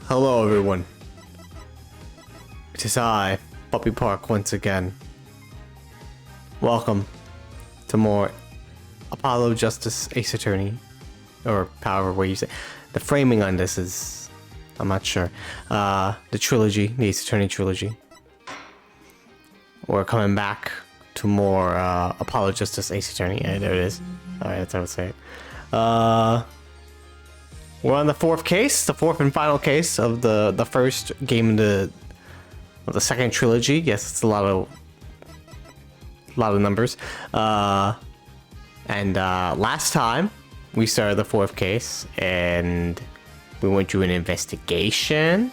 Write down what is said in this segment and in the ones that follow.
Hello everyone. It is I, Puppy Park once again. Welcome to more Apollo Justice Ace Attorney. Or however way you say. The framing on this is, I'm not sure. The trilogy, the Ace Attorney trilogy. We're coming back to more Apollo Justice Ace Attorney. Yeah, there it is. Alright, that's how I would say it. We're on the fourth case, the fourth and final case of the first game of the second trilogy. Yes, it's a lot of numbers. And last time we started the fourth case and we went through an investigation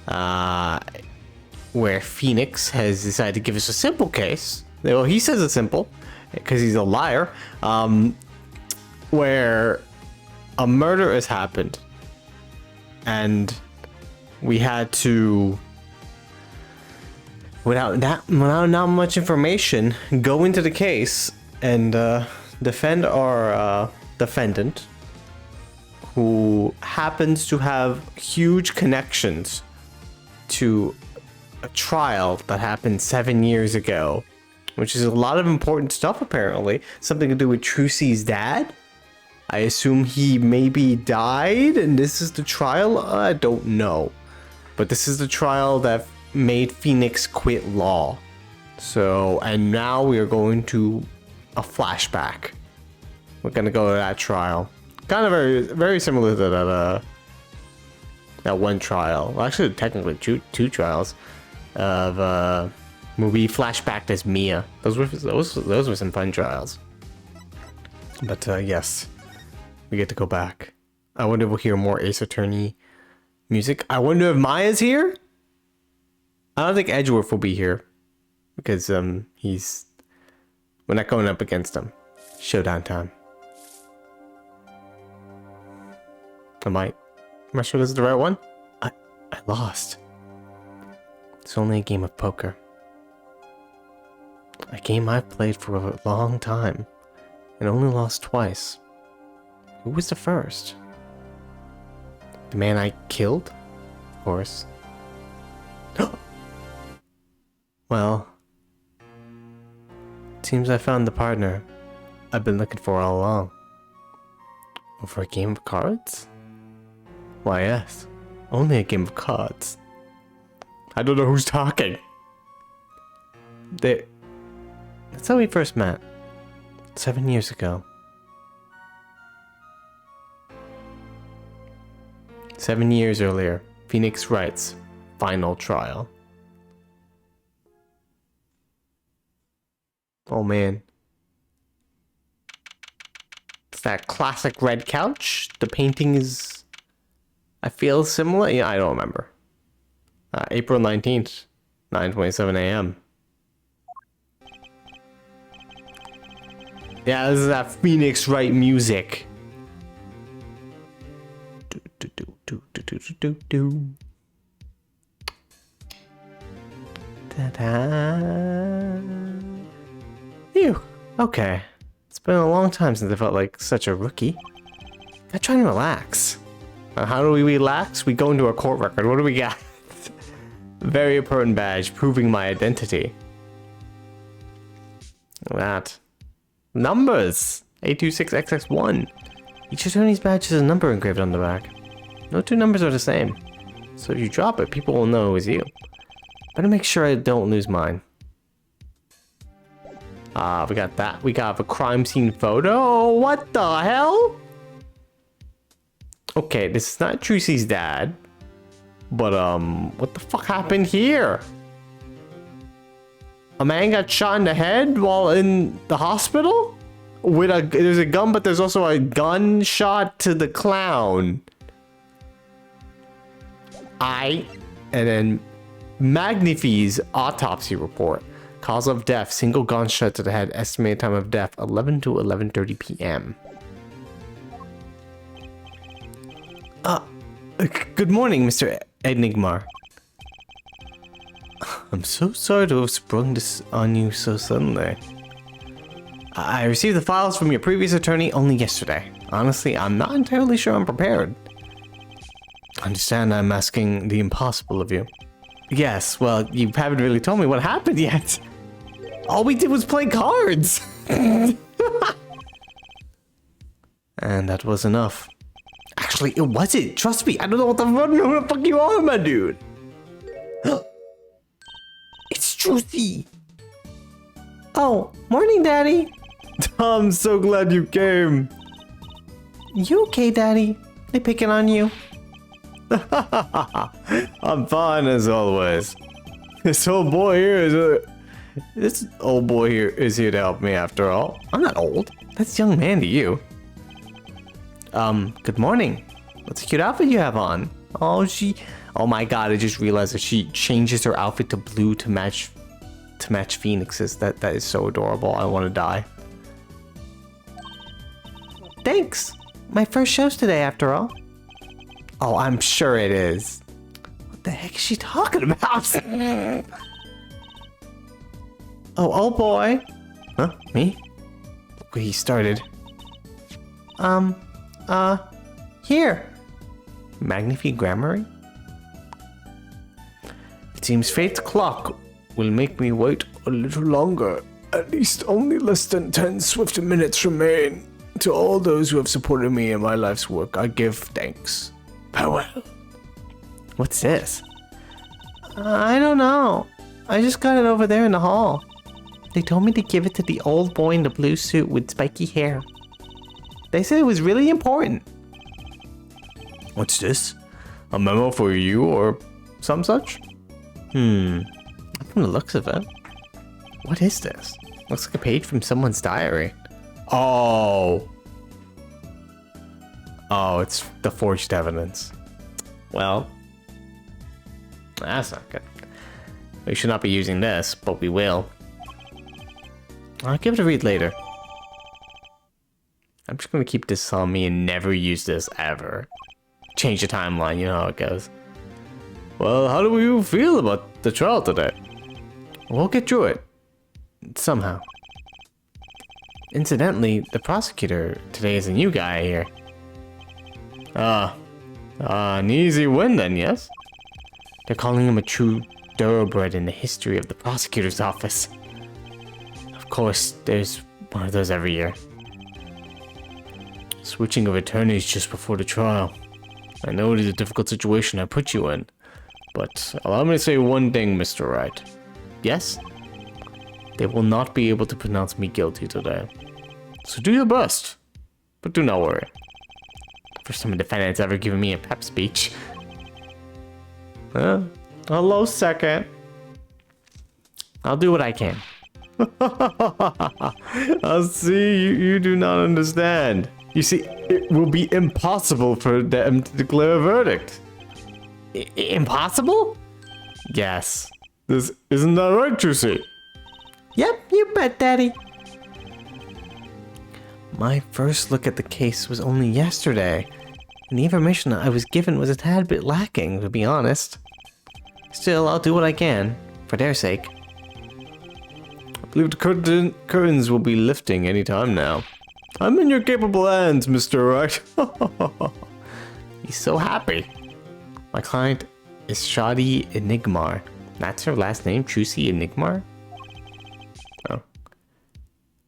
where Phoenix has decided to give us a simple case. Well, he says it's simple because he's a liar. Where a murder has happened and we had to, without not much information, go into the case and defend our defendant, who happens to have huge connections to a trial that happened 7 years ago, which is a lot of important stuff apparently. Something to do with Trucy's dad. I assume he maybe died and this is the trial? I don't know. But this is the trial that made Phoenix quit law. So, and now we are going to a flashback. We're gonna go to that trial. Kind of very similar to that one trial. Well, actually, technically two trials of where we flashbacked as Mia. Those were some fun trials. But yes. We get to go back. I wonder if we'll hear more Ace Attorney music. I wonder if Maya's here? I don't think Edgeworth will be here. Because we're not going up against him. Showdown time. Am I sure this is the right one? I lost. It's only a game of poker. A game I've played for a long time. And only lost twice. Who was the first? The man I killed? Of course. Well, seems I found the partner I've been looking for all along. Over a game of cards? Why yes, only a game of cards. I don't know who's talking. That's how we first met. 7 years ago. 7 years earlier, Phoenix Wright's final trial. Oh man. It's that classic red couch. The painting is, I feel, similar. Yeah, I don't remember. April 19th, 9:27 a.m. Yeah, this is that Phoenix Wright music. Ta-da. Phew. Okay. It's been a long time since I felt like such a rookie. I'm trying to relax. How do we relax? We go into a court record. What do we got? Very important badge proving my identity. Look at that. Numbers! 826XX1. Each attorney's badge has a number engraved on the back. No two numbers are the same. So if you drop it, people will know it was you. Better make sure I don't lose mine. We got that. We got a crime scene photo. What the hell? Okay, this is not Trucy's dad. But, what the fuck happened here? A man got shot in the head while in the hospital? There's a gun, but there's also a gunshot to the clown. And then Magnifi's autopsy report. Cause of death, single gunshot to the head. Estimated time of death, 11 to 11:30 p.m. Good morning, Mr. Enigmar. I'm so sorry to have sprung this on you so suddenly. I received the files from your previous attorney only yesterday. Honestly, I'm not entirely sure I'm prepared. understand I'm asking the impossible of you. Yes, well, you haven't really told me what happened yet. All we did was play cards. And that was enough. Actually, it wasn't. Trust me, I don't know what the fuck you are, my dude. It's Juicy. Oh, morning, Daddy. I'm so glad you came. You okay, Daddy? They picking on you? I'm fine as always. This old boy here is here to help me after all. I'm not old. That's young man to you. Good morning. What's a cute outfit you have on? Oh my god, I just realized that she changes her outfit to blue to match Phoenix's. That is so adorable. I want to die. Thanks. My first show's today after all. Oh, I'm sure it is. What the heck is she talking about? Oh boy. Huh? Me? Look where he started. Here. Magnifique Grammary? It seems fate's clock will make me wait a little longer. At least only less than 10 swift minutes remain. To all those who have supported me in my life's work, I give thanks. Farewell. What's this? I don't know. I just got it over there in the hall. They told me to give it to the old boy in the blue suit with spiky hair. They said it was really important. What's this? A memo for you or some such? From the looks of it. What is this? Looks like a page from someone's diary. Oh, it's the forged evidence. Well, that's not good. We should not be using this, but we will. I'll give it a read later. I'm just gonna keep this on me and never use this ever. Change the timeline, you know how it goes. Well, how do you feel about the trial today? We'll get through it. Somehow. Incidentally, the prosecutor today is a new guy here. An easy win then, yes? They're calling him a true thoroughbred in the history of the prosecutor's office. Of course, there's one of those every year. Switching of attorneys just before the trial. I know it is a difficult situation I put you in, but allow me to say one thing, Mr. Wright. Yes? They will not be able to pronounce me guilty today. So do your best, but do not worry. First time a defendant's ever given me a pep speech. Hello, second. I'll do what I can. I see, you do not understand. You see, it will be impossible for them to declare a verdict. Impossible? Yes. Isn't that right, Juicy? Yep, you bet, Daddy. My first look at the case was only yesterday, and the information I was given was a tad bit lacking, to be honest. Still, I'll do what I can, for their sake. I believe the curtains will be lifting any time now. I'm in your capable hands, Mr. Wright. He's so happy. My client is Shadi Enigmar. That's her last name, Juicy Enigmar?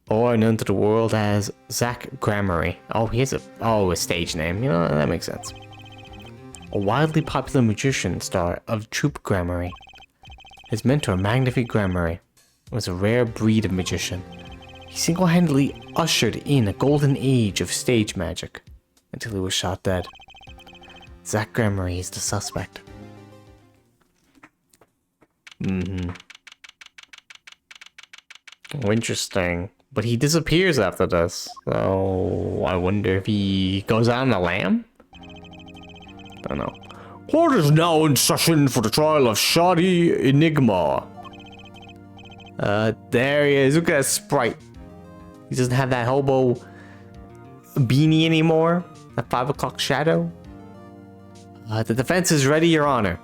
Or known to the world as Zach Grammary. Oh, he has a stage name. You know, that makes sense. A wildly popular magician star of Troupe Grammary. His mentor, Magnifique Grammary, was a rare breed of magician. He single-handedly ushered in a golden age of stage magic until he was shot dead. Zach Grammary is the suspect. Oh, interesting. But he disappears after this, so I wonder if he goes out on a lamb? Don't know. Court is now in session for the trial of Shadi Enigma. There he is. Look at that sprite. He doesn't have that hobo beanie anymore. That 5 o'clock shadow. The defense is ready, Your Honor.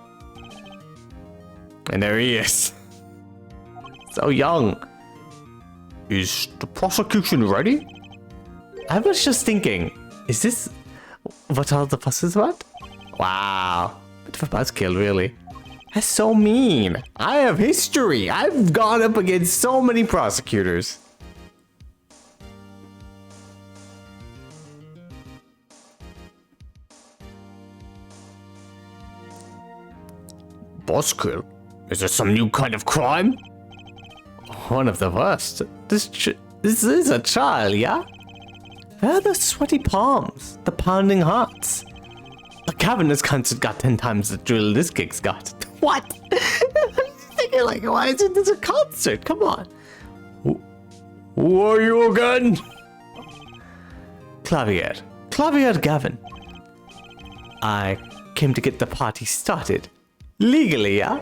And there he is. So young. Is the prosecution ready? I was just thinking, is this what all the fuss is about? Wow. Bit of a buzzkill, really. That's so mean. I have history. I've gone up against so many prosecutors. Buzzkill? Is this some new kind of crime? One of the worst. This is a child, yeah? Where are the sweaty palms? The pounding hearts? The Cavender's concert got 10 times the drill this gig's got. What? I'm thinking like, why isn't this a concert? Come on. Who are you again? Clavier Gavin. I came to get the party started. Legally, yeah?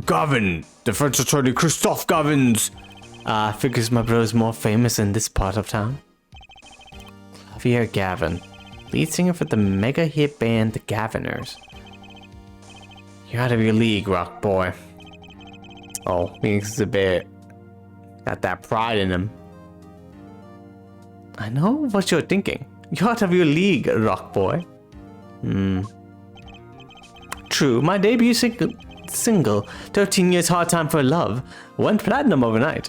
Gavin, defense attorney Christoph Gavins. Figures my bro's more famous in this part of town. Clavier Gavin, lead singer for the mega hit band The Gaviners. You're out of your league, rock boy. Oh, he's a bit... got that pride in him. I know what you're thinking. You're out of your league, rock boy. True, my debut single, 13 Years Hard Time for Love, went platinum overnight.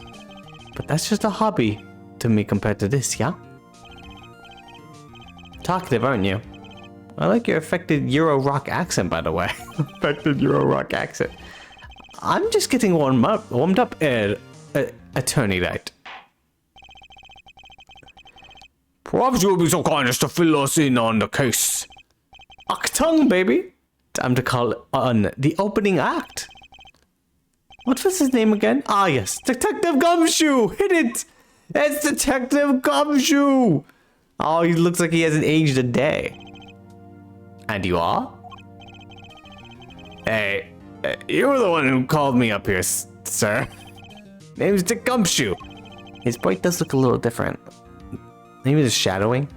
But that's just a hobby to me compared to this, yeah? Talkative, aren't you? I like your affected Euro rock accent, by the way. Affected Euro rock accent. I'm just getting warmed up, attorney Knight. Perhaps you'll be so kind as to fill us in on the case. Achtung, baby. Time to call on the opening act. What was his name again? Ah, yes. Detective Gumshoe! Hit it! It's Detective Gumshoe! Oh, he looks like he hasn't aged a day. And you are? Hey, you were the one who called me up here, sir. Name's Dick Gumshoe. His voice does look a little different. Maybe the shadowing?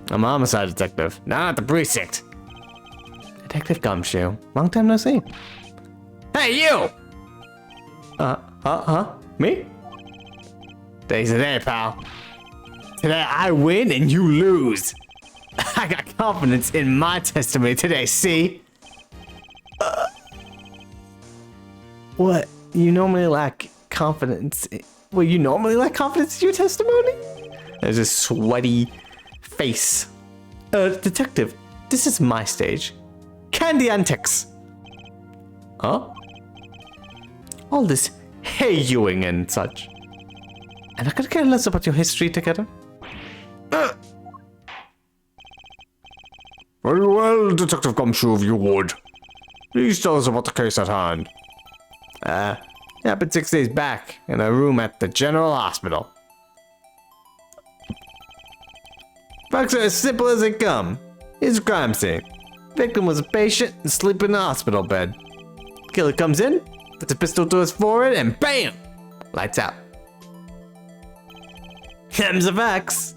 I'm a homicide detective, not at the precinct. Detective Gumshoe. Long time no see. Hey, you! Me? Today's the day, pal. Today I win and you lose. I got confidence in my testimony today, see? What? You normally lack confidence? Well, you normally lack confidence in your testimony? There's a sweaty face. Detective, this is my stage. Candy antics. Huh? All this hey-youing and such. And I could care less about your history together. Very well, Detective Gumshoe, if you would. Please tell us about the case at hand. Happened 6 days back in a room at the General Hospital. Facts are as simple as they come. Here's a crime scene. Victim was a patient and sleeping in the hospital bed. Killer comes in, puts a pistol to his forehead, and BAM! Lights out. Them's the facts.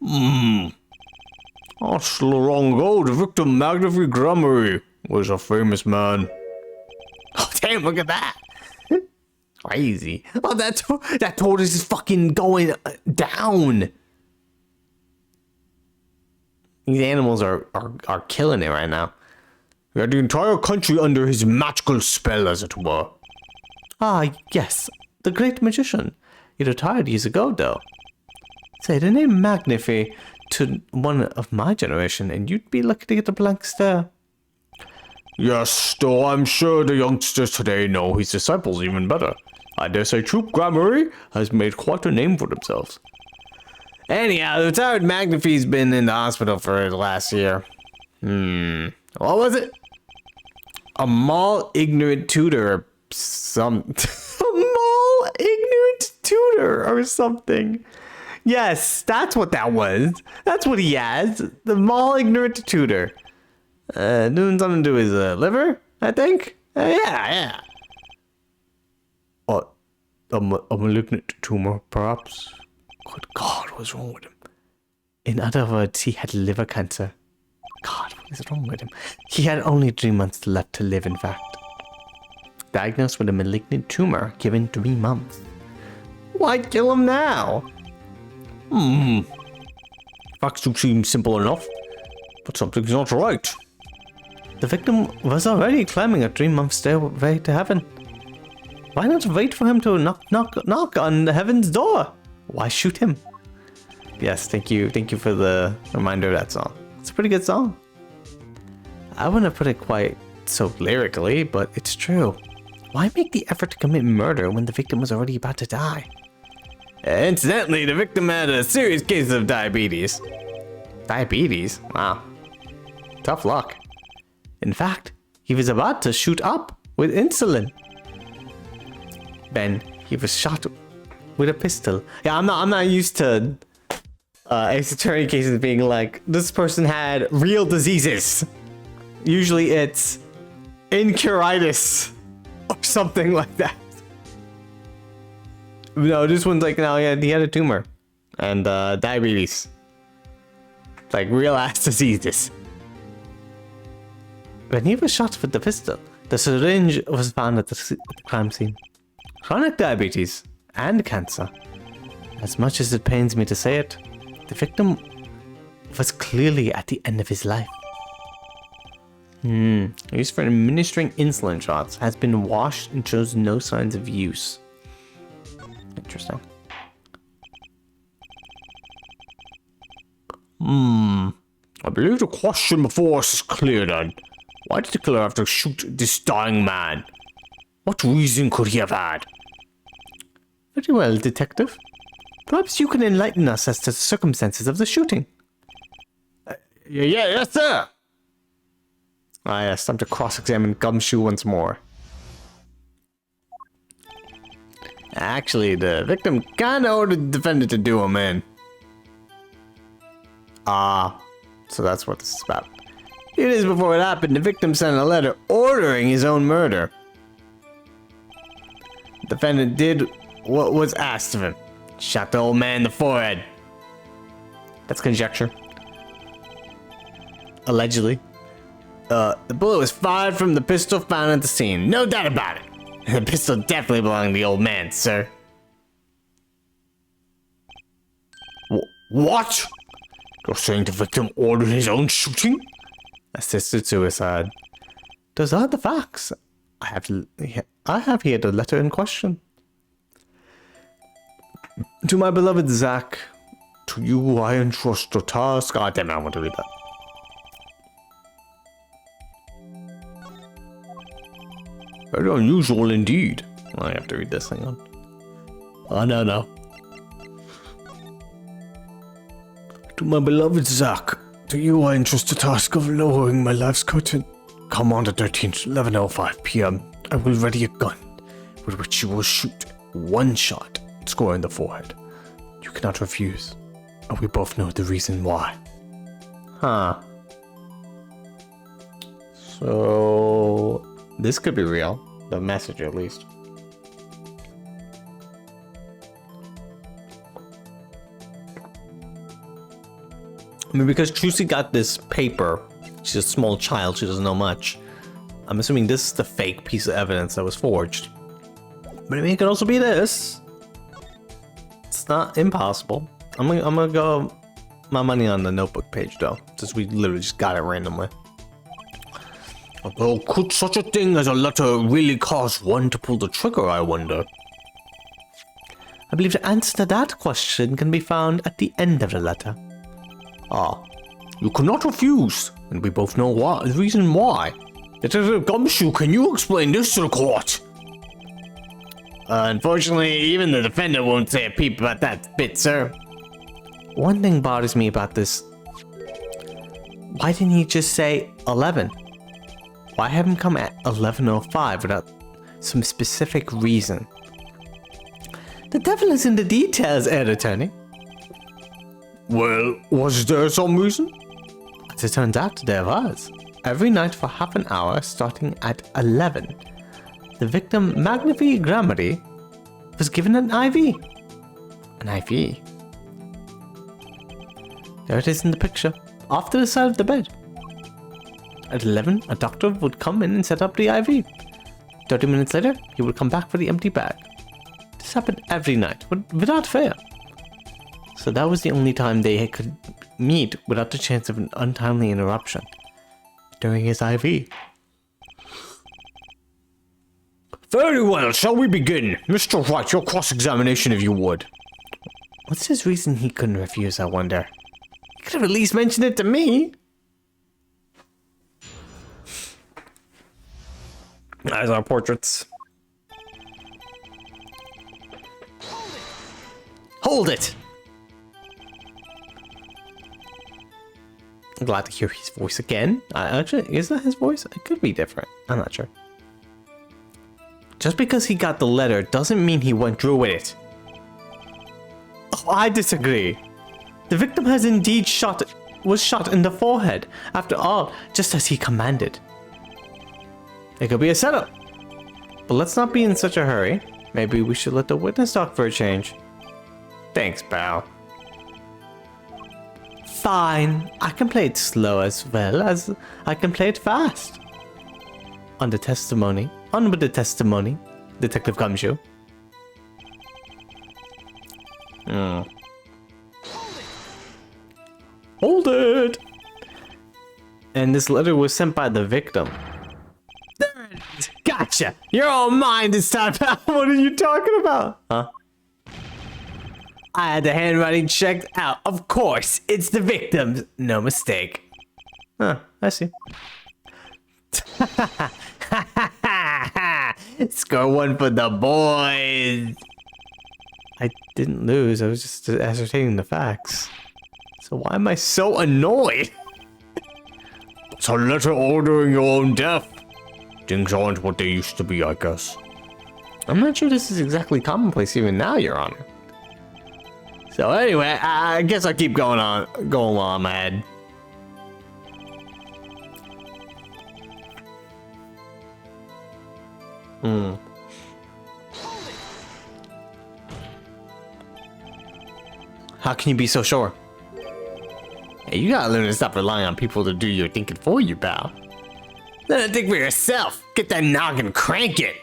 Not so long ago, the victim, Magnifique Grummery, was a famous man. Oh, damn, look at that. Crazy. Oh, that tortoise is fucking going down. These animals are killing it right now. He had the entire country under his magical spell, as it were. Ah, yes. The great magician. He retired years ago, though. Say the name Magnifique to one of my generation, and you'd be lucky to get a blank stare. Yes, though I'm sure the youngsters today know his disciples even better. I dare say Troop Grammary has made quite a name for themselves. Anyhow, the retired Magnifique's been in the hospital for the last year. What was it? A mall ignorant tutor or some... a mall ignorant tutor or something. Yes, that's what that was. That's what he has. The mall ignorant tutor. Doing something to his liver, I think. Yeah. A malignant tumor, perhaps. Good God, what's wrong with him? In other words, he had liver cancer. God, what is wrong with him? He had only 3 months left to live, in fact. Diagnosed with a malignant tumor, given 3 months. Why kill him now? If Facts do seem simple enough, but something's not right. The victim was already climbing a 3-month stairway to heaven. Why not wait for him to knock on heaven's door? Why shoot him? Yes, thank you for the reminder of that song. It's a pretty good song. I wouldn't have put it quite so lyrically, but it's true. Why make the effort to commit murder when the victim was already about to die? Incidentally, the victim had a serious case of diabetes. Diabetes? Wow. Tough luck. In fact, he was about to shoot up with insulin. Then he was shot with a pistol. Yeah, I'm not used to Ace Attorney cases being like, this person had real diseases. Usually it's incuritis or something like that. No, this one's like, no, yeah, he had a tumor and diabetes. Like real ass diseases. When he was shot with the pistol, the syringe was found at the crime scene. Chronic diabetes and cancer. As much as it pains me to say it, the victim was clearly at the end of his life. Used for administering insulin shots, has been washed and shows no signs of use. Interesting. I believe the question before us is clear then. Why did the killer have to shoot this dying man? What reason could he have had? Very well, detective. Perhaps you can enlighten us as to the circumstances of the shooting. Yes, sir. Ah, yes, time to cross-examine Gumshoe once more. Actually, the victim kinda ordered the defendant to do him in. Ah, so that's what this is about. A few days before it happened, the victim sent a letter ordering his own murder. The defendant did what was asked of him. Shot the old man in the forehead. That's conjecture. Allegedly. The bullet was fired from the pistol found at the scene. No doubt about it. The pistol definitely belonged to the old man, sir. What? You're saying the victim ordered his own shooting? Assisted suicide. Those are the facts. I have here the letter in question. To my beloved Zach, to you I entrust the task. God damn it, I want to read that. Very unusual indeed. I have to read this, hang on. Oh, no. To my beloved Zach, to you I entrust the task of lowering my life's curtain. Come on the 13th, 11:05 p.m. I will ready a gun, with which you will shoot one shot, score in the forehead. You cannot refuse, and we both know the reason why. Huh. So... this could be real. The message, at least. I mean, because Trucy got this paper, she's a small child, she doesn't know much. I'm assuming this is the fake piece of evidence that was forged. But I mean, it could also be this. It's not impossible. I'm gonna go my money on the notebook page, though, since we literally just got it randomly. Although, could such a thing as a letter really cause one to pull the trigger, I wonder? I believe the answer to that question can be found at the end of the letter. Ah, you cannot refuse, and we both know why. The reason why. Detective Gumshoe, can you explain this to the court? Unfortunately, even the defendant won't say a peep about that bit, sir. One thing bothers me about this. Why didn't he just say 11? Why have him come at 11:05 without some specific reason? The devil is in the details, Ed Attorney. Well, was there some reason? As it turns out, there was. Every night for half an hour, starting at 11, the victim, Magnifi Gramary, was given an IV. An IV? There it is in the picture, off to the side of the bed. At 11, a doctor would come in and set up the IV. 30 minutes later, he would come back for the empty bag. This happened every night, without fail. So that was the only time they could meet without the chance of an untimely interruption during his IV. Very well, shall we begin? Mr. Wright, your cross-examination if you would. What's his reason he couldn't refuse, I wonder? He could have at least mentioned it to me. There's our portraits. Hold it! I'm glad to hear his voice again. Actually, is that his voice? It could be different. I'm not sure. Just because he got the letter doesn't mean he went through with it. Oh, I disagree. The victim has indeed was shot in the forehead. After all, just as he commanded. It could be a setup. But let's not be in such a hurry. Maybe we should let the witness talk for a change. Thanks, pal. Fine. I can play it slow as well as I can play it fast. On with the testimony, Detective Gumshoe. Hold it! And this letter was sent by the victim. Gotcha! You're all mine this time, pal. What are you talking about? Huh? I had the handwriting checked out. Of course, it's the victim's. No mistake. Huh, I see. Score one for the boys. I didn't lose. I was just ascertaining the facts. So why am I so annoyed? It's a letter ordering your own death. Things aren't what they used to be, I guess. I'm not sure this is exactly commonplace even now, Your Honor. So anyway, I guess I'll keep going while I'm ahead. How can you be so sure? Hey, you gotta learn to stop relying on people to do your thinking for you, pal. Learn to think for yourself. Get that noggin, crank it.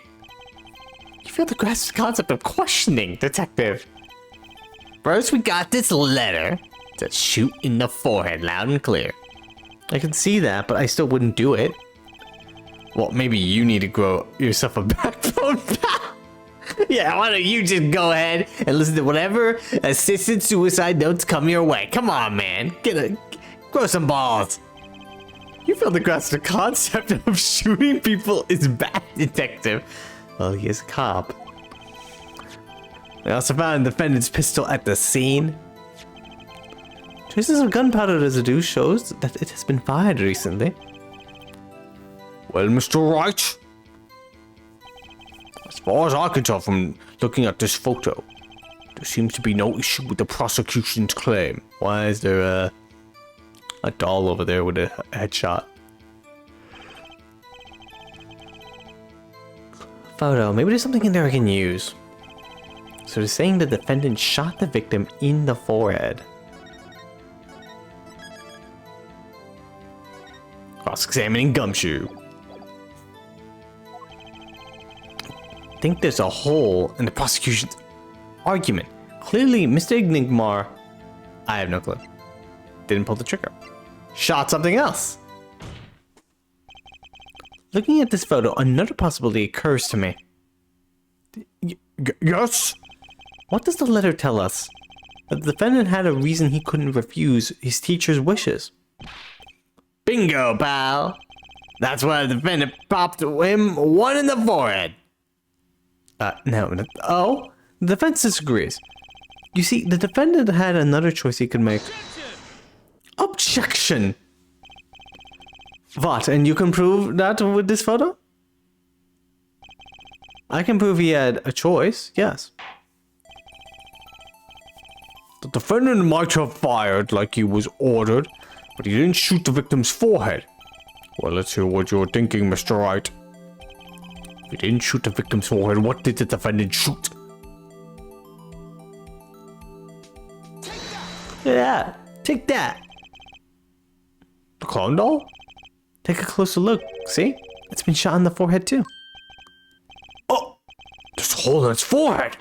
You fail to grasp the concept of questioning, detective. First, we got this letter to shoot in the forehead, loud and clear. I can see that, but I still wouldn't do it. Well, maybe you need to grow yourself a backbone, pal. Yeah, why don't you just go ahead and listen to whatever assisted suicide notes come your way. Come on, man. Grow some balls. You failed to grasp the concept of shooting people is bad, detective. Well, he is a cop. We also found the defendant's pistol at the scene. Traces of gunpowder residue shows that it has been fired recently. Well, Mr. Wright, as far as I can tell from looking at this photo, there seems to be no issue with the prosecution's claim. Why is there a doll over there with a headshot? Photo. Maybe there's something in there I can use. So they're saying the defendant shot the victim in the forehead. Cross-examining Gumshoe. I think there's a hole in the prosecution's argument. Clearly, Mr. Enigmar, I have no clue, didn't pull the trigger. Shot something else. Looking at this photo, another possibility occurs to me. Yes? What does the letter tell us? That the defendant had a reason he couldn't refuse his teacher's wishes. Bingo, pal! That's why the defendant popped him one in the forehead. No. Oh? The defense disagrees. You see, the defendant had another choice he could make. Objection! What? And you can prove that with this photo? I can prove he had a choice, yes. The defendant might have fired like he was ordered, but he didn't shoot the victim's forehead. Well, let's hear what you're thinking, Mr. Wright. If he didn't shoot the victim's forehead, what did the defendant shoot? Yeah, take that. The clown doll? Take a closer look. See? It's been shot in the forehead too. Oh! There's a hole in its forehead!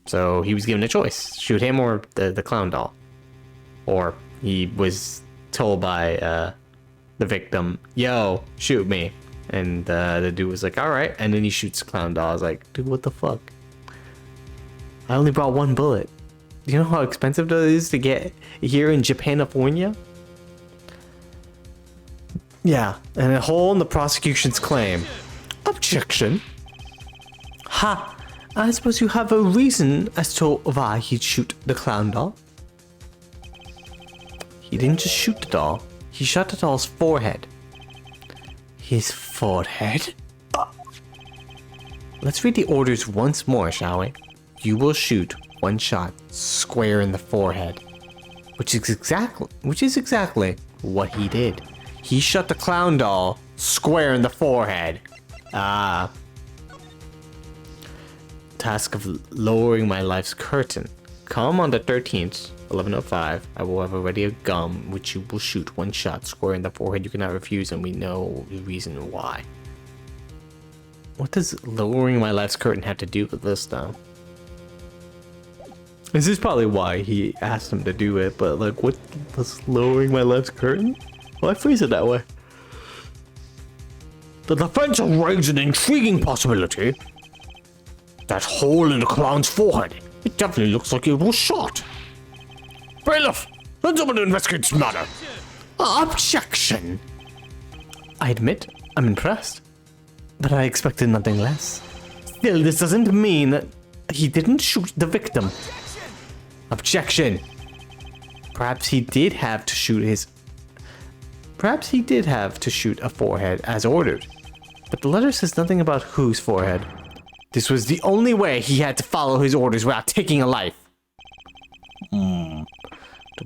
So he was given a choice. Shoot him or the clown doll. Or he was told by the victim, "Yo, shoot me," and the dude was like, "All right," and then he shoots the clown doll. I was like, "Dude, what the fuck? I only brought one bullet. Do you know how expensive that is to get here in Japanifornia?" Yeah, and a hole in the prosecution's claim. Objection. Ha! I suppose you have a reason as to why he'd shoot the clown doll. He didn't just shoot the doll, he shot the doll's forehead. His forehead? Let's read the orders once more, shall we? You will shoot one shot square in the forehead. Which is exactly what he did. He shot the clown doll square in the forehead. Task of lowering my life's curtain. Come on the 13th, 11:05. I will have ready a gun, which you will shoot one shot square in the forehead. You cannot refuse, and we know the reason why. What does lowering my life's curtain have to do with this, though? This is probably why he asked him to do it, but like, what was lowering my life's curtain? Why phrase it that way? The defense has raised an intriguing possibility. That hole in the clown's forehead. It definitely looks like it was shot. Bailiff, let someone investigate this matter. Objection. I admit, I'm impressed, but I expected nothing less. Still, this doesn't mean that he didn't shoot the victim. Objection. Perhaps he did have to shoot a forehead as ordered, but the letter says nothing about whose forehead. This was the only way he had to follow his orders without taking a life. The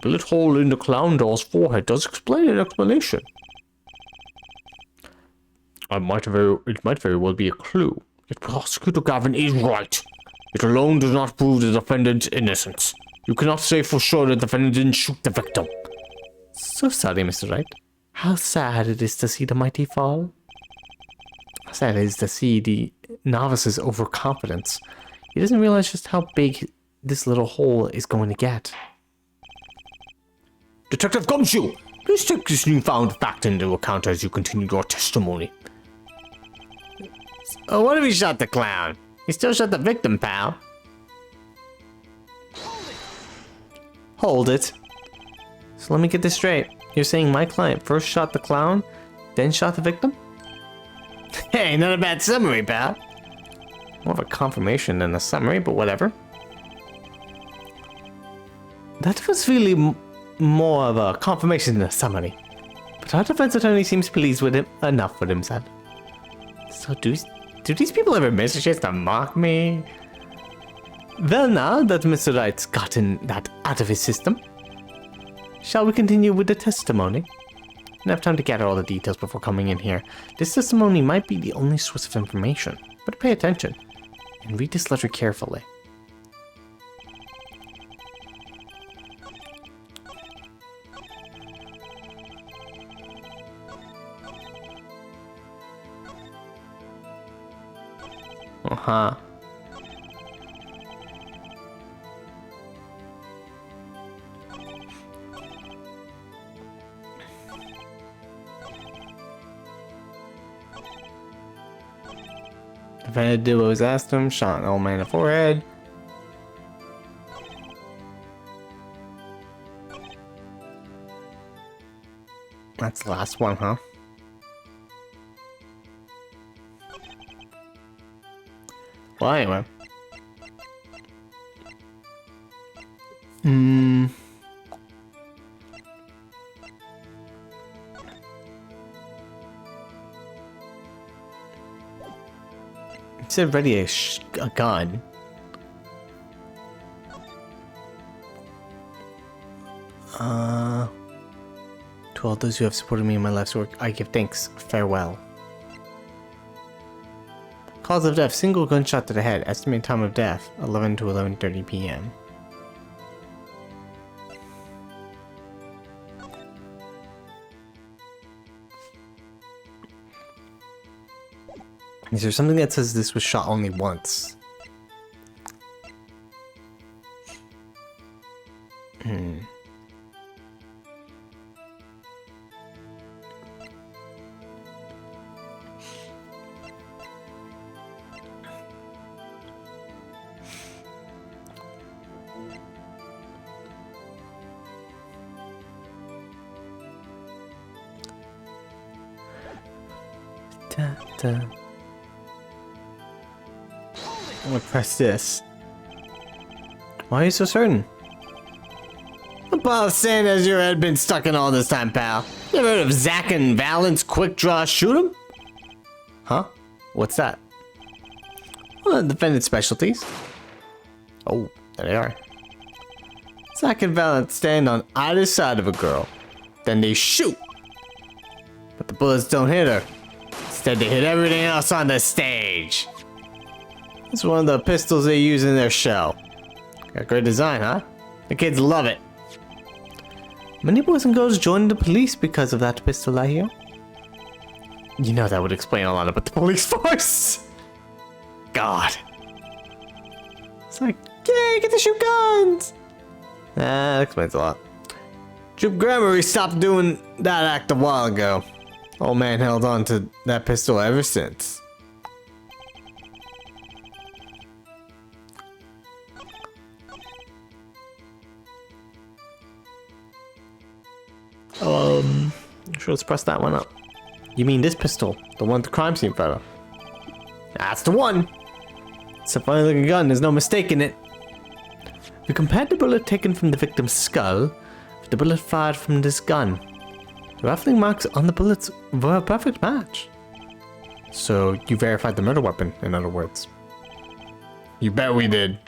bullet hole in the clown doll's forehead does explain an explanation. It might very well be a clue. Yet Prosecutor Gavin is right. It alone does not prove the defendant's innocence. You cannot say for sure the defendant didn't shoot the victim. So sorry, Mr. Wright. How sad it is to see the mighty fall. How sad it is to see the novice's overconfidence. He doesn't realize just how big this little hole is going to get. Detective Gumshoe, please take this newfound fact into account as you continue your testimony. Oh, what if he shot the clown? He still shot the victim, pal. Hold it. So let me get this straight. You're saying my client first shot the clown, then shot the victim? Hey, not a bad summary, pal. More of a confirmation than a summary, but whatever. That was really more of a confirmation than a summary. But our defense attorney seems pleased with him enough with himself. So do these people ever miss a chance to mock me? Well, now that Mr. Wright's gotten that out of his system, shall we continue with the testimony? I don't have time to gather all the details before coming in here. This testimony might be the only source of information, but pay attention and read this letter carefully. Uh-huh. Defendant did what was asked him, shot an old man in the forehead. That's the last one, huh? Well, anyway. It said ready a gun. To all those who have supported me in my life's work, I give thanks. Farewell. Cause of death, single gunshot to the head. Estimated time of death, 11 to 11:30 p.m. Is there something that says this was shot only once? I'm gonna press this. Why are you so certain? Above saying as your head been stuck in all this time, pal. You ever heard of Zack and Valent's quick draw shoot 'em? Huh? What's that? Well, defendant specialties. Oh, there they are. Zack and Valent stand on either side of a girl. Then they shoot. But the bullets don't hit her. Instead, they hit everything else on the stage. It's one of the pistols they use in their show. Got great design, huh? The kids love it. Many boys and girls join the police because of that pistol, I hear. You know that would explain a lot about the police force. God. It's like, yay, get to shoot guns. That explains a lot. Troop Grammary stopped doing that act a while ago. Old man held on to that pistol ever since. Sure, let's press that one up. You mean this pistol? The one with the crime scene photo? That's the one! It's a funny looking gun, there's no mistaking it. We compared the bullet taken from the victim's skull with the bullet fired from this gun. The rifling marks on the bullets were a perfect match. So you verified the murder weapon, in other words. You bet we did.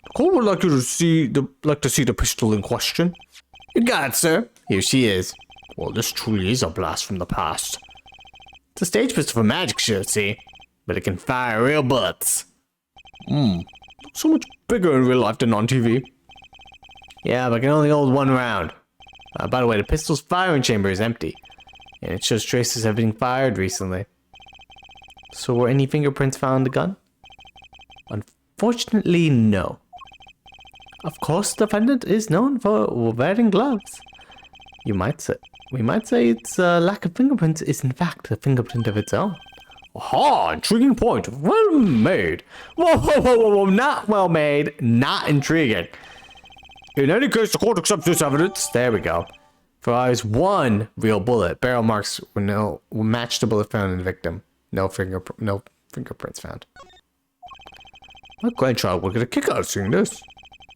The court would like you to see the pistol in question. You got it, sir. Here she is. Well, this truly is a blast from the past. It's a stage pistol for magic show, see? But it can fire real bullets. So much bigger in real life than on TV. Yeah, but it can only hold one round. By the way, the pistol's firing chamber is empty. And it shows traces of being fired recently. So were any fingerprints found on the gun? Unfortunately, no. Of course, the defendant is known for wearing gloves. We might say its lack of fingerprints is in fact a fingerprint of its own. Aha! Intriguing point. Well made. Whoa. Not well made. Not intriguing. In any case, the court accepts this evidence. There we go. For eyes one real bullet. Barrel marks will match the bullet found in the victim. No fingerprints found. My grandchild will get a kick out of seeing this.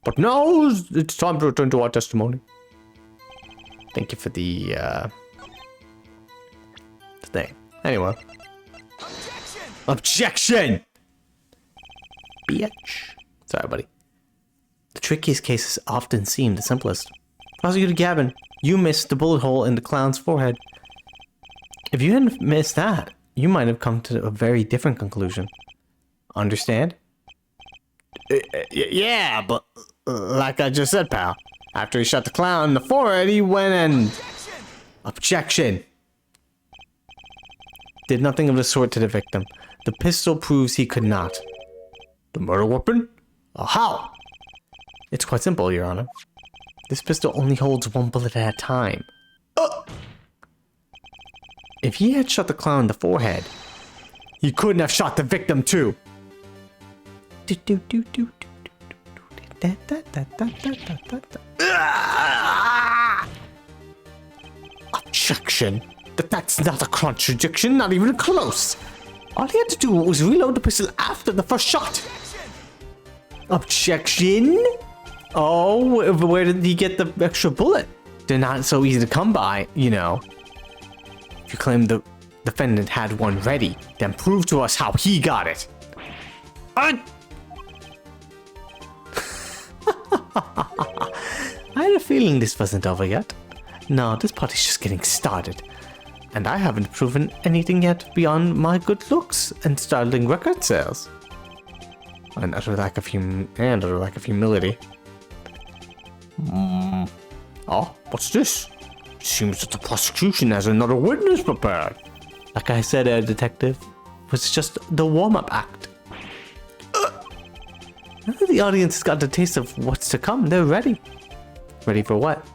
But now it's time to return to our testimony. Thank you for the thing. Anyway. Objection! Bitch. Sorry, buddy. The trickiest cases often seem the simplest. Prosecutor Gavin, you missed the bullet hole in the clown's forehead. If you hadn't missed that, you might have come to a very different conclusion. Understand? Yeah, but like I just said, pal. After he shot the clown in the forehead, he went and... Objection! Did nothing of the sort to the victim. The pistol proves he could not. The murder weapon? How? It's quite simple, Your Honor. This pistol only holds one bullet at a time. If he had shot the clown in the forehead, he couldn't have shot the victim too. Objection. That's not a contradiction, not even close. All he had to do was reload the pistol after the first shot. Objection? Oh, where did he get the extra bullet? They're not so easy to come by, you know. If you claim the defendant had one ready, then prove to us how he got it. I had a feeling this wasn't over yet. No, this party's just getting started. And I haven't proven anything yet beyond my good looks and startling record sales. An utter lack of humility. Oh, what's this? It seems that the prosecution has another witness prepared. Like I said, Detective, it was just the warm-up act. Now that the audience has got a taste of what's to come, they're ready. Ready for what?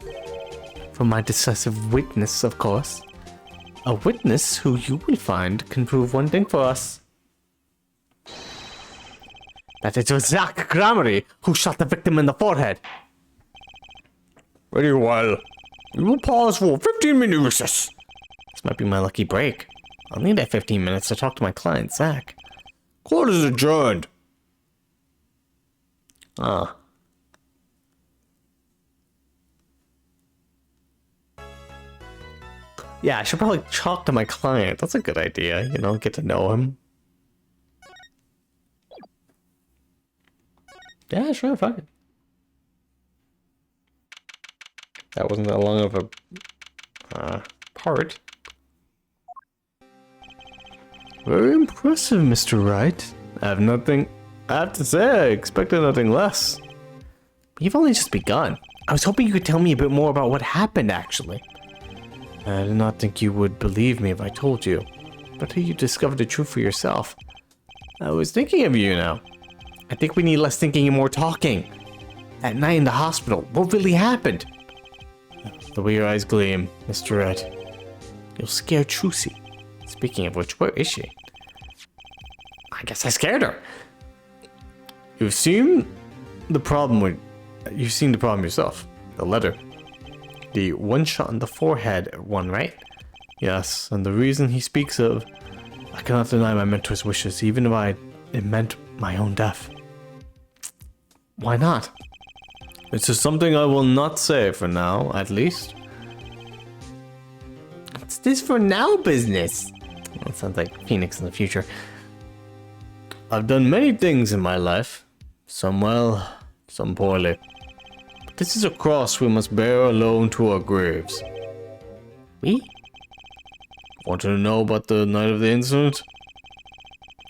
For my decisive witness, of course. A witness who you will find can prove one thing for us. That it was Zack Grammary who shot the victim in the forehead. Very well. We will pause for 15-minute recess. This might be my lucky break. I'll need that 15 minutes to talk to my client, Zach. Court is adjourned. Ah. Yeah, I should probably talk to my client. That's a good idea, you know, get to know him. Yeah, sure, fuck it. That wasn't that long of a part. Very impressive, Mr. Wright. I have to say, I expected nothing less. You've only just begun. I was hoping you could tell me a bit more about what happened, actually. I did not think you would believe me if I told you. But you discovered the truth for yourself. I was thinking of you now. I think we need less thinking and more talking. That night in the hospital, what really happened? The way your eyes gleam, Mr. Red. You'll scare Trucy. Speaking of which, where is she? I guess I scared her. You've seen the problem yourself. The letter. The one shot in the forehead one, right? Yes, and the reason he speaks of, I cannot deny my mentor's wishes, even if it meant my own death. Why not? It's just something I will not say for now, at least. What's this for now business? That sounds like Phoenix in the future. I've done many things in my life. Some well, some poorly. But this is a cross we must bear alone to our graves. We? Want to know about the night of the incident?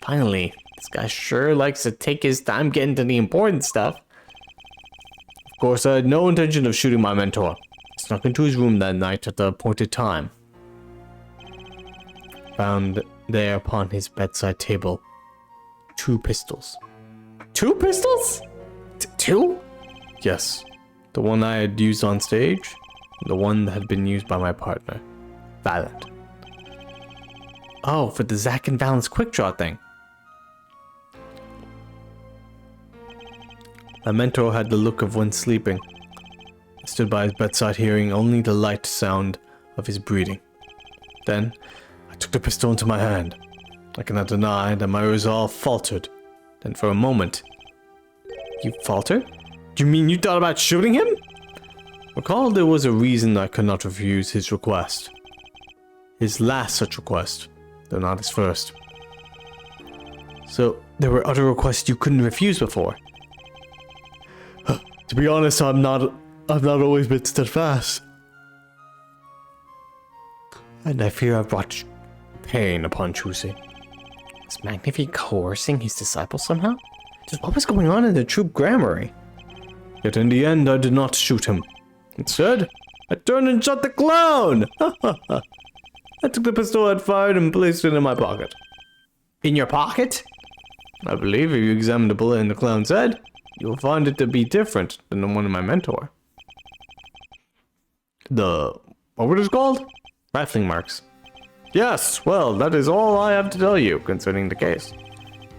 Finally, this guy sure likes to take his time getting to the important stuff. Of course, I had no intention of shooting my mentor. I snuck into his room that night at the appointed time. Found there upon his bedside table 2 pistols. 2 pistols? Two? Yes. The one I had used on stage, and the one that had been used by my partner, Valent. Oh, for the Zack and Valent's quick draw thing. My mentor had the look of one sleeping. I stood by his bedside hearing only the light sound of his breathing. Then, I took the pistol into my hand. I cannot deny that my resolve faltered. Then for a moment... You faltered? Do you mean you thought about shooting him? Recall there was a reason I could not refuse his request. His last such request, though not his first. So, there were other requests you couldn't refuse before? To be honest, I've not always been steadfast. And I fear I've brought pain upon Trucy. Is Magnifique coercing his disciples somehow? Just what was going on in the troop grammary? Yet in the end, I did not shoot him. Instead, I turned and shot the clown! I took the pistol I'd fired and placed it in my pocket. In your pocket? I believe if you examine the bullet in the clown's head, you will find it to be different than the one in my mentor. What were those called? Rifling marks. Yes, well, that is all I have to tell you concerning the case.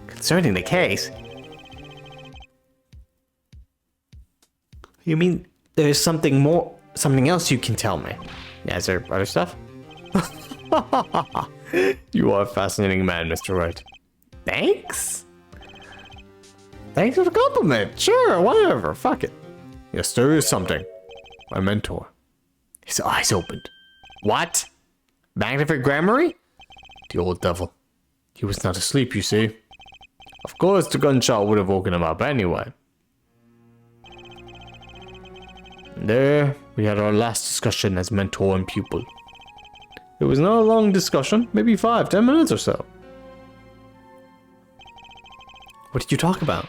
Concerning the case? You mean there's something else you can tell me? Yeah, is there other stuff? You are a fascinating man, Mr. Wright. Thanks? Thanks for the compliment. Sure, whatever, fuck it. Yes, there is something. My mentor. His eyes opened. What? Magnifique Grammary? The old devil. He was not asleep, you see. Of course, the gunshot would have woken him up anyway. And there, we had our last discussion as mentor and pupil. It was not a long discussion, maybe 5-10 minutes or so. What did you talk about?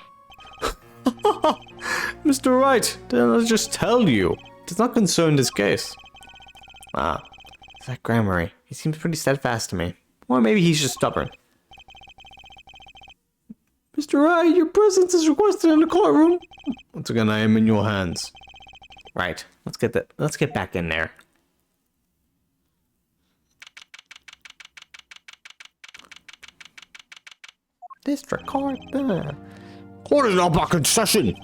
Mr. Wright, then I'll just tell you. It does not concern this case. Ah, Zach Grammary. He seems pretty steadfast to me. Or maybe he's just stubborn. Mr. Wright, your presence is requested in the courtroom. Once again, I am in your hands. Right, let's get back in there. District Court. Court is now back in session.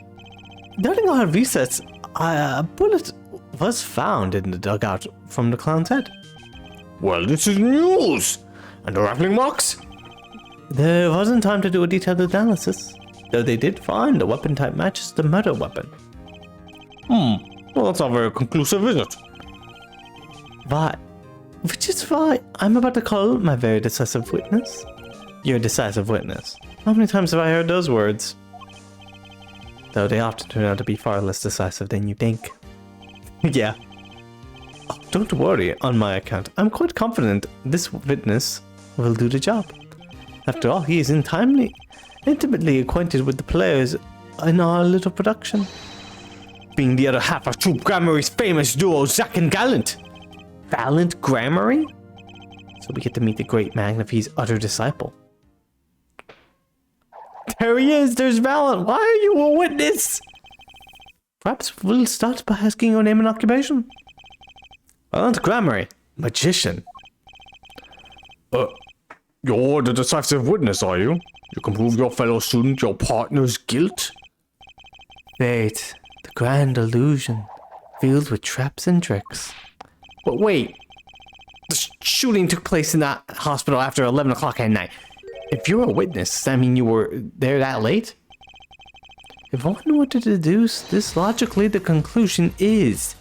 During our recess, a bullet was found in the dugout from the clown's head. Well, this is news. And the rattling marks? There wasn't time to do a detailed analysis, though they did find the weapon type matches the murder weapon. Well, that's not very conclusive, is it? Which is why I'm about to call my very decisive witness. Your decisive witness. How many times have I heard those words? Though they often turn out to be far less decisive than you think. Yeah. Oh, don't worry on my account. I'm quite confident this witness will do the job. After all, he is intimately acquainted with the players in our little production. Being the other half of Troop Grammary's famous duo, Zack and Gallant. Gallant Grammary? So we get to meet the great Magnifi's utter disciple. There he is, there's Valent. Why are you a witness? Perhaps we'll start by asking your name and occupation. Valent Grammary, magician. You're the decisive witness, are you? You can prove your fellow student your partner's guilt? Fate, the grand illusion, filled with traps and tricks. But wait, the shooting took place in that hospital after 11 o'clock at night. If you're a witness, does that mean you were there that late? If one were to deduce this logically, the conclusion is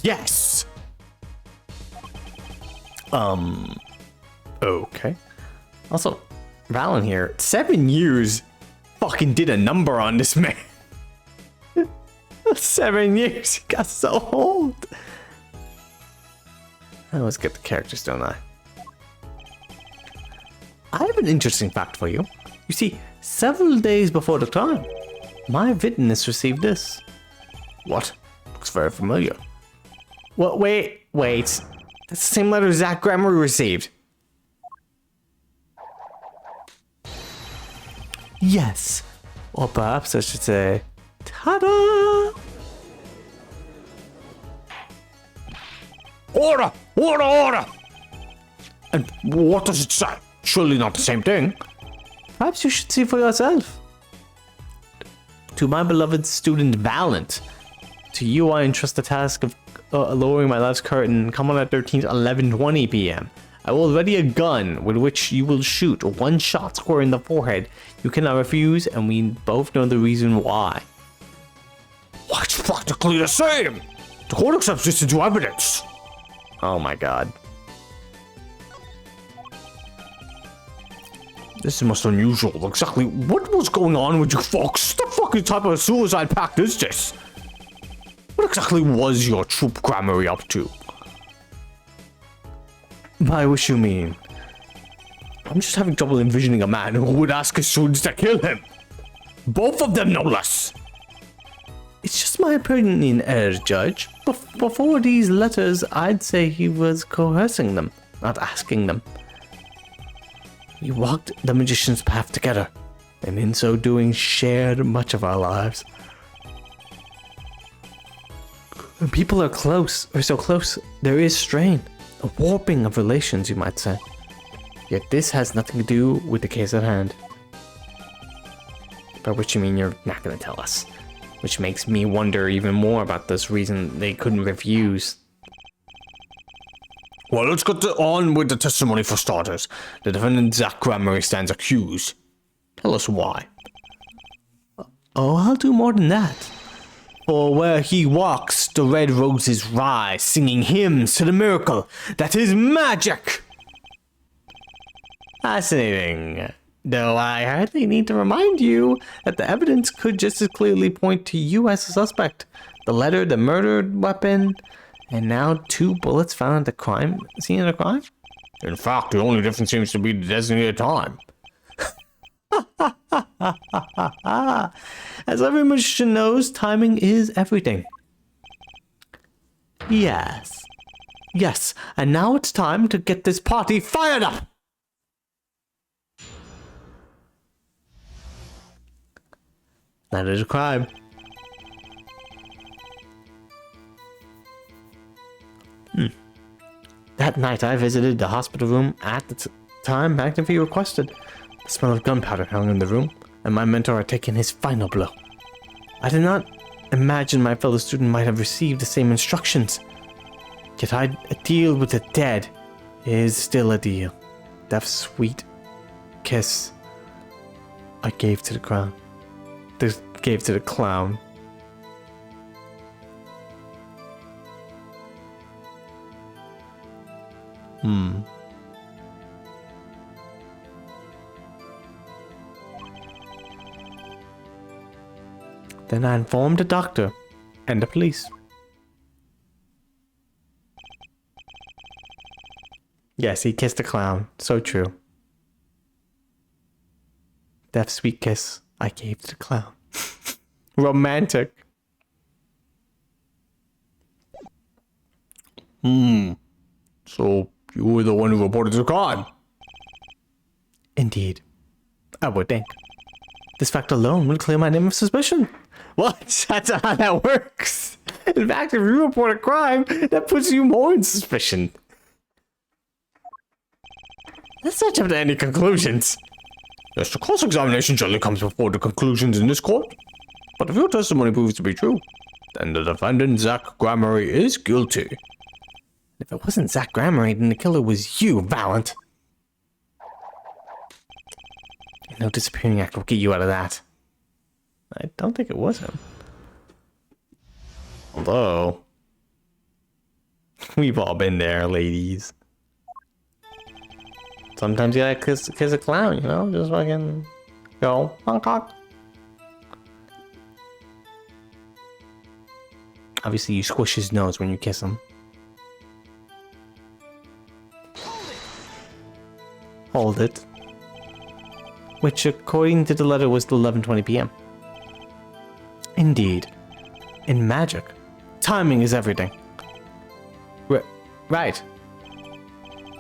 yes. Okay. Also, Valen here, 7 years fucking did a number on this man. 7 years, he got so old. I always get the characters, don't I? I have an interesting fact for you. You see, several days before the crime, my witness received this. What? Looks very familiar. What? Wait. That's the same letter Zack Grammary received. Yes. Or perhaps I should say, ta-da! Order! Order! And what does it say? Surely not the same thing. Perhaps you should see for yourself. To my beloved student Valent, to you I entrust the task of lowering my love's curtain. Come on at 13th, 11:20 p.m. I will ready a gun with which you will shoot one shot square in the forehead. You cannot refuse, and we both know the reason why. Well, it's practically the same. The court accepts this into evidence. Oh my god. This is most unusual. Exactly what was going on with you folks? What the fucking type of suicide pact is this? What exactly was your Troop Grammary up to? By which you mean? I'm just having trouble envisioning a man who would ask his students to kill him. Both of them, no less. It's just my opinion, Judge. Before these letters, I'd say he was coercing them, not asking them. We walked the magician's path together, and in so doing shared much of our lives. When people are close, or so close, there is strain, a warping of relations, you might say. Yet this has nothing to do with the case at hand. By which you mean you're not going to tell us. Which makes me wonder even more about this reason they couldn't refuse. Well, let's get on with the testimony for starters. The defendant Zack Grammary stands accused. Tell us why. Oh, I'll do more than that. For where he walks, the red roses rise, singing hymns to the miracle that is magic. Fascinating. Though I hardly need to remind you that the evidence could just as clearly point to you as a suspect. The letter, the murdered weapon, and now 2 bullets found at the crime scene of the crime? In fact, the only difference seems to be the designated time. As every magician knows, timing is everything. Yes, and now it's time to get this party fired up! That is a crime. That night I visited the hospital room at the time McAfee requested. The smell of gunpowder hung in the room, and my mentor had taken his final blow. I did not imagine my fellow student might have received the same instructions. Yet a deal with the dead is still a deal. That sweet kiss I gave to the clown. Gave to the clown. Then I informed the doctor and the police. Yes, he kissed the clown. So true. That sweet kiss I gave to the clown. Romantic. So you were the one who reported the crime? Indeed. I would think. This fact alone would clear my name of suspicion. What? That's not how that works. In fact, if you report a crime, that puts you more in suspicion. Let's not jump to any conclusions. Yes, the cross-examination generally comes before the conclusions in this court. But if your testimony proves to be true, then the defendant, Zach Gramery, is guilty. If it wasn't Zach Gramery, then the killer was you, Valent. No disappearing act will get you out of that. I don't think it was him. Although, we've all been there, ladies. Sometimes you gotta kiss a clown, you know? Just fucking go, honk honk. Obviously, you squish his nose when you kiss him. Hold it. Which, according to the letter, was 11:20 p.m. Indeed. In magic, timing is everything. Right.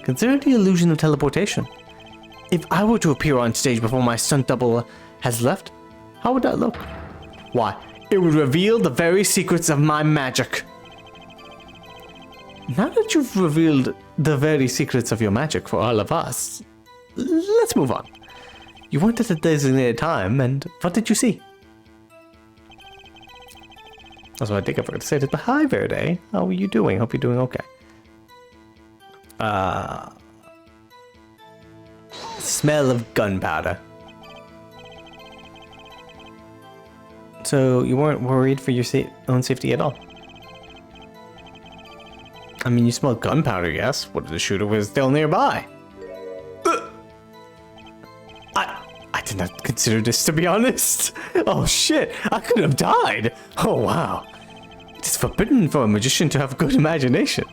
Consider the illusion of teleportation. If I were to appear on stage before my stunt double has left, how would that look? Why, it would reveal the very secrets of my magic. Now that you've revealed the very secrets of your magic for all of us, let's move on. You went at a designated time, and what did you see? That's what I think I forgot to say. But hi, Verde. How are you doing? Hope you're doing okay. Smell of gunpowder. So you weren't worried for your own safety at all? I mean, you smelled gunpowder, yes. What if the shooter was still nearby? I did not consider this, to be honest. Oh shit, I could have died. Oh wow. It is forbidden for a magician to have good imagination.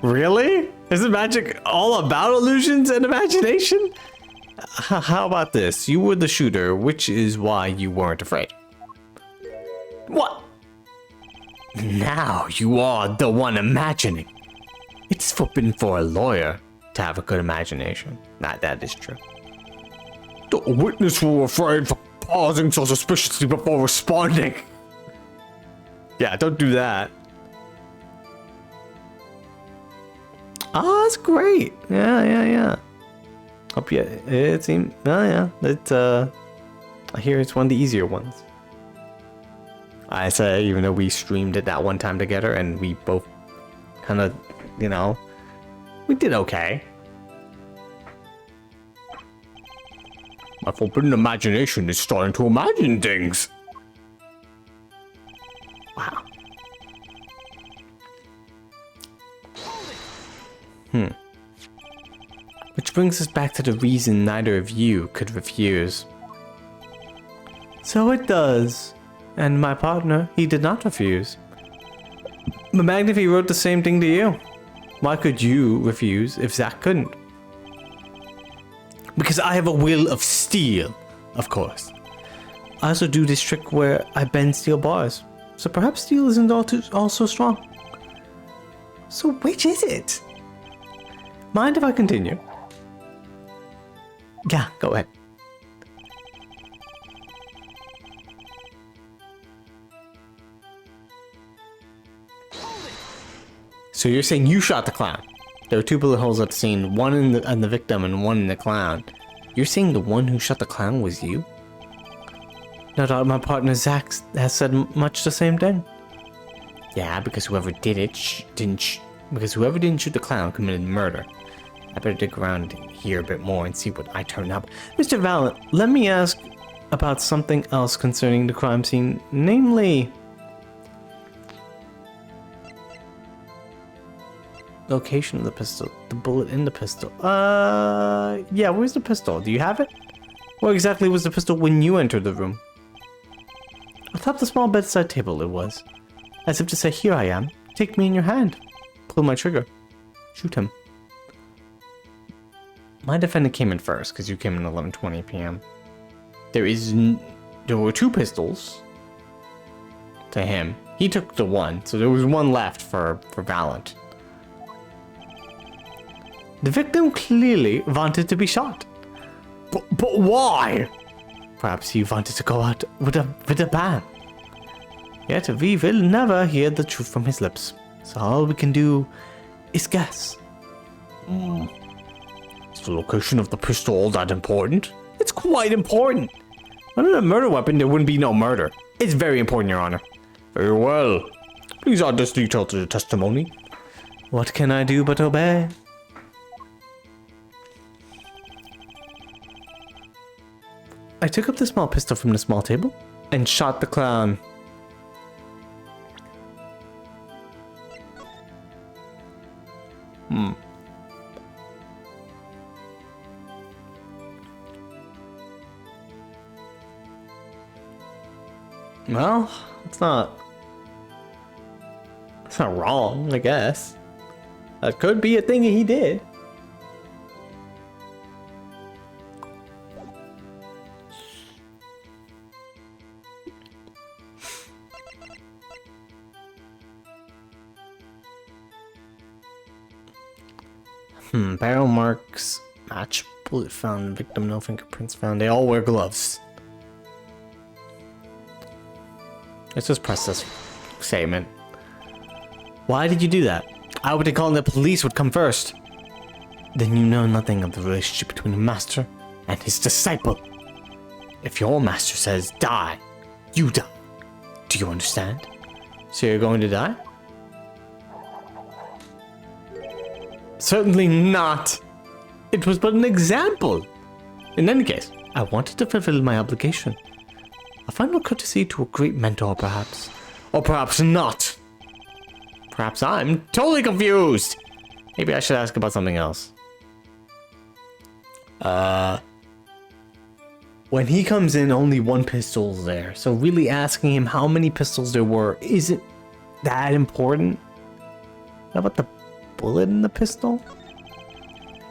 Really? Isn't magic all about illusions and imagination? How about this? You were the shooter, which is why you weren't afraid. What? Now you are the one imagining. It's forbidden for a lawyer to have a good imagination. That is true. The witness will refrain from pausing so suspiciously before responding. Yeah, don't do that. Oh, that's great. Yeah. Hope you. It seems. Oh yeah. I hear it's one of the easier ones. I say, even though we streamed it that one time together, and we both kind of, you know, we did okay. My forbidden imagination is starting to imagine things. Wow. Which brings us back to the reason neither of you could refuse. So it does. And my partner, he did not refuse. But Magnifi wrote the same thing to you. Why could you refuse if Zach couldn't? Because I have a will of steel, of course. I also do this trick where I bend steel bars. So perhaps steel isn't all so strong. So which is it? Mind if I continue? Yeah, go ahead. So you're saying you shot the clown? There were two bullet holes at the scene, one in the victim and one in the clown. You're saying the one who shot the clown was you? No doubt my partner Zach has said much the same thing. Yeah, because whoever did it didn't shoot the clown committed murder. I better dig around here a bit more and see what I turn up. Mr. Valent, let me ask about something else concerning the crime scene, namely... location of the pistol, the bullet in the pistol. Yeah, where's the pistol? Do you have it? Where exactly was the pistol when you entered the room? Atop the small bedside table it was. As if to say, here I am, take me in your hand. Pull my trigger. Shoot him. My defendant came in first, because you came in 11:20 p.m. There were 2 pistols to him. He took the one, so there was one left for Valent. The victim clearly wanted to be shot. But why? Perhaps he wanted to go out with a bang. Yet we will never hear the truth from his lips. So all we can do is guess. Is the location of the pistol all that important? It's quite important. Without a murder weapon, there wouldn't be no murder. It's very important, Your Honor. Very well. Please add this detail to the testimony. What can I do but obey? I took up the small pistol from the small table and shot the clown. Well, it's not wrong, I guess. That could be a thing he did. Barrel marks match. Bullet found. Victim no fingerprints found. They all wear gloves. Let's just press this statement. Why did you do that? I would have called the police would come first. Then you know nothing of the relationship between a master and his disciple. If your master says die, you die. Do you understand? So you're going to die? Certainly not. It was but an example. In any case, I wanted to fulfill my obligation. A final courtesy to a great mentor, perhaps. Or perhaps not. Perhaps I'm totally confused. Maybe I should ask about something else. When he comes in, only 1 pistol's there. So really asking him how many pistols there were isn't that important. How about the bullet in the pistol?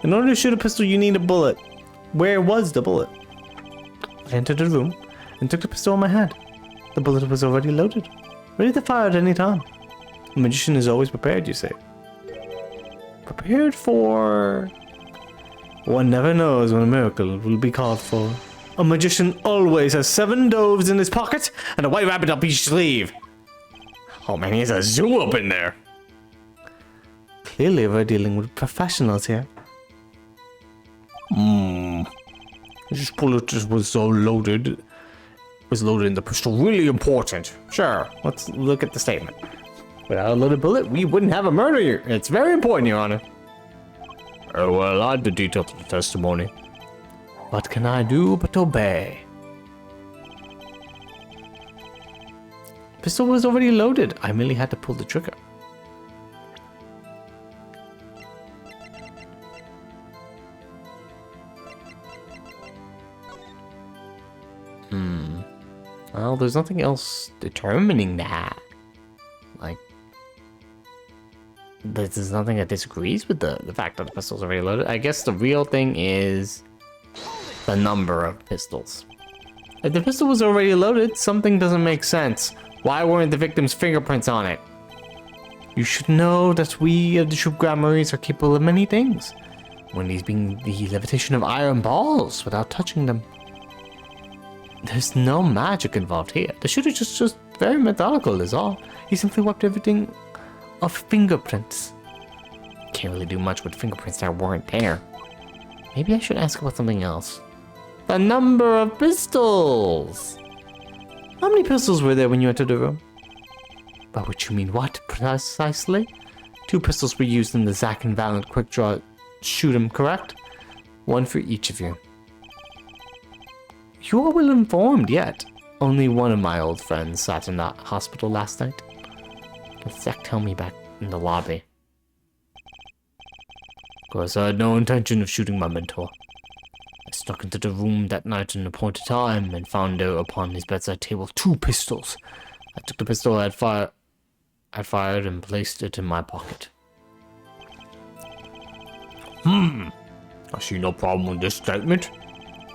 In order to shoot a pistol, you need a bullet. Where was the bullet? I entered the room and took the pistol in my hand. The bullet was already loaded, ready to fire at any time. A magician is always prepared, you say. Prepared for... One never knows when a miracle will be called for. A magician always has 7 doves in his pocket and a white rabbit up each sleeve. Oh man, he has a zoo up in there. Clearly we're dealing with professionals here. This bullet was so loaded. Was loaded in the pistol. Really important. Sure, let's look at the statement. Without a loaded bullet, we wouldn't have a murder here. It's very important, Your Honor. Oh, well, add the detail to the testimony. What can I do but obey? Pistol was already loaded. I merely had to pull the trigger. Well, there's nothing else determining that. Like, there's nothing that disagrees with the fact that the pistol's already loaded. I guess the real thing is the number of pistols. If the pistol was already loaded, something doesn't make sense. Why weren't the victim's fingerprints on it? You should know that we of the troop granaries are capable of many things. One of these being the levitation of iron balls without touching them. There's no magic involved here. The shooter just very methodical is all. He simply wiped everything off fingerprints. Can't really do much with fingerprints that weren't there. Maybe I should ask about something else. The number of pistols! How many pistols were there when you entered the room? By which you mean what, precisely? 2 pistols were used in the Zack and Valent quick draw shoot him, correct? One for each of you. You are well informed, yet. Only one of my old friends sat in that hospital last night. Zach tell me back in the lobby. Of course, I had no intention of shooting my mentor. I snuck into the room that night at an appointed time and found there upon his bedside table 2 pistols. I took the pistol I fired and placed it in my pocket. I see no problem with this statement.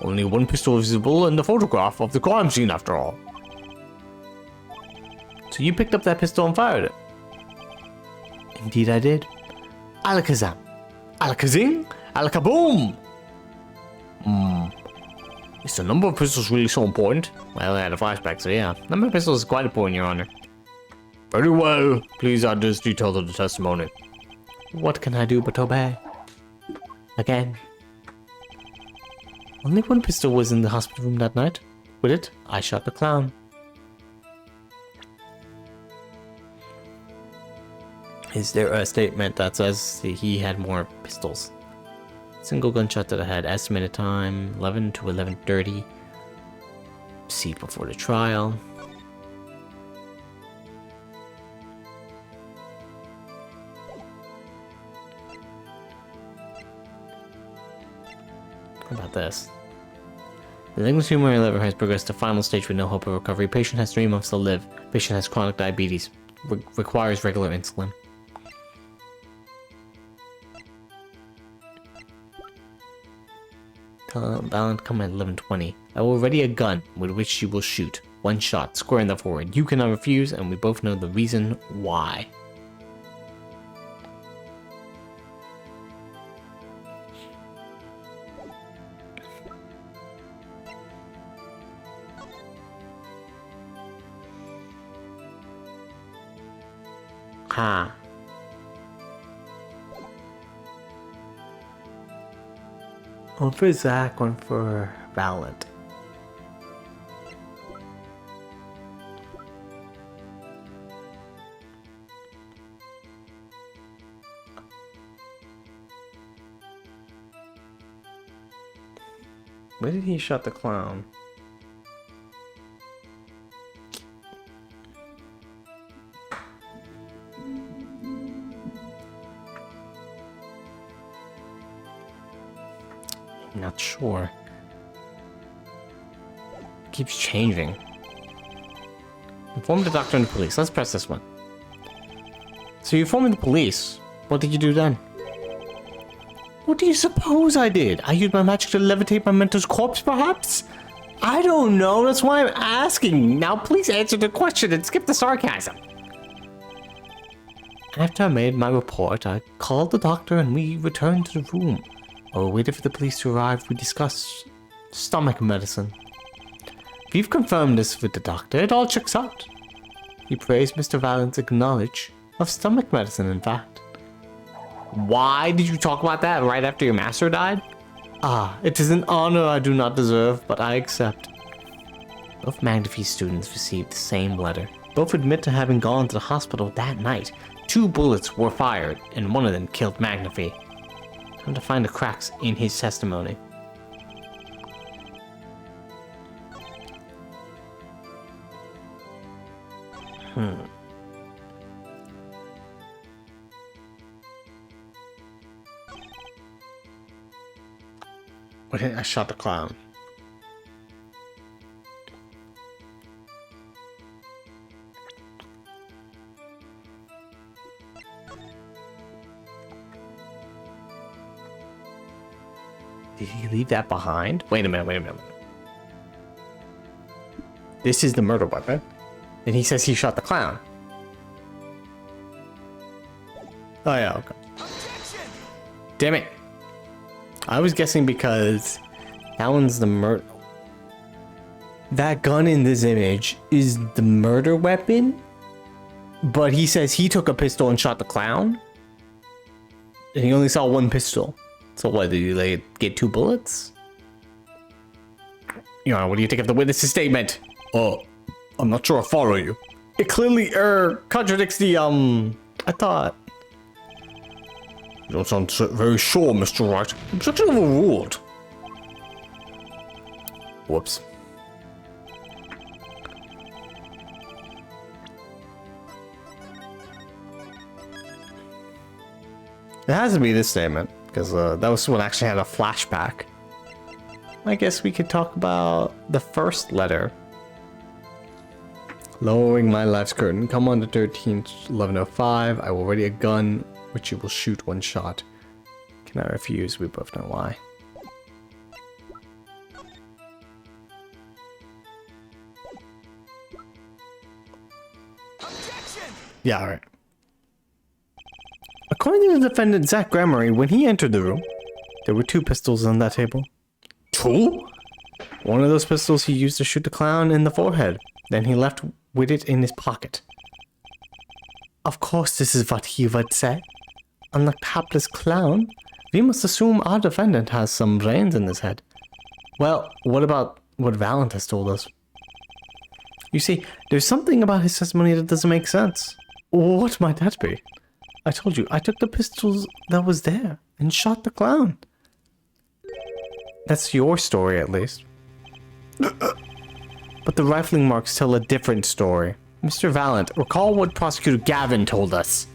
Only 1 pistol visible in the photograph of the crime scene after all. So you picked up that pistol and fired it? Indeed I did. Alakazam. Alakazing? Alakaboom! Is the number of pistols really so important? Well, I had a flashback, so yeah. Number of pistols is quite important, Your Honor. Very well. Please add this detail to the testimony. What can I do but obey? Again. Only 1 pistol was in the hospital room that night. With it, I shot the clown. Is there a statement that says he had more pistols? Single gunshot to the head. Estimated time 11 to 11:30. Seat before the trial. How about this? The malignant tumor in liver has progressed to final stage with no hope of recovery. Patient has 3 months to live. Patient has chronic diabetes. Requires regular insulin. Balance come at 11:20. I will ready a gun with which you will shoot. 1 shot, square in the forehead. You cannot refuse, and we both know the reason why. Ha. One for Zach, one for Valent. Where did he shot the clown? I'm not sure. Keeps changing. Inform the doctor and the police. Let's press this one. So you informed the police. What did you do then? What do you suppose I did? I used my magic to levitate my mentor's corpse, perhaps? I don't know. That's why I'm asking. Now please answer the question and skip the sarcasm. After I made my report, I called the doctor and we returned to the room. While we waited for the police to arrive, we discussed stomach medicine. If you've confirmed this with the doctor, it all checks out. He praised Mr. Valent's knowledge of stomach medicine, in fact. Why did you talk about that right after your master died? Ah, it is an honor I do not deserve, but I accept. Both Magnify's students received the same letter. Both admit to having gone to the hospital that night. 2 bullets were fired, and one of them killed Magnify. Time to find the cracks in his testimony. I shot the clown. Did he leave that behind? Wait a minute. This is the murder weapon. And he says he shot the clown. Oh yeah, okay. Damn it. I was guessing because that one's the murder. That gun in this image is the murder weapon, but he says he took a pistol and shot the clown. And he only saw 1 pistol. So what, did he get 2 bullets? Your Honor, what do you think of the witness's statement? I'm not sure I follow you. It clearly contradicts the I thought. You don't sound very sure, Mr. Wright. Objection overruled. Whoops. It has to be this statement, because that was when I actually had a flashback. I guess we could talk about the first letter. Lowering my life's curtain. Come on the 13th, 11:05. I will ready a gun, which you will shoot one shot. Can I refuse? We both know why. Objection! Yeah, alright. According to the defendant, Zach Gramery, when he entered the room, there were 2 pistols on that table. 2? One of those pistols he used to shoot the clown in the forehead. Then he left with it in his pocket. Of course, this is what he would say. Unlike the hapless clown, we must assume our defendant has some brains in his head. Well, what about what Valent has told us? You see, there's something about his testimony that doesn't make sense. What might that be? I told you, I took the pistols that was there and shot the clown. That's your story, at least. But the rifling marks tell a different story. Mr. Valent, recall what Prosecutor Gavin told us.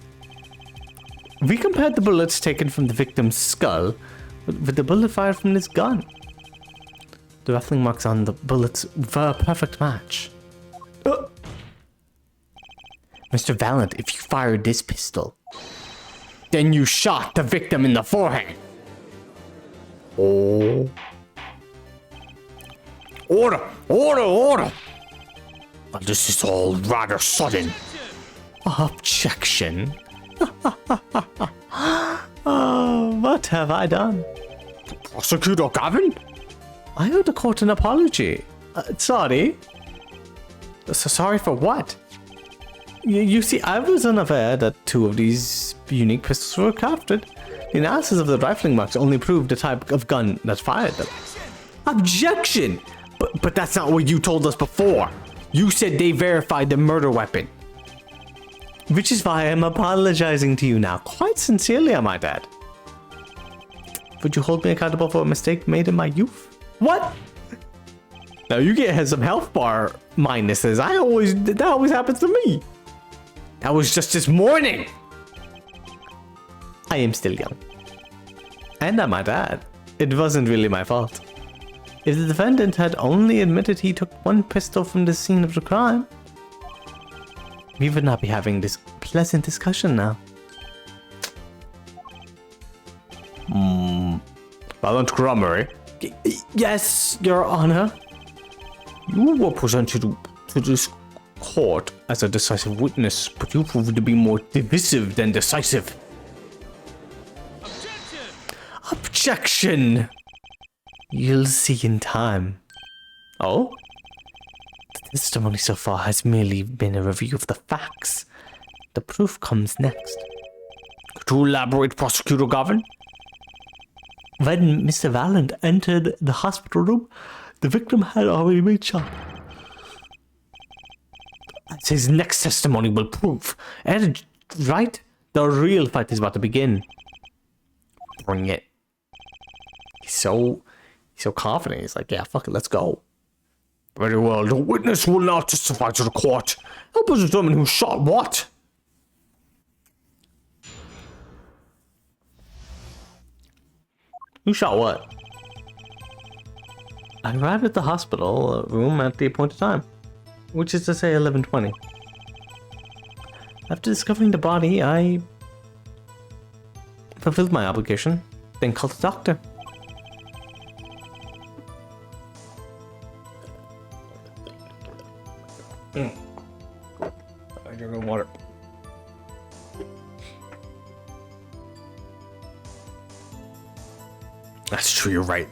We compared the bullets taken from the victim's skull with the bullet fired from his gun. The rifling marks on the bullets were a perfect match. Mr. Valent, if you fired this pistol, then you shot the victim in the forehead. Oh. Order! Order! Order! Well, this is all rather sudden. Objection. What have I done? Prosecutor Gavin? I owe the court an apology. Sorry. Sorry for what? You see, I was unaware that 2 of these unique pistols were crafted. The analysis of the rifling marks only proved the type of gun that fired them. Objection! But that's not what you told us before. You said they verified the murder weapon. Which is why I'm apologizing to you now. Quite sincerely, I might add. Would you hold me accountable for a mistake made in my youth? What? Now you get some health bar minuses. That always happens to me. That was just this morning. I am still young. And I might add, it wasn't really my fault. If the defendant had only admitted he took 1 pistol from the scene of the crime, we would not be having this pleasant discussion now. Valent Gramery? Yes, Your Honor. You were presented to this court as a decisive witness, but you proved to be more divisive than decisive. Objection! You'll see in time. Oh? The testimony so far has merely been a review of the facts. The proof comes next. Could you elaborate, Prosecutor Gavin? When Mr. Valent entered the hospital room, the victim had already been shot. As his next testimony will prove. And, right? The real fight is about to begin. Bring it. He's so confident. He's like, yeah, fuck it, let's go. Very well. The witness will now testify to the court. Help us determine who shot what. Who shot what? I arrived at the hospital room at the appointed time, which is to say 11:20. After discovering the body, I fulfilled my obligation, then called the doctor. I drink water. That's true, you're right.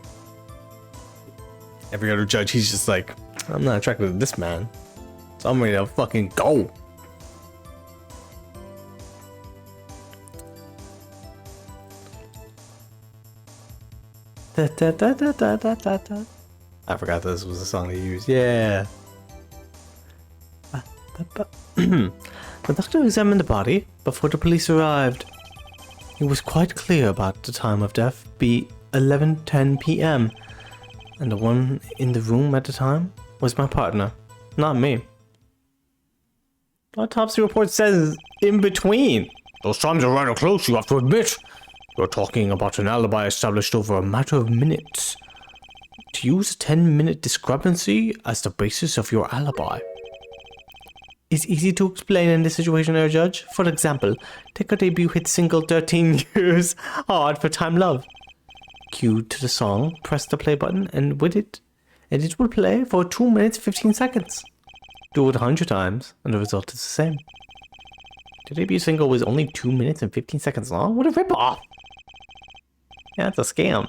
Every other judge, he's just like, I'm not attracted to this man, so I'm ready to fucking go. Da, da, da, da, da, da, da, da. I forgot this was the song they used. Yeah. The doctor examined the body before the police arrived. He was quite clear about the time of death be 11:10 p.m. and the one in the room at the time was my partner, not me. Autopsy report says in between. Those times are rather close, you have to admit. You're talking about an alibi established over a matter of minutes. To use a 10-minute discrepancy as the basis of your alibi. It's easy to explain in this situation, Air Judge. For example, take our debut hit single 13 Years Hard for Time Love. Cue to the song, press the play button, and it will play for 2 minutes 15 seconds. Do it 100 times, and the result is the same. The debut single was only 2 minutes and 15 seconds long? What a ripoff! Yeah, it's a scam.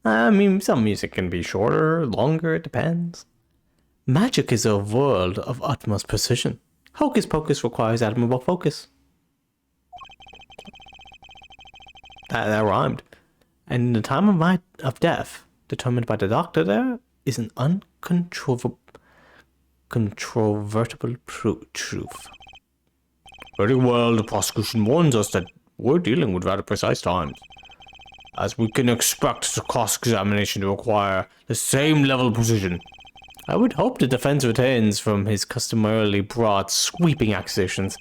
I mean, some music can be shorter, longer, it depends. Magic is a world of utmost precision. Hocus pocus requires admirable focus. That rhymed. And the time of death, determined by the doctor there, is an uncontrovertible truth. Very well, the prosecution warns us that we're dealing with rather precise times. As we can expect the cross-examination to require the same level of precision. I would hope the defense retains from his customarily broad, sweeping accusations,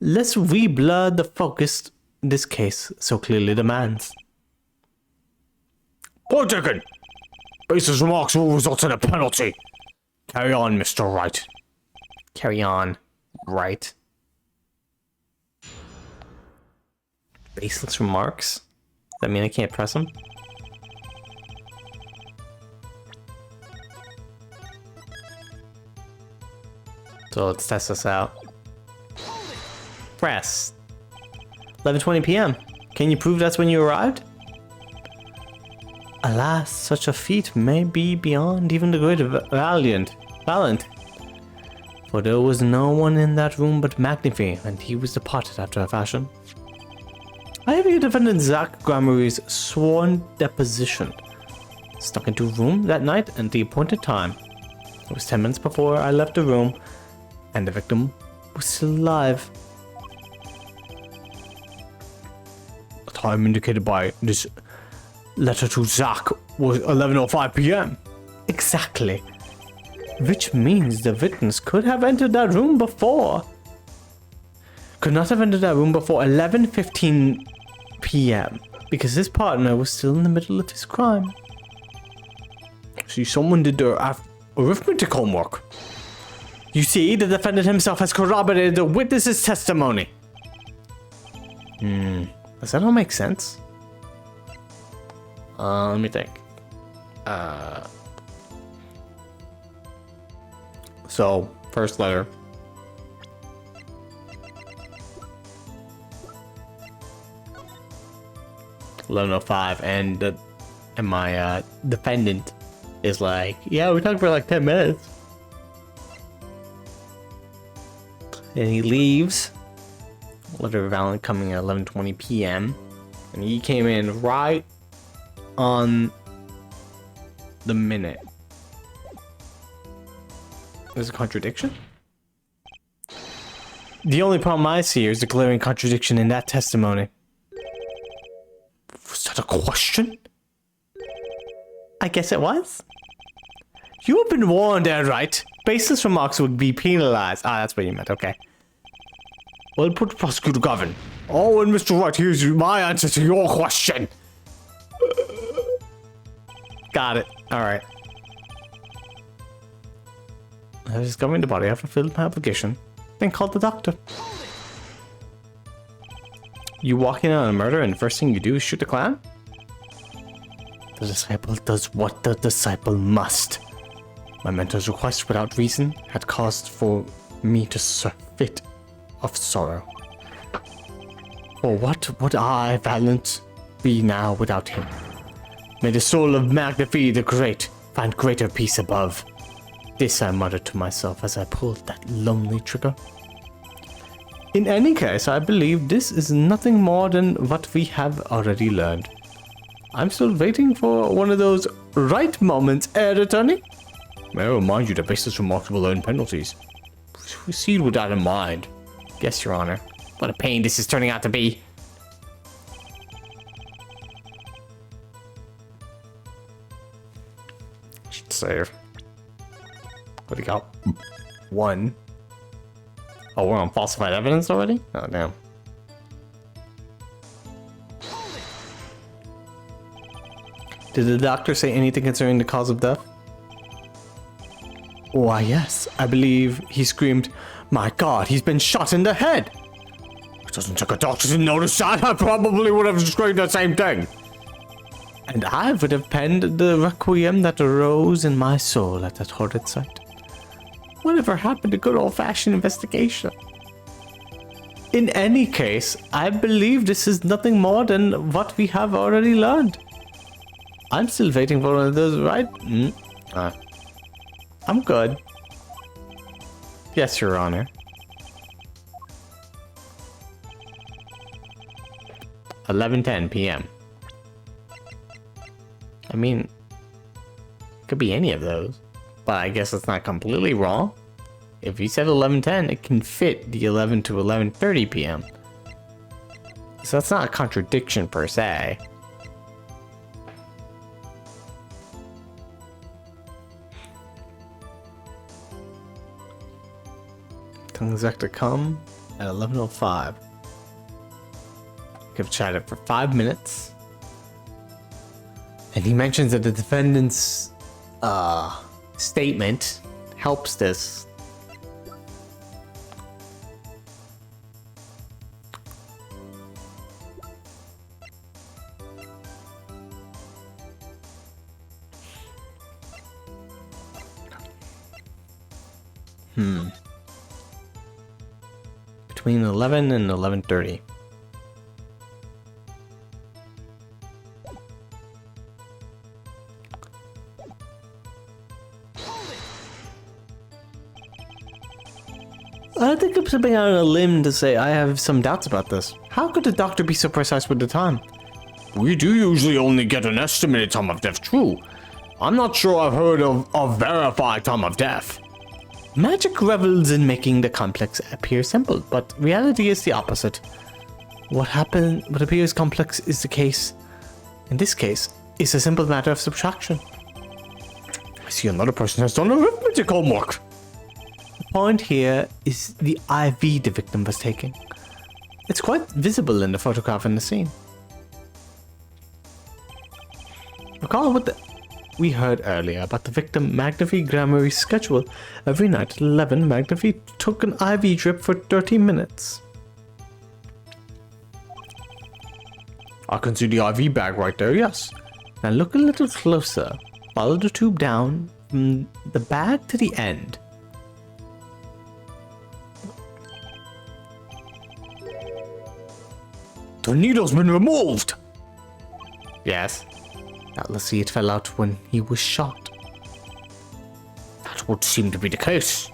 lest we blur the focus this case so clearly demands. Point taken! Baseless remarks will result in a penalty. Carry on, Mr. Wright. Carry on, Wright. Baseless remarks? Does that mean I can't press them? So let's test this out. Press. 11:20 p.m. Can you prove that's when you arrived? Alas, such a feat may be beyond even the great Valiant. For there was no one in that room but Magnifi, and he was departed after a fashion. I have your defendant Zach Gramarie's sworn deposition. Stuck into a room that night at the appointed time. It was 10 minutes before I left the room, and the victim was still alive. The time indicated by this letter to Zach was 11:05 p.m. Exactly. Which means the witness could have entered that room before. Could not have entered that room before 11:15 p.m. because his partner was still in the middle of his crime. See, someone did their arithmetic homework. You see, the defendant himself has corroborated the witness's testimony. Does that all make sense? Let me think. So, first letter. $11:05, and my defendant is like, yeah, we talked for like 10 minutes. And he leaves. Letter of Valent coming at 11:20 p.m. And he came in right on the minute. There's a contradiction? The only problem I see here is the glaring contradiction in that testimony. Was that a question? I guess it was. You have been warned, right? Baseless remarks would be penalized. Ah, that's what you meant, okay. Well put, Prosecutor Gavin. Oh, and Mr. Wright, here's my answer to your question. Got it. Alright. I was discovering the body. I fulfilled my obligation. Then called the doctor. You walk in on a murder and the first thing you do is shoot the clown? The disciple does what the disciple must. My mentor's request without reason had caused for me to fit of sorrow. For what would I, Valiant, be now without him? May the soul of Magnifi the Great find greater peace above. This I muttered to myself as I pulled that lonely trigger. In any case, I believe this is nothing more than what we have already learned. I'm still waiting for one of those right moments, Heir Attorney. May I remind you that baseless remarks will earn penalties. Proceed with that in mind. Yes, Your Honor. What a pain this is turning out to be. Should save. What do you got? 1. Oh, we're on falsified evidence already? Oh, damn. Did the doctor say anything concerning the cause of death? Why, yes. I believe he screamed, "My God, he's been shot in the head!" It doesn't take a doctor to notice that. I probably would have screamed the same thing. And I would have penned the requiem that arose in my soul at that horrid sight. Whatever happened to good old-fashioned investigation? In any case, I believe this is nothing more than what we have already learned. I'm still waiting for one of those, right? I'm good. Yes, Your Honor. 11:10 p.m. I mean, it could be any of those, but I guess it's not completely wrong. If you said 11:10, it can fit the 11 to 11:30 p.m. So that's not a contradiction per se. Tongues have to come at 11:05. Could have chatted for 5 minutes. And he mentions that the defendant's statement helps this. Between 11 and 11:30. I think I'm stepping out on a limb to say I have some doubts about this. How could the doctor be so precise with the time? We do usually only get an estimated time of death, true. I'm not sure I've heard of a verified time of death. Magic revels in making the complex appear simple, but reality is the opposite. What appears complex is the case. In this case, it's a simple matter of subtraction. I see another person has done arithmetic homework. The point here is the IV the victim was taking. It's quite visible in the photograph in the scene. Recall what we heard earlier about the victim Magnafi Grammary's schedule. Every night at 11, Magnafi took an IV drip for 30 minutes. I can see the IV bag right there, yes. Now look a little closer. Follow the tube down from the bag to the end. The needle's been removed! Yes. Doubtlessly it fell out when he was shot. That would seem to be the case.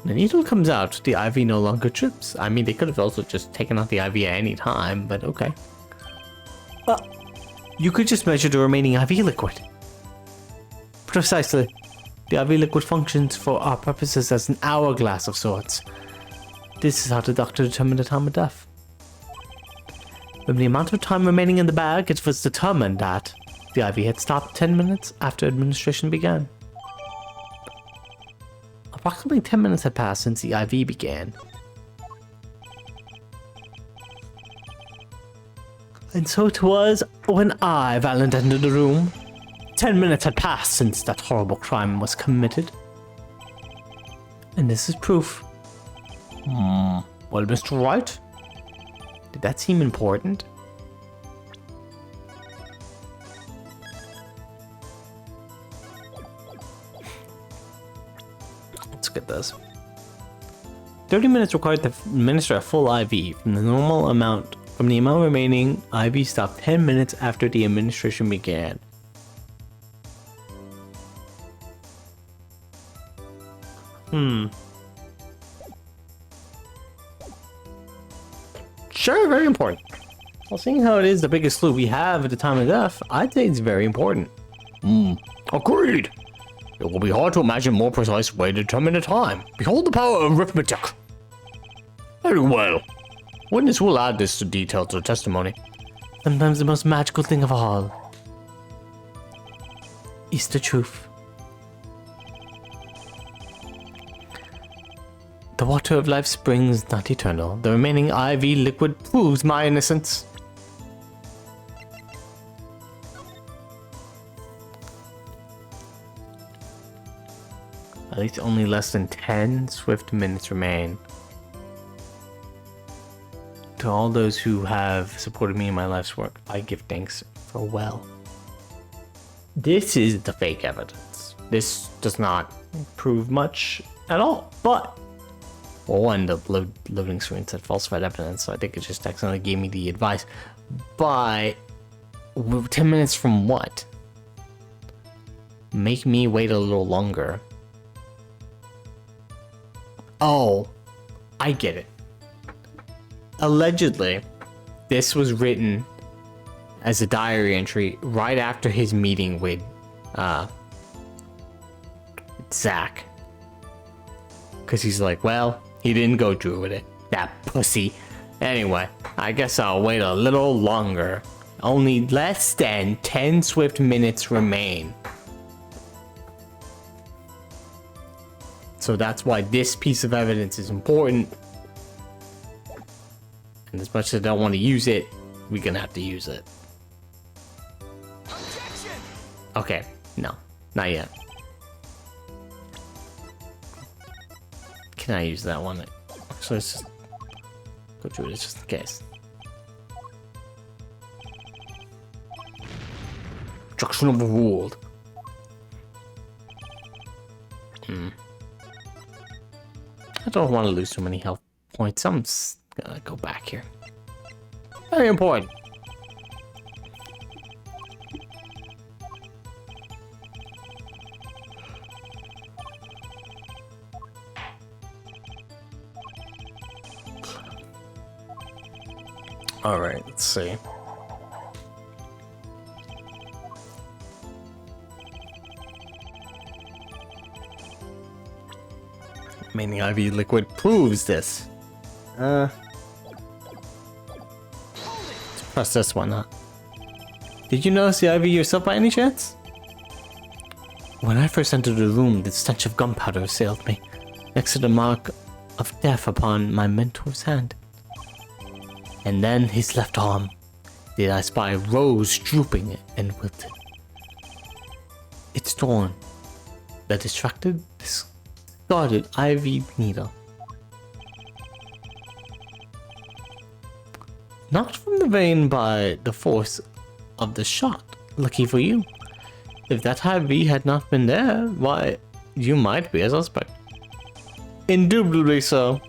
The needle comes out, the IV no longer drips. I mean, they could have also just taken out the IV at any time, but okay. You could just measure the remaining IV liquid. Precisely. The IV liquid functions for our purposes as an hourglass of sorts. This is how the doctor determined the time of death. From the amount of time remaining in the bag, it was determined that the IV had stopped 10 minutes after administration began. Approximately 10 minutes had passed since the IV began. And so it was when I, Valent, entered the room. 10 minutes had passed since that horrible crime was committed. And this is proof. Well, Mr. Wright? Did that seem important? Let's get this. 30 minutes required to administer a full IV from the amount remaining. IV stopped 10 minutes after the administration began. Sure, very important. Well, seeing how it is the biggest clue we have at the time of death, I'd say it's very important. Agreed. It will be hard to imagine a more precise way to determine the time. Behold the power of arithmetic. Very well. Witness will add this to detail to testimony. Sometimes the most magical thing of all is the truth. The water of life springs not eternal. The remaining IV liquid proves my innocence. At least only less than 10 swift minutes remain. To all those who have supported me in my life's work, I give thanks farewell. This is the fake evidence. This does not prove much at all, but we'll end up loading screen said falsified evidence, so I think it just accidentally gave me the advice. But 10 minutes from what? Make me wait a little longer. Oh, I get it. Allegedly, this was written as a diary entry right after his meeting with Zach. Because he's like, well, he didn't go through with it. That pussy. Anyway, I guess I'll wait a little longer. Only less than 10 swift minutes remain. So that's why this piece of evidence is important. And as much as I don't want to use it, we're gonna have to use it. Objection! Okay, no, not yet. Can I use that one? Actually, let's just go through this just in case. Objection overruled. I don't want to lose too many health points. I'm just gonna go back here. Very important. All right, let's see. Remaining IV liquid proves this. Let's press this one, huh? Did you notice the IV yourself by any chance? When I first entered the room, the stench of gunpowder assailed me, next to the mark of death upon my mentor's hand. And then his left arm did I spy rose drooping and wilted. It's torn. The distracted, discarded IV needle. Knocked from the vein by the force of the shot. Lucky for you. If that IV had not been there, why, you might be a suspect. Indubitably so.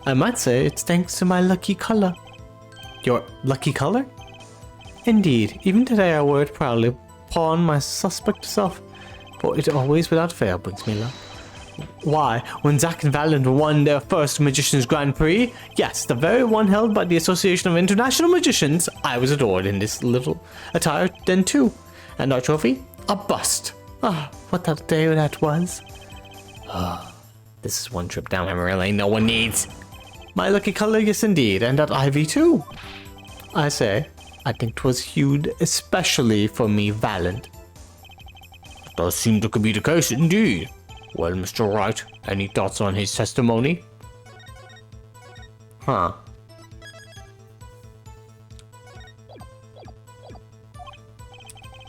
I might say it's thanks to my lucky color. Your lucky color? Indeed, even today I wear it proudly upon my suspect self, for it always without fail brings me luck. Why, when Zack and Valiant won their first Magician's Grand Prix, yes, the very one held by the Association of International Magicians, I was adored in this little attire then too. And our trophy? A bust. Ah, what a day that was. This is one trip down memory lane no one needs. My lucky color, yes indeed, and that IV too. I say, I think 'twas hued especially for me, Valiant. Does seem to be the case indeed. Well, Mr. Wright, any thoughts on his testimony? Huh.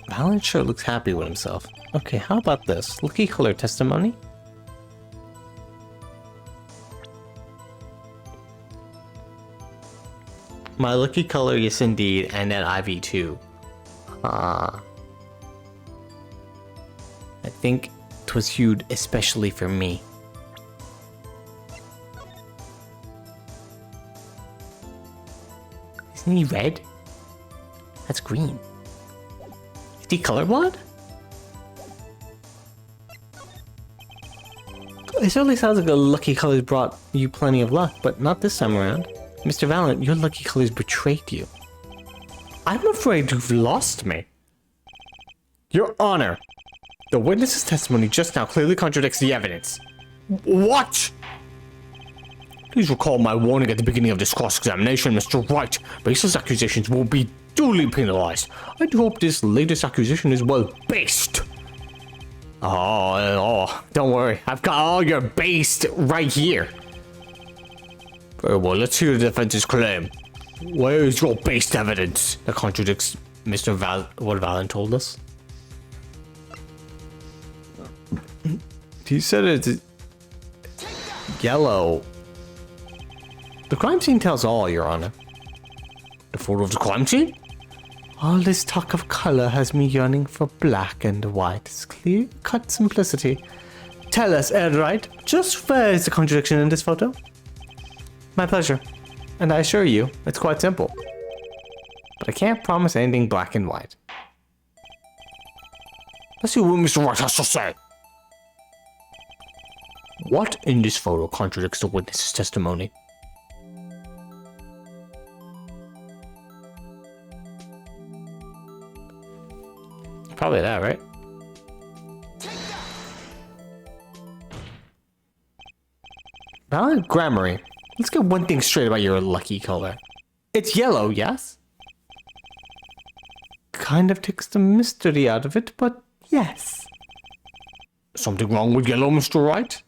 Valiant sure looks happy with himself. Okay, how about this? Lucky color testimony? My lucky color, yes indeed, and that IV too. I think 'twas hued especially for me. Isn't he red? That's green. Is he colorblind? It certainly sounds like a lucky colors brought you plenty of luck, but not this time around. Mr. Valiant, your lucky colors betrayed you. I'm afraid you've lost me. Your Honor, the witness's testimony just now clearly contradicts the evidence. What? Please recall my warning at the beginning of this cross-examination, Mr. Wright. Baseless accusations will be duly penalized. I do hope this latest accusation is well based. Oh, don't worry. I've got all your based right here. Very well, let's hear the defense's claim. Where is your based evidence that contradicts what Valen told us? He said it's yellow. The crime scene tells all, Your Honor. The photo of the crime scene? All this talk of color has me yearning for black and white. It's clear-cut simplicity. Tell us, Wright, just where is the contradiction in this photo? My pleasure. And I assure you, it's quite simple. But I can't promise anything black and white. Let's see what Mr. Wright has to say. What in this photo contradicts the witness's testimony? Probably that, right? Valid Grammary. Let's get one thing straight about your lucky color. It's yellow, yes? Kind of takes the mystery out of it, but yes. Something wrong with yellow, Mr. Wright?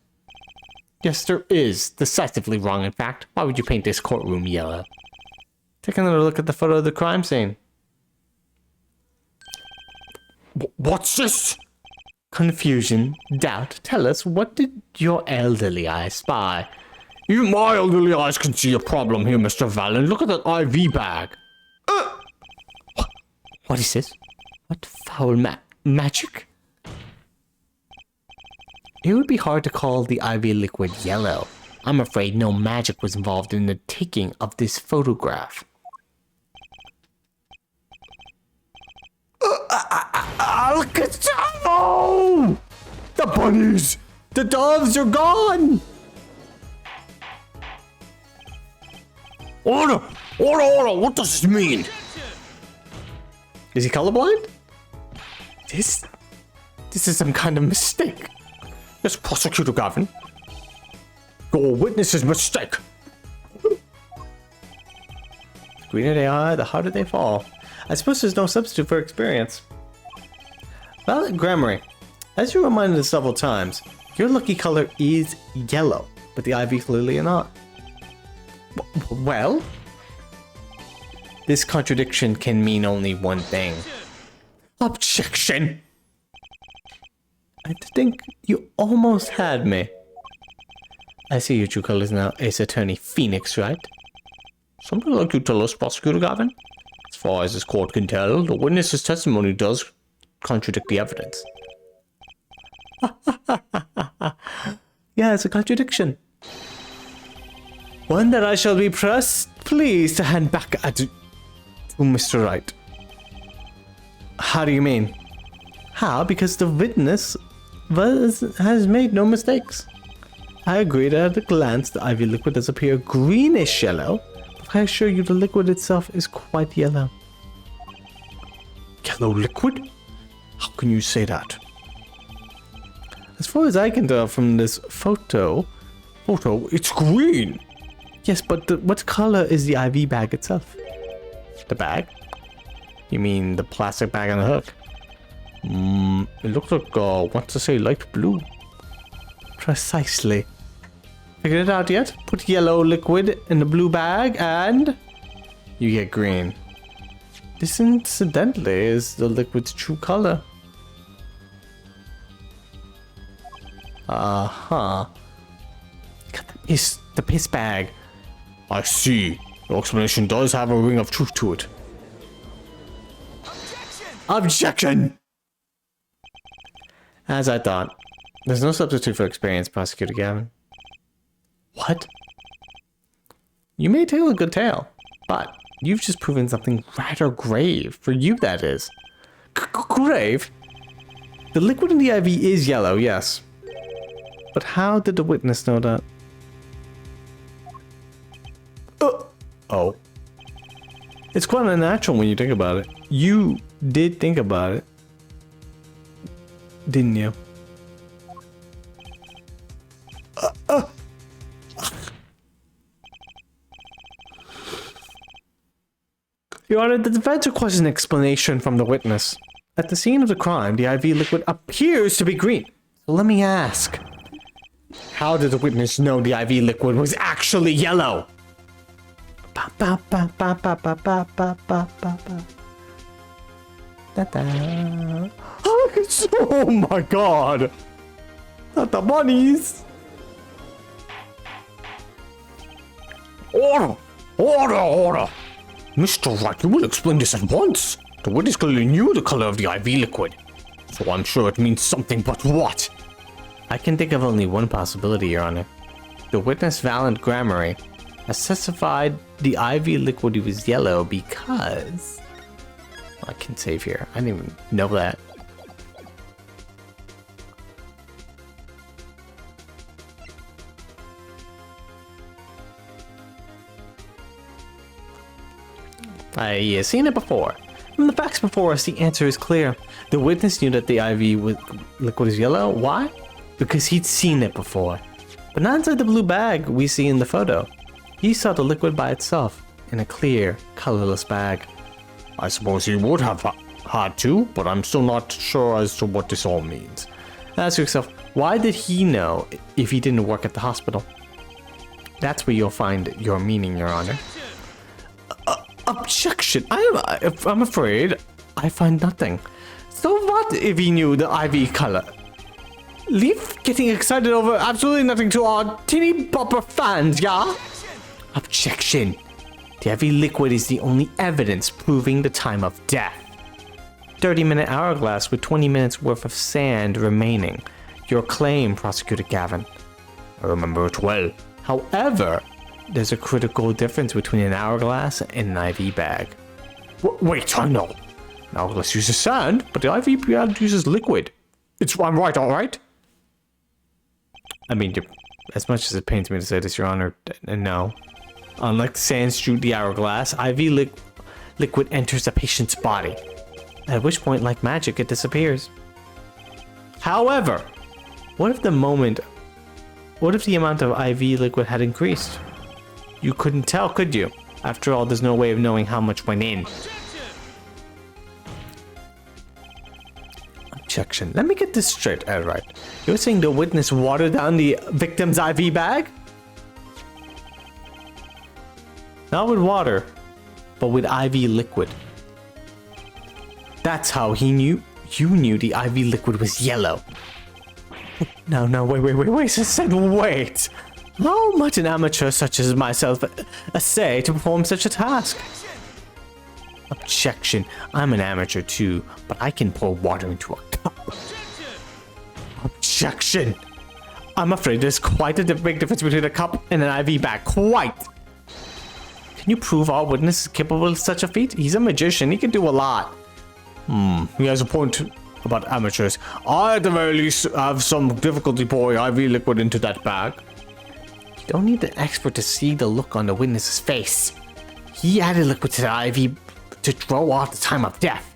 Yes, there is. Decisively wrong, in fact. Why would you paint this courtroom yellow? Take another look at the photo of the crime scene. What's this? Confusion, doubt. Tell us, what did your elderly eye spy? Even my elderly eyes can see a problem here, Mr. Valen. Look at that IV bag. What is this? What foul magic? It would be hard to call the IV liquid yellow. I'm afraid no magic was involved in the taking of this photograph. Oh! The bunnies! The doves are gone! Order! Order! What does this mean? Is he colorblind? This is some kind of mistake. Yes, Prosecutor Gavin. Your witness's mistake. The greener they are, the harder they fall. I suppose there's no substitute for experience. Valid Grammary. As you reminded us several times, your lucky color is yellow, but the IV clearly not. Well, this contradiction can mean only one thing. Objection! I think you almost had me. I see your true colors now, Ace Attorney Phoenix, right? Something like you tell us, Prosecutor Gavin. As far as this court can tell, the witness's testimony does contradict the evidence. Yeah, it's a contradiction. One that I shall be pleased to hand back to Mr. Wright. How do you mean? How? Because the witness has made no mistakes. I agree that at a glance the IV liquid does appear greenish yellow, but I assure you the liquid itself is quite yellow. Yellow liquid? How can you say that? As far as I can tell from this photo, it's green. Yes, but what color is the IV bag itself? The bag? You mean the plastic bag on the hook? It looks like, want to say light blue. Precisely. Figured it out yet? Put yellow liquid in the blue bag and you get green. This incidentally is the liquid's true color. Uh-huh. Got the piss bag. I see. Your explanation does have a ring of truth to it. Objection! As I thought. There's no substitute for experience, Prosecutor Gavin. What? You may tell a good tale, but you've just proven something rather grave. For you, that is. Grave? The liquid in the IV is yellow, yes. But how did the witness know that? Oh. It's quite unnatural when you think about it. You did think about it. Didn't you? Your Honor, the defense requires an explanation from the witness. At the scene of the crime, the IV liquid appears to be green. So let me ask, how did the witness know the IV liquid was actually yellow? Oh my god! Not the bunnies! Order! Order! Order! Mr. Wright, you will explain this at once. The witness clearly knew the color of the IV liquid, so I'm sure it means something, but what? I can think of only one possibility, Your Honor. The witness, Valent Grammary, has testified the IV liquid was yellow because... I can save here. I didn't even know that. I've seen it before. From the facts before us, the answer is clear. The witness knew that the IV liquid is yellow. Why? Because he'd seen it before. But not inside the blue bag we see in the photo. He saw the liquid by itself, in a clear, colorless bag. I suppose he would have had to, but I'm still not sure as to what this all means. Ask yourself, why did he know if he didn't work at the hospital? That's where you'll find your meaning, Your Honor. Objection! I'm afraid I find nothing. So what if he knew the IV color? Leave getting excited over absolutely nothing to our teeny bopper fans, yeah? Objection! The IV liquid is the only evidence proving the time of death. 30-minute hourglass with 20 minutes worth of sand remaining. Your claim, Prosecutor Gavin. I remember it well. However, there's a critical difference between an hourglass and an IV bag. Wait, I know. An hourglass uses sand, but the IV bag uses liquid. I'm right, all right? I mean, as much as it pains me to say this, Your Honor, no. Unlike sand shoot the hourglass, IV liquid enters a patient's body. At which point, like magic, it disappears. However, what if the amount of IV liquid had increased? You couldn't tell, could you? After all, there's no way of knowing how much went in. Objection. Let me get this straight, Alright. You're saying the witness watered down the victim's IV bag? Not with water, but with IV liquid. That's how you knew the IV liquid was yellow. No, wait, I said wait. How much an amateur such as myself essay to perform such a task? Objection. I'm an amateur too, but I can pour water into a cup. Objection. I'm afraid there's quite a big difference between a cup and an IV bag. Quite. Can you prove our witness is capable of such a feat? He's a magician. He can do a lot. He has a point about amateurs. I, at the very least, have some difficulty pouring IV liquid into that bag. You don't need an expert to see the look on the witness's face. He added liquid to the IV to throw off the time of death.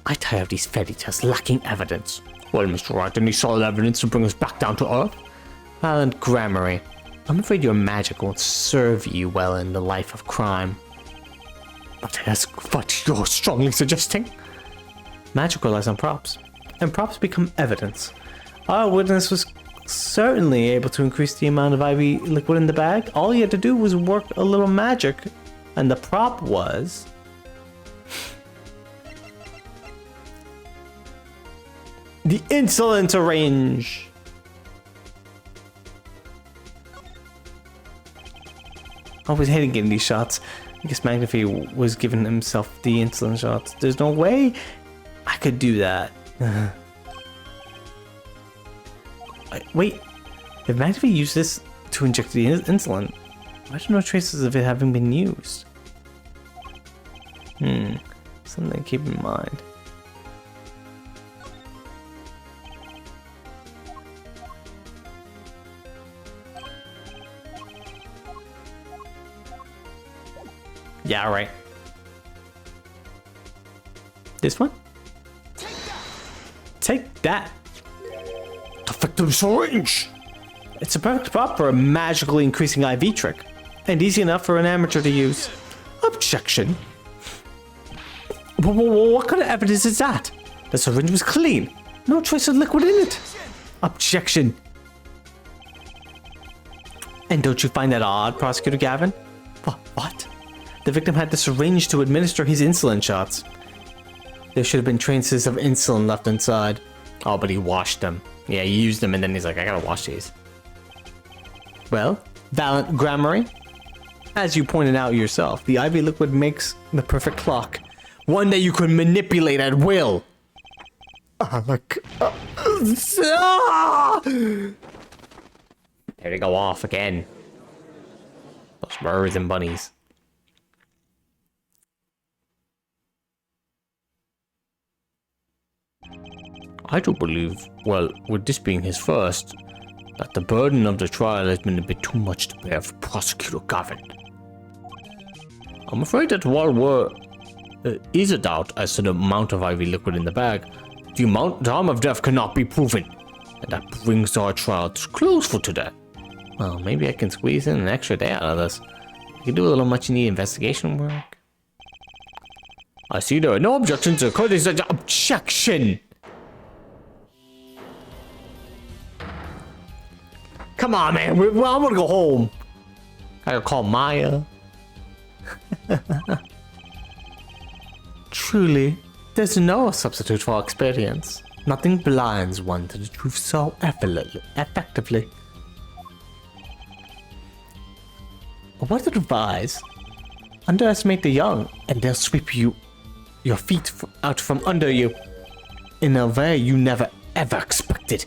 I tire of these fairy tales lacking evidence. Well, Mr. Wright, any solid evidence to bring us back down to earth? Valent Grammary. I'm afraid your magic won't serve you well in the life of crime. But that's what you're strongly suggesting. Magic relies on props, and props become evidence. Our witness was certainly able to increase the amount of IV liquid in the bag. All he had to do was work a little magic, and the prop was... the insulin syringe. I was hating getting these shots. I guess McAfee was giving himself the insulin shots. There's no way I could do that. Wait, if McAfee used this to inject the insulin, why are no traces of it having been used? Something to keep in mind. Yeah, right. This one? Take that! The victim's syringe! It's a perfect prop for a magically increasing IV trick, and easy enough for an amateur to use. Objection. What kind of evidence is that? The syringe was clean. No trace of liquid in it. Objection. And don't you find that odd, Prosecutor Gavin? What? The victim had the syringe to administer his insulin shots. There should have been traces of insulin left inside. Oh, but he washed them. Yeah, he used them and then he's like, I gotta wash these. Well, Valiant Grammary. As you pointed out yourself, the IV liquid makes the perfect clock. One that you could manipulate at will. There they go off again. Those birds and bunnies. I do believe, well, with this being his first, that the burden of the trial has been a bit too much to bear for Prosecutor Gavin. I'm afraid that while there is a doubt as to the amount of IV liquid in the bag, the time of death cannot be proven, and that brings our trial to close for today. Well, maybe I can squeeze in an extra day out of this. I can do a little much needed investigation work. I see there are no objections to Cody's objection! Come on, man. I want to go home. I gotta call Maya. Truly, there's no substitute for experience. Nothing blinds one to the truth so effectively. But what to advise? Underestimate the young, and they'll sweep your feet out from under you in a way you never ever expected.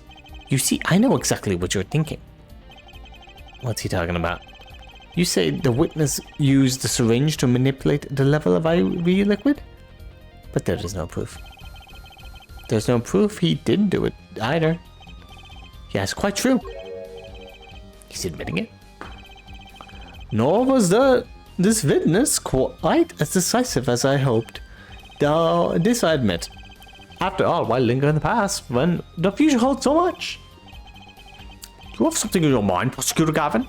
You see, I know exactly what you're thinking. What's he talking about? You say the witness used the syringe to manipulate the level of IV liquid? But there is no proof. There's no proof he didn't do it either. Yes, quite true. He's admitting it. Nor was this witness quite as decisive as I hoped. Though this I admit. After all, why linger in the past when the future holds so much? You have something in your mind, Prosecutor Gavin?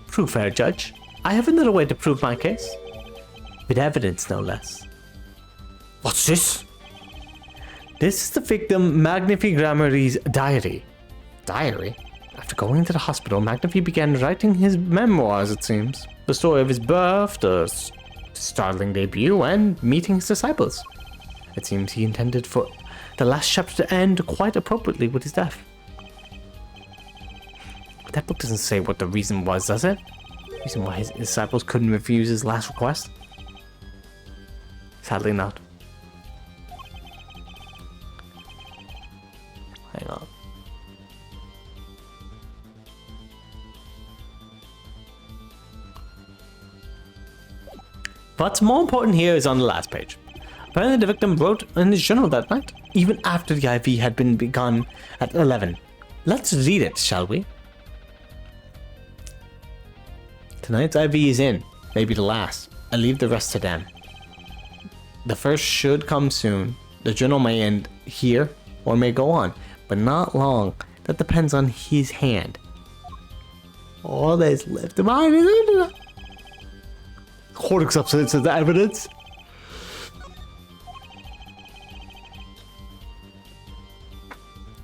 Prove fair, Judge. I have another way to prove my case. With evidence, no less. What's this? This is the victim Magnifi Grammari's diary. Diary? After going to the hospital, Magnifi began writing his memoirs, it seems. The story of his birth, the startling debut, and meeting his disciples. It seems he intended for the last chapter to end quite appropriately with his death. But that book doesn't say what the reason was, does it? The reason why his disciples couldn't refuse his last request? Sadly not. Hang on. What's more important here is on the last page. Apparently the victim wrote in his journal that night, even after the IV had been begun at 11. Let's read it, shall we? Tonight's IV is in, maybe the last. I leave the rest to them. The first should come soon. The journal may end here or may go on, but not long. That depends on his hand. All that's left of mine is hoarding substance as evidence.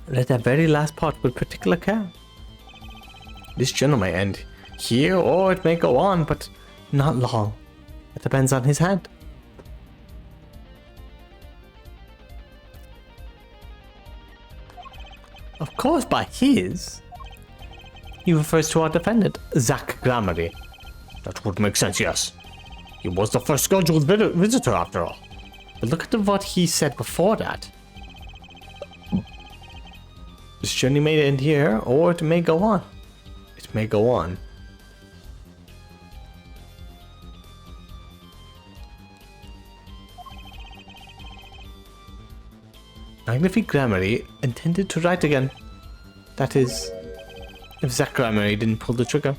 Read that very last part with particular care. This journal may end here or it may go on, but not long. It depends on his hand. Of course, by his, he refers to our defendant, Zach Grammary. That would make sense, yes. He was the first scheduled visitor after all. But look at what he said before that. This journey may end here, or it may go on. It may go on. Magnifi Grammary intended to write again. That is, if Zach Grammary didn't pull the trigger.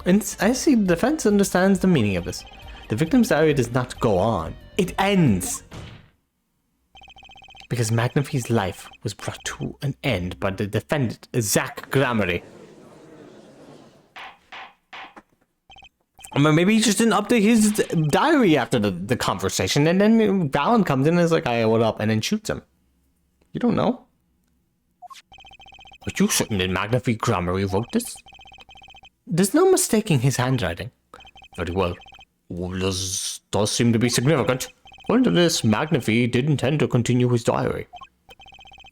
And I see the defense understands the meaning of this. The victim's diary does not go on. It ends! Because Magnifi's life was brought to an end by the defendant, Zach Grammary. I mean, maybe he just didn't update his diary after the conversation, and then Valen comes in and is like, "Hey, what up?" and then shoots him. You don't know. Are you certain that Magnifique Grammary wrote this? There's no mistaking his handwriting. Very well. This does seem to be significant. According to this, Magnifique did intend to continue his diary.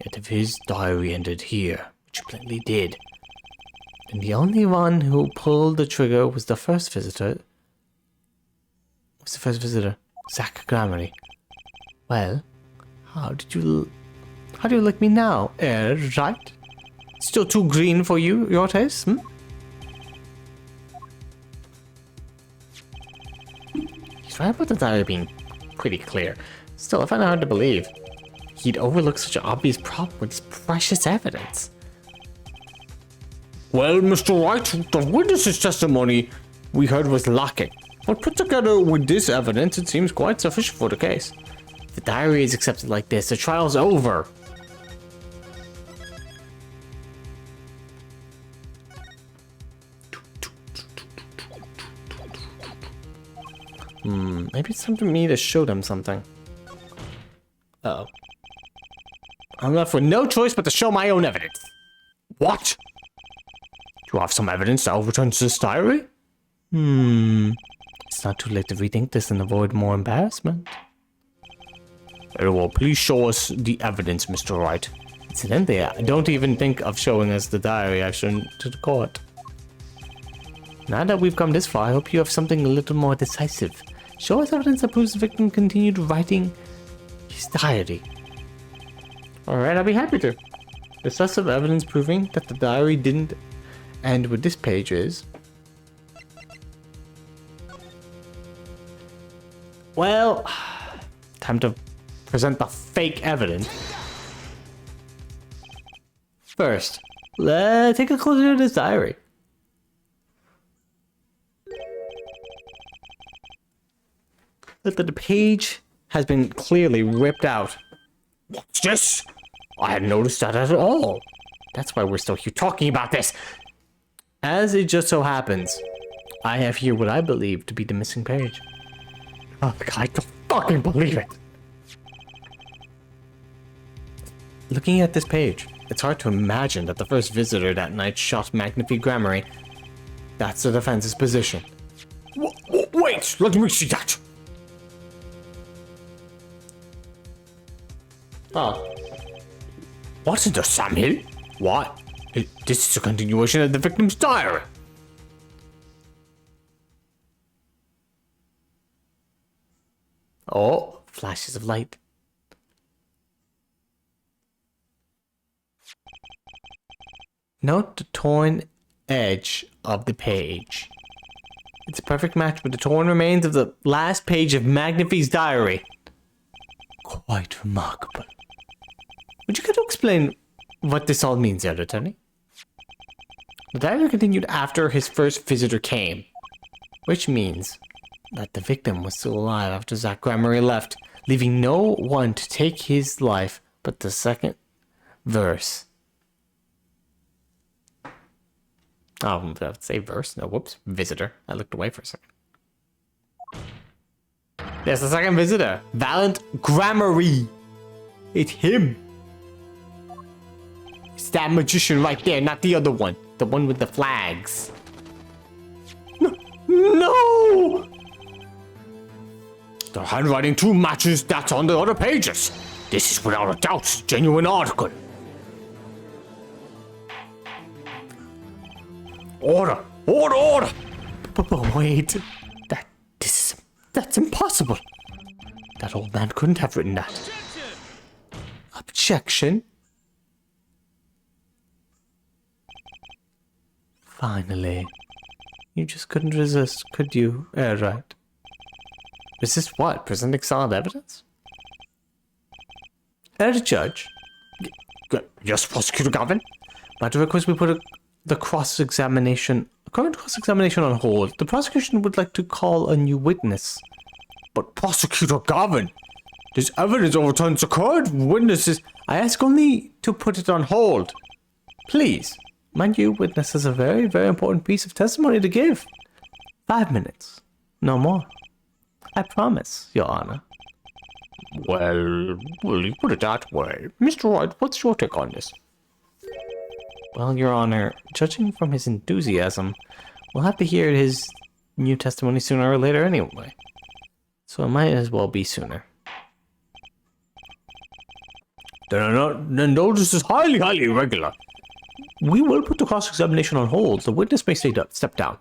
Yet if his diary ended here, which it plainly did, then the only one who pulled the trigger was the first visitor. What's the first visitor? Zach Grammary. Well, how do you like me now? Right? Still too green for your taste? Hmm? He's right about the diary being pretty clear. Still, I find it hard to believe he'd overlook such an obvious problem with his precious evidence. Well, Mr. Wright, the witness's testimony we heard was lacking, but put together with this evidence, it seems quite sufficient for the case. If the diary is accepted like this, the trial's over. Maybe it's time for me to show them something. Uh-oh. I'm left with no choice but to show my own evidence. What? Do you have some evidence that overturns this diary? It's not too late to rethink this and avoid more embarrassment. Very well, please show us the evidence, Mr. Wright. Incidentally, don't even think of showing us the diary action to the court. Now that we've come this far, I hope you have something a little more decisive. Show us evidence that proves the victim continued writing his diary. Alright, I'll be happy to. Decisive evidence proving that the diary didn't end with this page is... Well, time to present the fake evidence. First, let's take a closer look at this diary. Look that the page has been clearly ripped out. What's this? I hadn't noticed that at all. That's why we're still here talking about this. As it just so happens, I have here what I believe to be the missing page. Oh, I don't fucking believe it. Looking at this page, it's hard to imagine that the first visitor that night shot Magnifique Grammary. That's the defense's position. Wait, let me see that. Oh. What's in the Samuel? What? This is a continuation of the victim's diary. Oh, flashes of light. Note the torn edge of the page. It's a perfect match with the torn remains of the last page of Magnifique's diary. Quite remarkable. Would you care to explain what this all means, Elder Tony? The diary continued after his first visitor came, which means that the victim was still alive after Zach Grammary left, leaving no one to take his life but the second verse. Oh, I would say verse. No, whoops. Visitor. I looked away for a second. There's the second visitor. Valiant Grammary. It's him. It's that magician right there, not the other one. The one with the flags. No! The handwriting too matches that's on the other pages. This is without a doubt a genuine article. Order! Order! Order! But wait. That's impossible. That old man couldn't have written that. Objection? Finally. You just couldn't resist, could you? Right. Resist what? Presenting solid evidence? Judge. Yes, Prosecutor Gavin? By the request we put the current cross-examination on hold. The prosecution would like to call a new witness. But Prosecutor Gavin, this evidence overturns the current witnesses. I ask only to put it on hold. Please. Mind you, witness has a very, very important piece of testimony to give. 5 minutes. No more. I promise, Your Honor. Well, you put it that way. Mr. Wright, what's your take on this? Well, Your Honor, judging from his enthusiasm, we'll have to hear his new testimony sooner or later anyway. So it might as well be sooner. Then notice is highly irregular. We will put the cross-examination on hold. The witness may step down.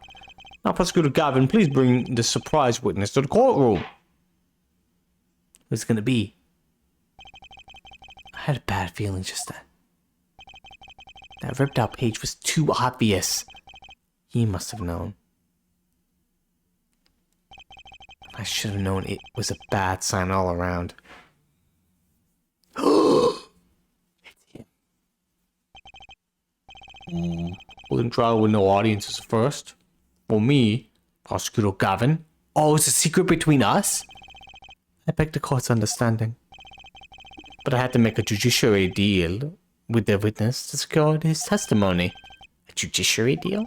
Now, Prosecutor Gavin, please bring the surprise witness to the courtroom. Who's it gonna be? I had a bad feeling just then. That ripped out page was too obvious. He must have known. I should have known it was a bad sign all around. It's him. Holding trial with no audience is first. For me, Prosecutor Gavin. Oh, it's a secret between us? I beg the court's understanding. But I had to make a judiciary deal with the witness to secure his testimony. A judiciary deal?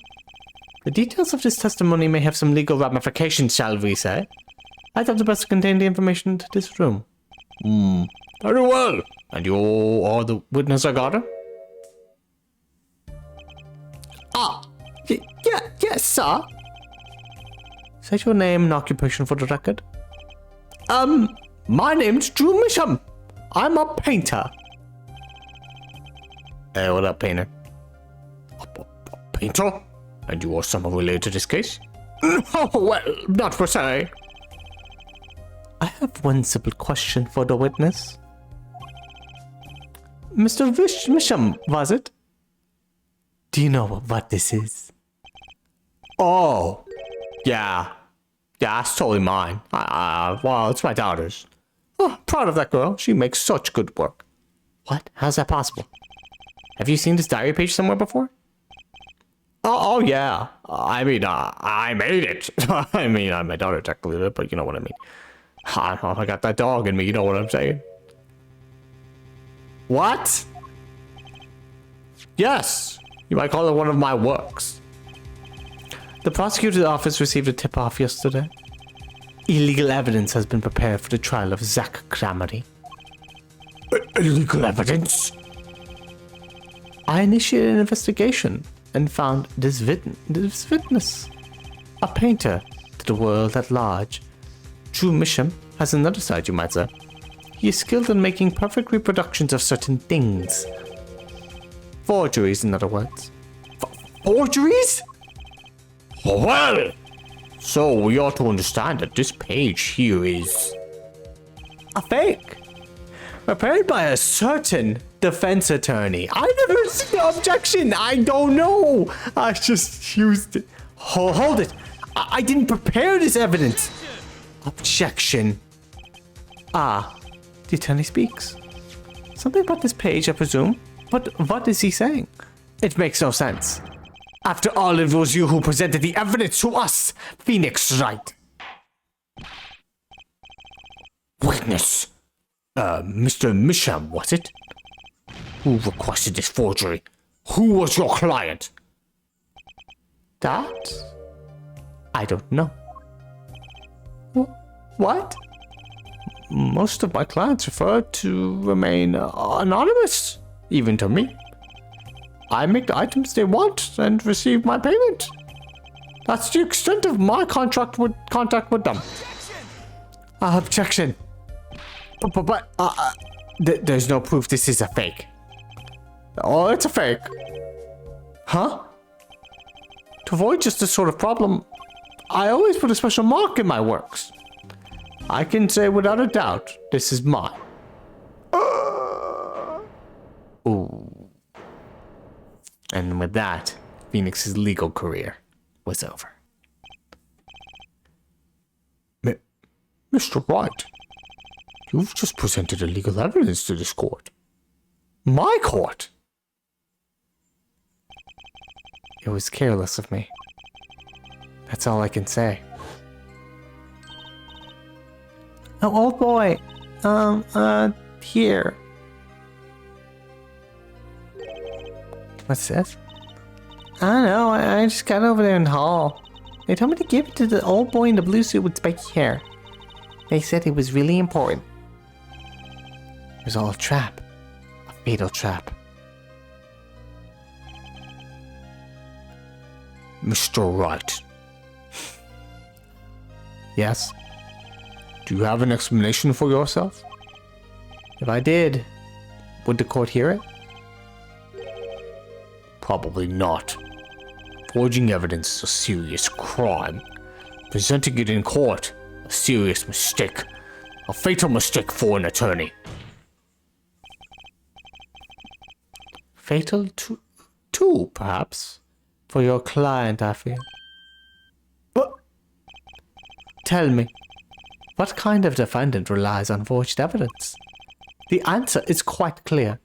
The details of this testimony may have some legal ramifications, shall we say? I thought it best to contain the information to this room. Very well. And you are the witness I got her? Yes, sir. Say your name and occupation for the record. My name's Drew Misham. I'm a painter. Hey, what up, painter? A painter? And you are somehow related to this case? Oh, well, not per se. I have one simple question for the witness. Mr. Misham, was it? Do you know what this is? Oh, yeah. Yeah, that's totally mine. Well, it's my daughter's. Oh, proud of that girl. She makes such good work. What? How's that possible? Have you seen this diary page somewhere before? Oh yeah. I mean, I made it. I mean, my daughter technically did it, but you know what I mean. I got that dog in me, you know what I'm saying? What? Yes. You might call it one of my works. The prosecutor's office received a tip-off yesterday. Illegal evidence has been prepared for the trial of Zach Cramery. Illegal evidence? I initiated an investigation and found this witness. A painter to the world at large. Drew Misham has another side, you might say. He is skilled in making perfect reproductions of certain things. Forgeries, in other words. Forgeries? Well, so we ought to understand that this page here is a fake, prepared by a certain defense attorney. I never see the objection. I don't know. I just used it. Hold it. I didn't prepare this evidence. Objection. The attorney speaks. Something about this page, I presume. But what is he saying? It makes no sense. After all, it was you who presented the evidence to us, Phoenix Wright. Witness. Mr. Misham, was it? Who requested this forgery? Who was your client? That? I don't know. What? Most of my clients prefer to remain anonymous, even to me. I make the items they want and receive my payment. That's the extent of my contact with them. Objection. But there's no proof this is a fake. Oh, it's a fake. Huh? To avoid just this sort of problem, I always put a special mark in my works. I can say without a doubt, this is mine. Ooh. And with that, Phoenix's legal career was over. Mr. Wright, you've just presented illegal evidence to this court. My court? It was careless of me. That's all I can say. Oh boy. Here. What's this? I don't know, I just got over there in the hall. They told me to give it to the old boy in the blue suit with spiky hair. They said it was really important. It was all a trap. A fatal trap. Mr. Wright. Yes? Do you have an explanation for yourself? If I did, would the court hear it? Probably not. Forging evidence is a serious crime. Presenting it in court, a serious mistake. A fatal mistake for an attorney. Fatal too, perhaps? For your client, I feel. What? Tell me, what kind of defendant relies on forged evidence? The answer is quite clear.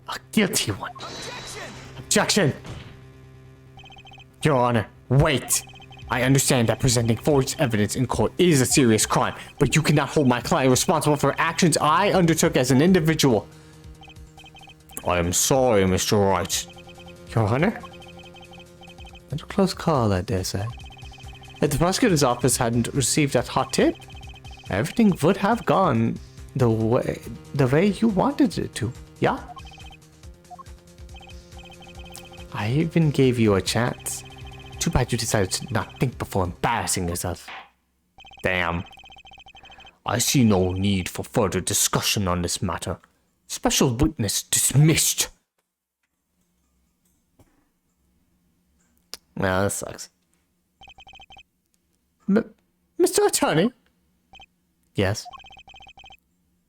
A guilty one. Objection! Your Honor, wait! I understand that presenting forged evidence in court is a serious crime, but you cannot hold my client responsible for actions I undertook as an individual. I am sorry, Mr. Wright. Your Honor? A close call, I dare say. If the prosecutor's office hadn't received that hot tip, everything would have gone the way you wanted it to, yeah? I even gave you a chance. Too bad you decided to not think before embarrassing yourself. Damn. I see no need for further discussion on this matter. Special witness dismissed. Well, that sucks. Mr. Attorney? Yes?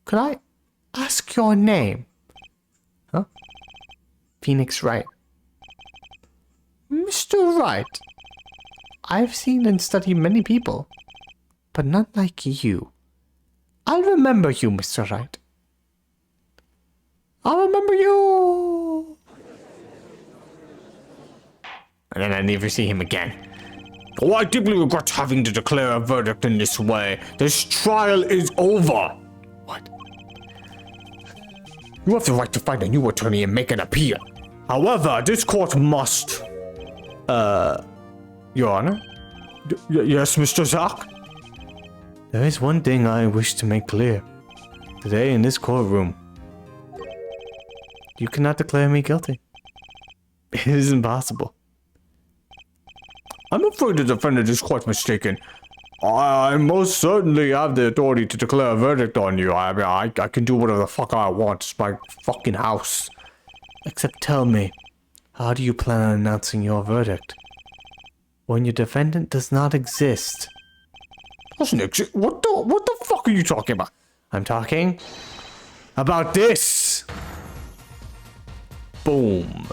Could I ask your name? Huh? Phoenix Wright. Mr. Wright, I've seen and studied many people, but not like you. I'll remember you, Mr. Wright. I'll remember you. And then I never see him again. Oh, I deeply regret having to declare a verdict in this way. This trial is over. What? You have the right to find a new attorney and make an appeal. However, this court must... Your Honor? Yes, Mr. Zack? There is one thing I wish to make clear. Today in this courtroom, you cannot declare me guilty. It is impossible. I'm afraid the defendant is quite mistaken. I most certainly have the authority to declare a verdict on you. I mean, I can do whatever the fuck I want. It's my fucking house. Except tell me, how do you plan on announcing your verdict? When your defendant does not exist. Doesn't exist? What the fuck are you talking about? I'm talking about this. Boom.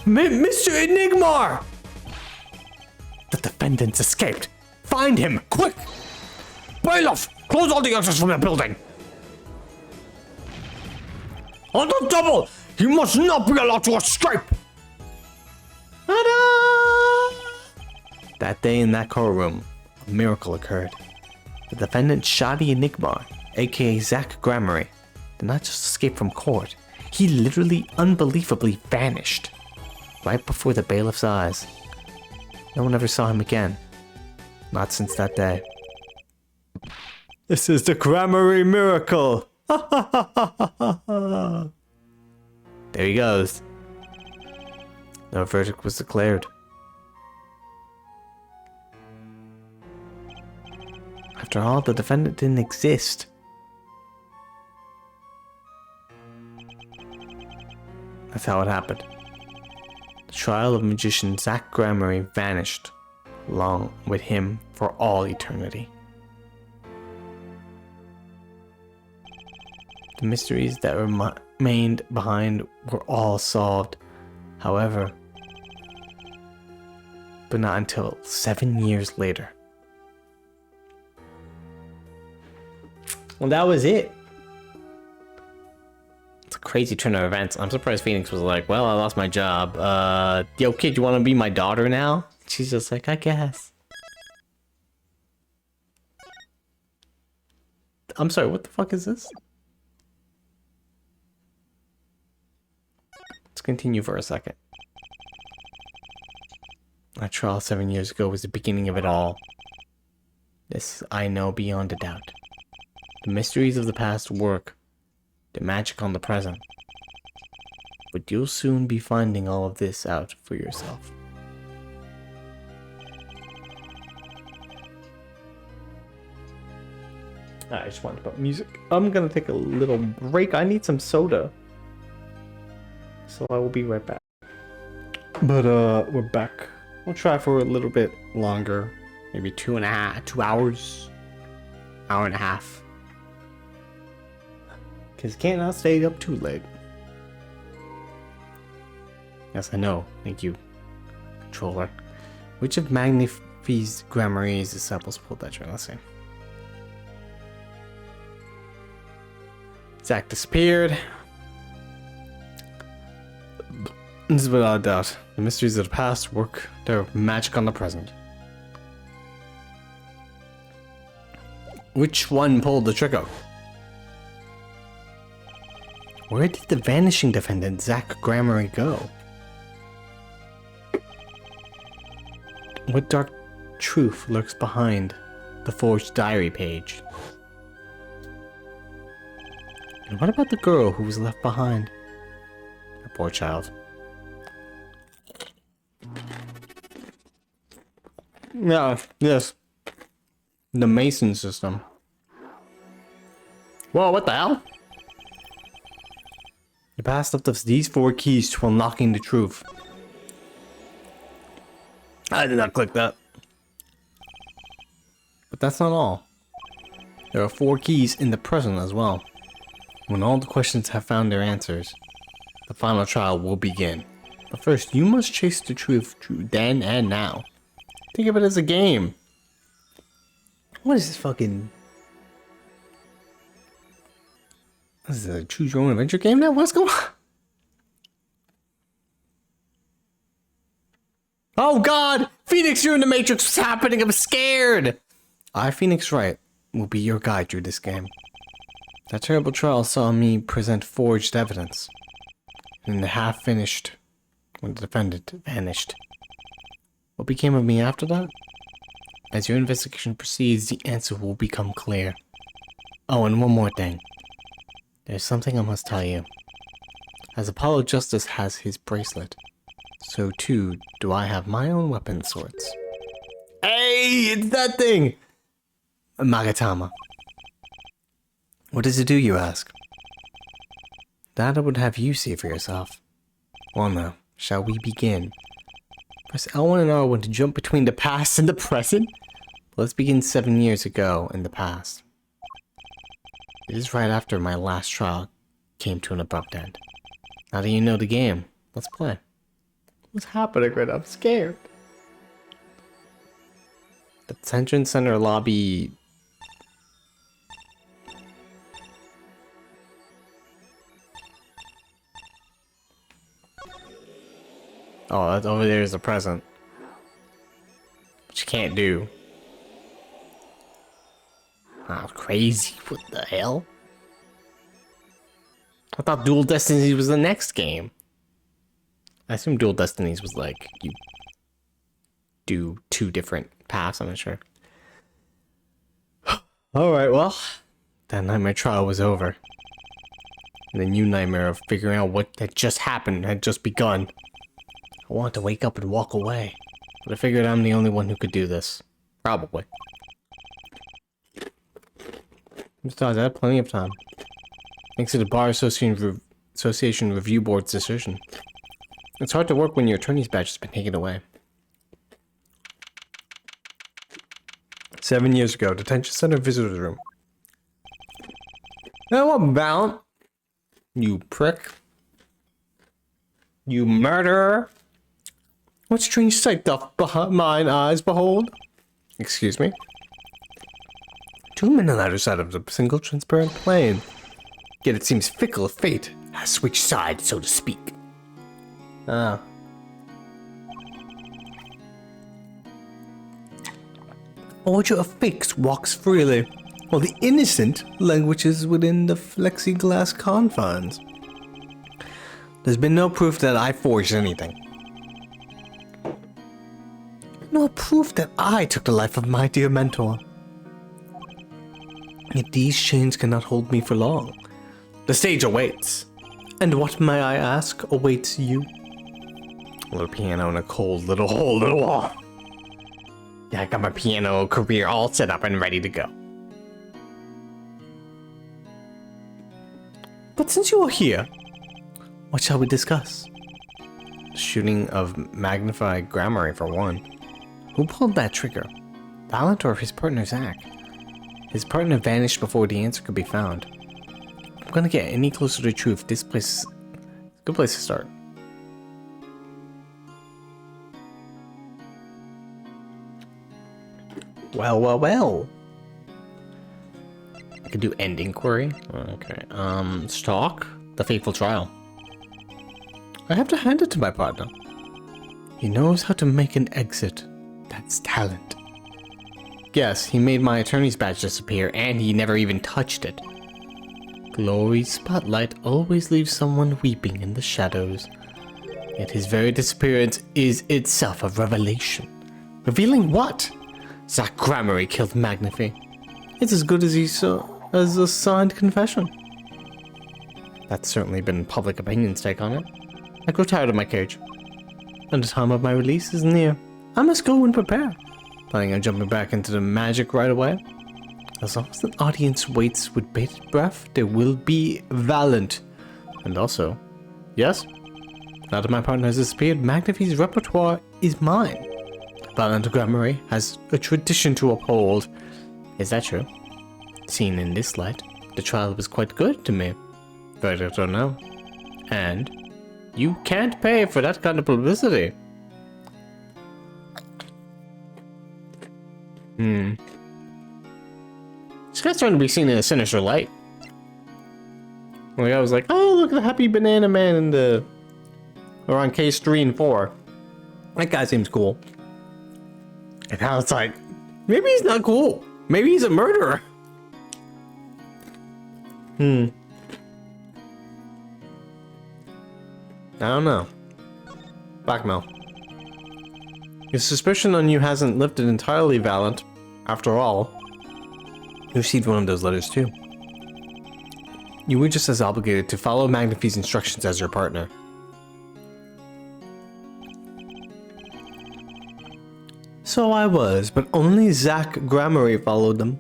Mr. Enigmar! The defendant's escaped. Find him, quick! Bailiff, close all the exits from the building. On the double, he must not be allowed to escape. That day in that courtroom, a miracle occurred. The defendant Shoddy Enigmar, aka Zach Grammary, did not just escape from court. He literally unbelievably vanished right before the bailiff's eyes. No one ever saw him again. Not since that day. This is the Grammary miracle! There he goes. No verdict was declared. After all, the defendant didn't exist. That's how it happened. The trial of magician Zach Grammary vanished, along with him for all eternity. The mysteries that remained behind were all solved, however, but not until 7 years later. Well, that was it. It's a crazy turn of events. I'm surprised Phoenix was like, well, I lost my job. Yo, kid, you want to be my daughter now? She's just like, I guess. I'm sorry, what the fuck is this? Let's continue for a second. Our trial 7 years ago was the beginning of it all. This I know beyond a doubt. The mysteries of the past work, the magic on the present. But you'll soon be finding all of this out for yourself. I just wanted to put music. I'm gonna take a little break. I need some soda. So I will be right back. But we're back. We'll try for a little bit longer. Maybe 2 hours. Hour and a half. Cause can't not stay up too late. Yes, I know. Thank you, controller. Which of Magnifi's Gramarie's disciples pulled that trigger? Let's see. Zack disappeared. This is without a doubt. The mysteries of the past work their magic on the present. Which one pulled the trigger? Where did the vanishing defendant Zack Gramarye go? What dark truth lurks behind the forged diary page? And what about the girl who was left behind? A poor child. Yeah, yes. The Mason system. Whoa, what the hell? You passed up these 4 keys to unlocking the truth. I did not click that. But that's not all. There are 4 keys in the present as well. When all the questions have found their answers, the final trial will begin. But first, you must chase the truth then and now. Think of it as a game. What is this fucking... This is a choose your own adventure game now? What's going on? Oh god! Phoenix, you're in the Matrix. What's happening? I'm scared! I, Phoenix Wright, will be your guide through this game. That terrible trial saw me present forged evidence. And the half finished when the defendant vanished. What became of me after that? As your investigation proceeds, the answer will become clear. Oh, and one more thing. There's something I must tell you. As Apollo Justice has his bracelet, so too do I have my own weapon sorts. Hey, it's that thing! Magatama. What does it do, you ask? That I would have you see for yourself. Well now, shall we begin? Press L1 and R1 to jump between the past and the present? Let's begin 7 years ago in the past. It is right after my last trial came to an abrupt end. Now that you know the game, let's play. What's happening right now? I'm scared. The detention center lobby... Oh, that's over there is the present. Which you can't do. Oh, crazy. What the hell? I thought Dual Destinies was the next game. I assume Dual Destinies was like, you do 2 different paths, I'm not sure. Alright, well, that nightmare trial was over. And the new nightmare of figuring out what had just happened had just begun. I wanted to wake up and walk away, but I figured I'm the only one who could do this. Probably. Besides, I had plenty of time. Thanks to the Bar Association Review Board's decision. It's hard to work when your attorney's badge has been taken away. 7 years ago, detention center visitor's room. How about you prick? You murderer! What strange sight doth mine eyes behold? Excuse me? 2 men on either side of a single transparent plane. Yet it seems fickle fate has switched sides, so to speak. Ah. Order of fakes walks freely, while the innocent languishes within the plexiglass confines. There's been no proof that I forged anything. nor proof that I took the life of my dear mentor. Yet these chains cannot hold me for long. The stage awaits. And what, may I ask, awaits you? A little piano in a cold little hole in the wall. Yeah, I got my piano career all set up and ready to go. But since you are here, what shall we discuss? Shooting of magnified grammar for one. Who pulled that trigger? Valent or his partner Zach? His partner vanished before the answer could be found. If I'm gonna get any closer to truth, this place is a good place to start. Well, well, well. I could do end inquiry. Okay. Stalk the fateful trial. I have to hand it to my partner. He knows how to make an exit. That's talent. Yes, he made my attorney's badge disappear, and he never even touched it. Glory's spotlight always leaves someone weeping in the shadows. Yet his very disappearance is itself a revelation. Revealing what? Zach Gramarye killed Magnify. It's as good as as a signed confession. That's certainly been public opinion's take on it. I grow tired of my cage. And the time of my release is near. I must go and prepare. Planning on jumping back into the magic right away? As long as the audience waits with bated breath, there will be Valent. And also, yes? Now that my partner has disappeared, Magnify's repertoire is mine. Valent Gramarye has a tradition to uphold. Is that true? Seen in this light, the trial was quite good to me. Verdict or no. And you can't pay for that kind of publicity. This guy's trying to be seen in a sinister light. Like I was like, oh, look at the happy banana man in the... Or on case 3 and 4. That guy seems cool. And now it's like, maybe he's not cool. Maybe he's a murderer. I don't know. Blackmail. Your suspicion on you hasn't lifted entirely, Valent. After all, you received one of those letters too. You were just as obligated to follow Magnify's instructions as your partner. So I was, but only Zach Gramarye followed them.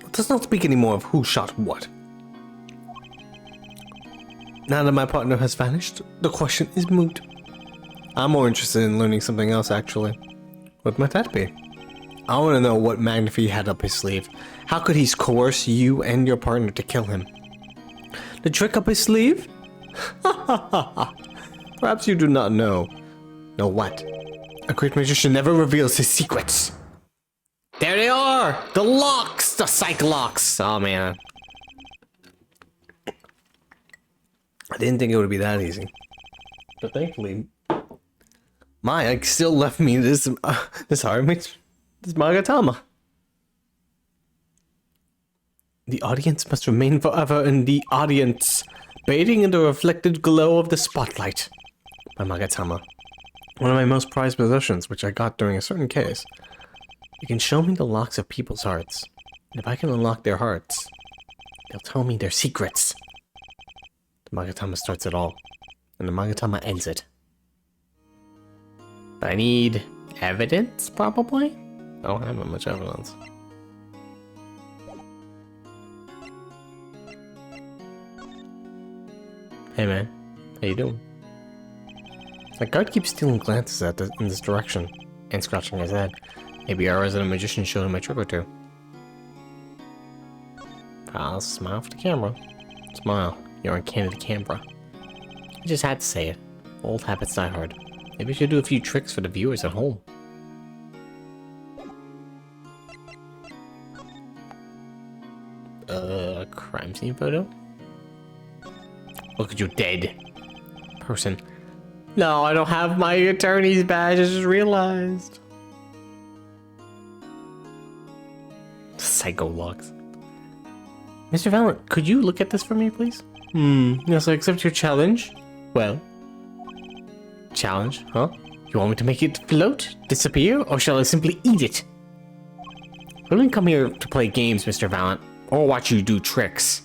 Let's not speak anymore of who shot what. Now that my partner has vanished, the question is moot. I'm more interested in learning something else, actually. What might that be? I want to know what Magnify had up his sleeve. How could he coerce you and your partner to kill him? The trick up his sleeve? Ha ha ha ha. Perhaps you do not know. Know what? A great magician never reveals his secrets. There they are! The locks! The psych locks! Oh man. I didn't think it would be that easy. But thankfully, Maya still left me this Magatama. The audience must remain forever in the audience, bathing in the reflected glow of the spotlight. My Magatama. One of my most prized possessions, which I got during a certain case. It can show me the locks of people's hearts. And if I can unlock their hearts, they'll tell me their secrets. The Magatama starts it all, and the Magatama ends it. But I need evidence, probably? I don't have much evidence. Hey man, how you doing? That guard keeps stealing glances in this direction, and scratching his head. Maybe our resident magician showed him a trick or two. I'll smile for the camera. Smile. You're on candid camera. I just had to say it. Old habits die hard. Maybe I should do a few tricks for the viewers at home. Crime scene photo? Look at you dead person. No, I don't have my attorney's badge, I just realized. Psycho locks. Mr. Valent, could you look at this for me, please? Yes, I accept your challenge. Well, Challenge, huh? You want me to make it float, disappear, or shall I simply eat it? I didn't come here to play games, Mr. Valent, or watch you do tricks.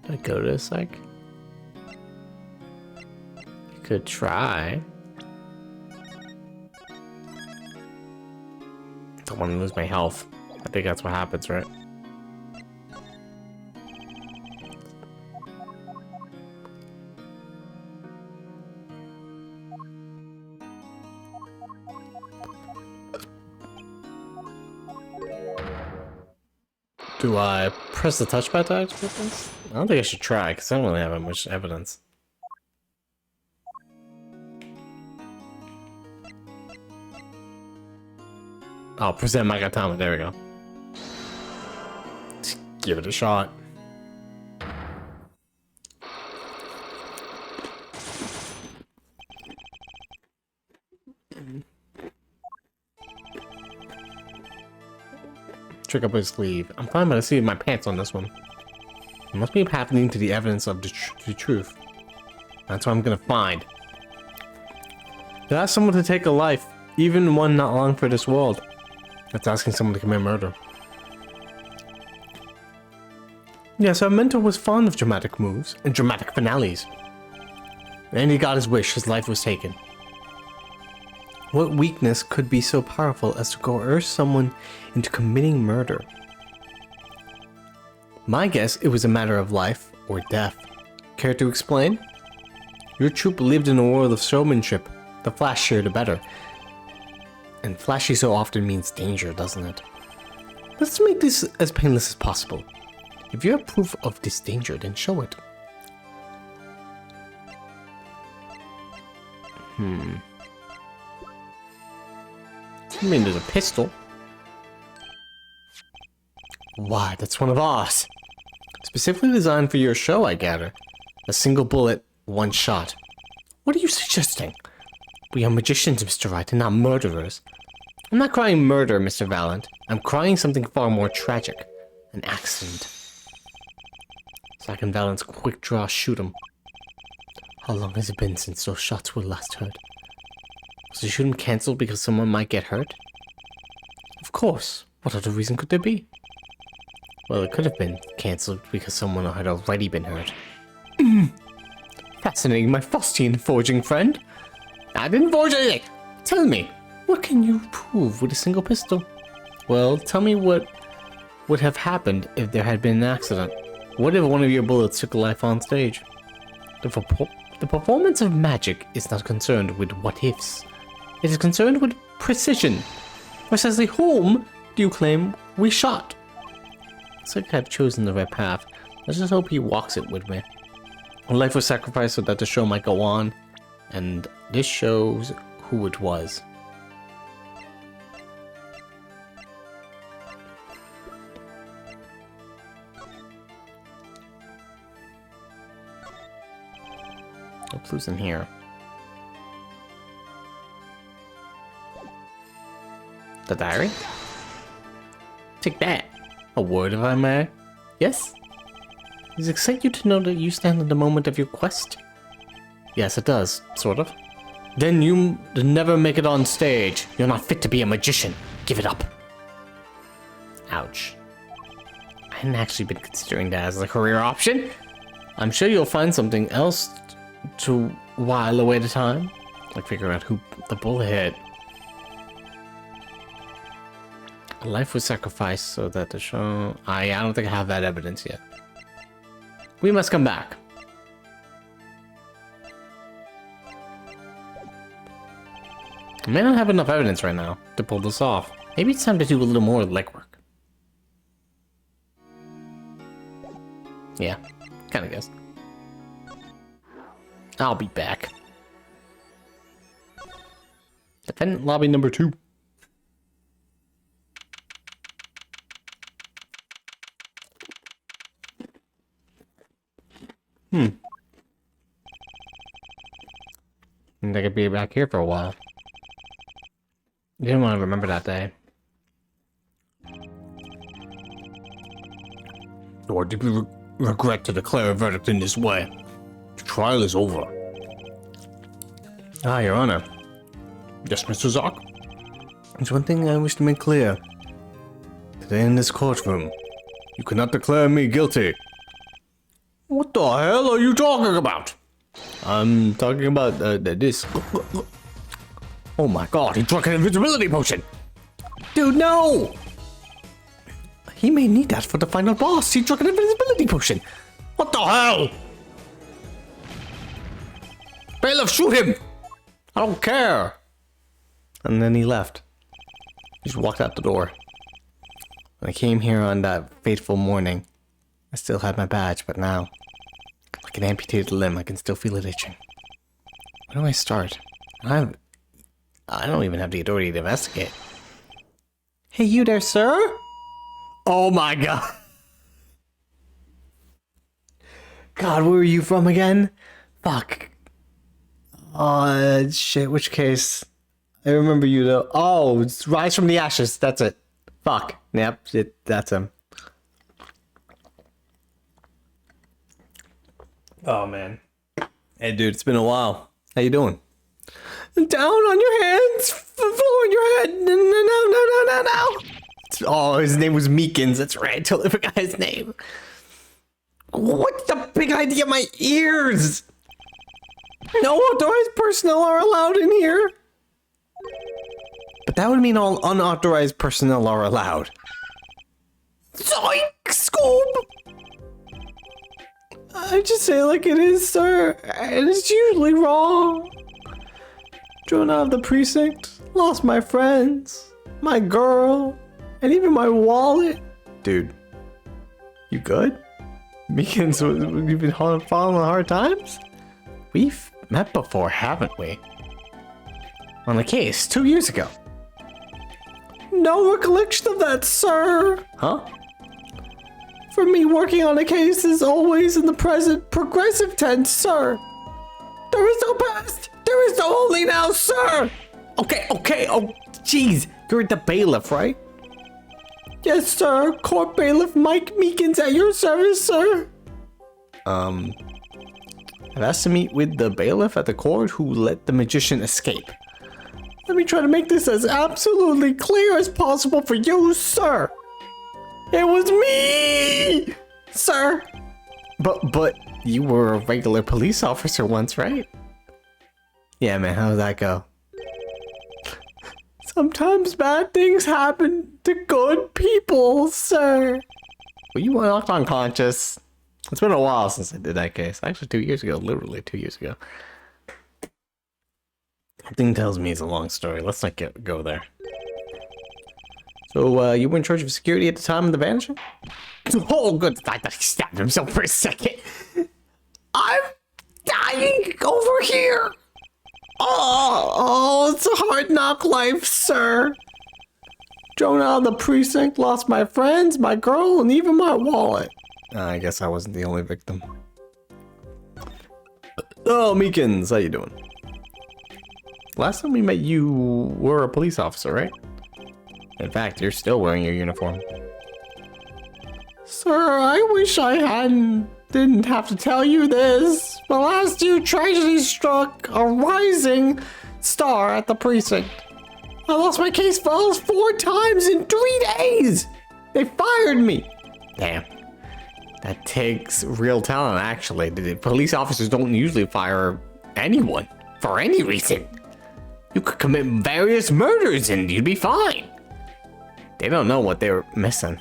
Did I go to this, like? You could try. Don't want to lose my health. I think that's what happens, right? Do I press the touchpad to activate this? I don't think I should try, because I don't really have much evidence. Oh, present Magatama, there we go. Let's give it a shot. Trick up his sleeve. I'm finding by the seat of my pants on this one. It must be happening to the evidence of the truth. That's what I'm gonna find. To ask someone to take a life, even one not long for this world, that's asking someone to commit murder. Yes, our mentor was fond of dramatic moves and dramatic finales. And he got his wish, his life was taken. What weakness could be so powerful as to coerce someone into committing murder? My guess, it was a matter of life or death. Care to explain? Your troop lived in a world of showmanship. The flashier the better. And flashy so often means danger, doesn't it? Let's make this as painless as possible. If you have proof of this danger, then show it. I mean, there's a pistol. Why, that's one of ours. Specifically designed for your show, I gather. A single bullet, one shot. What are you suggesting? We are magicians, Mr. Wright, and not murderers. I'm not crying murder, Mr. Valent. I'm crying something far more tragic. An accident. Zack and Valent's quick draw shoot him. How long has it been since those shots were last heard? Was the shooting cancelled because someone might get hurt? Of course. What other reason could there be? Well, it could have been cancelled because someone had already been hurt. Fascinating, my Faustian forging friend. I didn't forge anything. Tell me, what can you prove with a single pistol? Well, tell me what would have happened if there had been an accident. What if one of your bullets took life on stage? The performance of magic is not concerned with what-ifs. It is concerned with precision. Precisely whom do you claim we shot? Looks like I've chosen the right path. Let's just hope he walks it with me. A life was sacrificed so that the show might go on, and this shows who it was. No clues in here. The diary? Take that. A word, if I may. Yes? Does it excite you to know that you stand at the moment of your quest? Yes, it does, sort of. Then you never make it on stage. You're not fit to be a magician. Give it up. Ouch. I hadn't actually been considering that as a career option. I'm sure you'll find something else to while away the time. Like figuring out who the bullet hit. A life was sacrificed so that the show... I don't think I have that evidence yet. We must come back. I may not have enough evidence right now to pull this off. Maybe it's time to do a little more legwork. Yeah, kinda guessed. I'll be back. Defendant lobby number 2. I think I could be back here for a while. You didn't want to remember that day. Or do we regret to declare a verdict in this way? trial is over. Ah, Your Honor. Yes, Mr. Zark? There's one thing I wish to make clear. Today in this courtroom, you cannot declare me guilty. What the hell are you talking about? I'm talking about this. Oh my god, he drank an invisibility potion! Dude, no! He may need that for the final boss. He drank an invisibility potion. What the hell? Bailiff, shoot him! I don't care! And then he left. He just walked out the door. When I came here on that fateful morning, I still had my badge, but now, like an amputated limb, I can still feel it itching. Where do I start? I don't even have the authority to investigate. Hey, you there, sir? Oh my god. God, where are you from again? Fuck. Shit, which case? I remember you though. Oh, it's Rise from the Ashes. That's it. Fuck. Yep, that's him. Oh, man. Hey, dude, it's been a while. How you doing? Down on your hands, floor on your head. No. Oh, his name was Meekins. That's right. I totally forgot his name. What's the big idea of my ears? No authorized personnel are allowed in here. But that would mean all unauthorized personnel are allowed. Zoink, Scoob! I just say it like it is, sir. And it's usually wrong. Drawn out of the precinct, lost my friends, my girl, and even my wallet. Dude, you good? Meekins, you've been following hard times? We've met before, haven't we? On the case 2 years ago. No recollection of that, sir. Huh? For me, working on a case is always in the present progressive tense, sir. There is no past. There is no only now, sir. Okay. Oh, jeez. You're the bailiff, right? Yes, sir. Court bailiff Mike Meekins at your service, sir. I've asked to meet with the bailiff at the court who let the magician escape. Let me try to make this as absolutely clear as possible for you, sir. It was me, sir. But you were a regular police officer once, right? Yeah, man, how did that go? Sometimes bad things happen to good people, sir. Well, you were knocked unconscious. It's been a while since I did that case. Actually, 2 years ago. Literally 2 years ago. Something tells me it's a long story. Let's not go there. So, you were in charge of security at the time of the vanishing? Oh, good. I thought he stabbed himself for a second. I'm dying over here. Oh, it's a hard knock life, sir. Thrown out of the precinct, lost my friends, my girl, and even my wallet. I guess I wasn't the only victim. Oh, Meekins, how you doing? Last time we met, you were a police officer, right? In fact, you're still wearing your uniform. Sir, I wish I didn't have to tell you this, but last year tragedy struck a rising star at the precinct. I lost my case files 4 times in 3 days. They fired me. Damn. That takes real talent, actually. The police officers don't usually fire anyone for any reason. You could commit various murders and you'd be fine. They don't know what they're missing.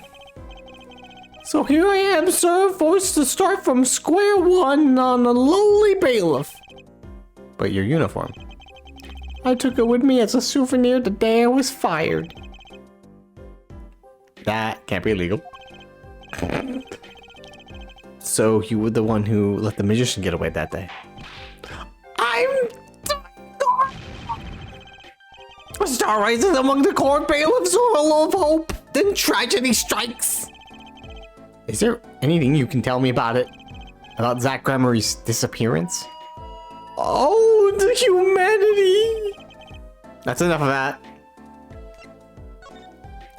So here I am, sir, forced to start from square one on a lowly bailiff. But your uniform? I took it with me as a souvenir the day I was fired. That can't be illegal. So you were the one who let the magician get away that day? A star rises among the court bailiffs, or a lull of hope, then tragedy strikes. Is there anything you can tell me about it? About Zach Gremory's disappearance? Oh, the humanity! That's enough of that.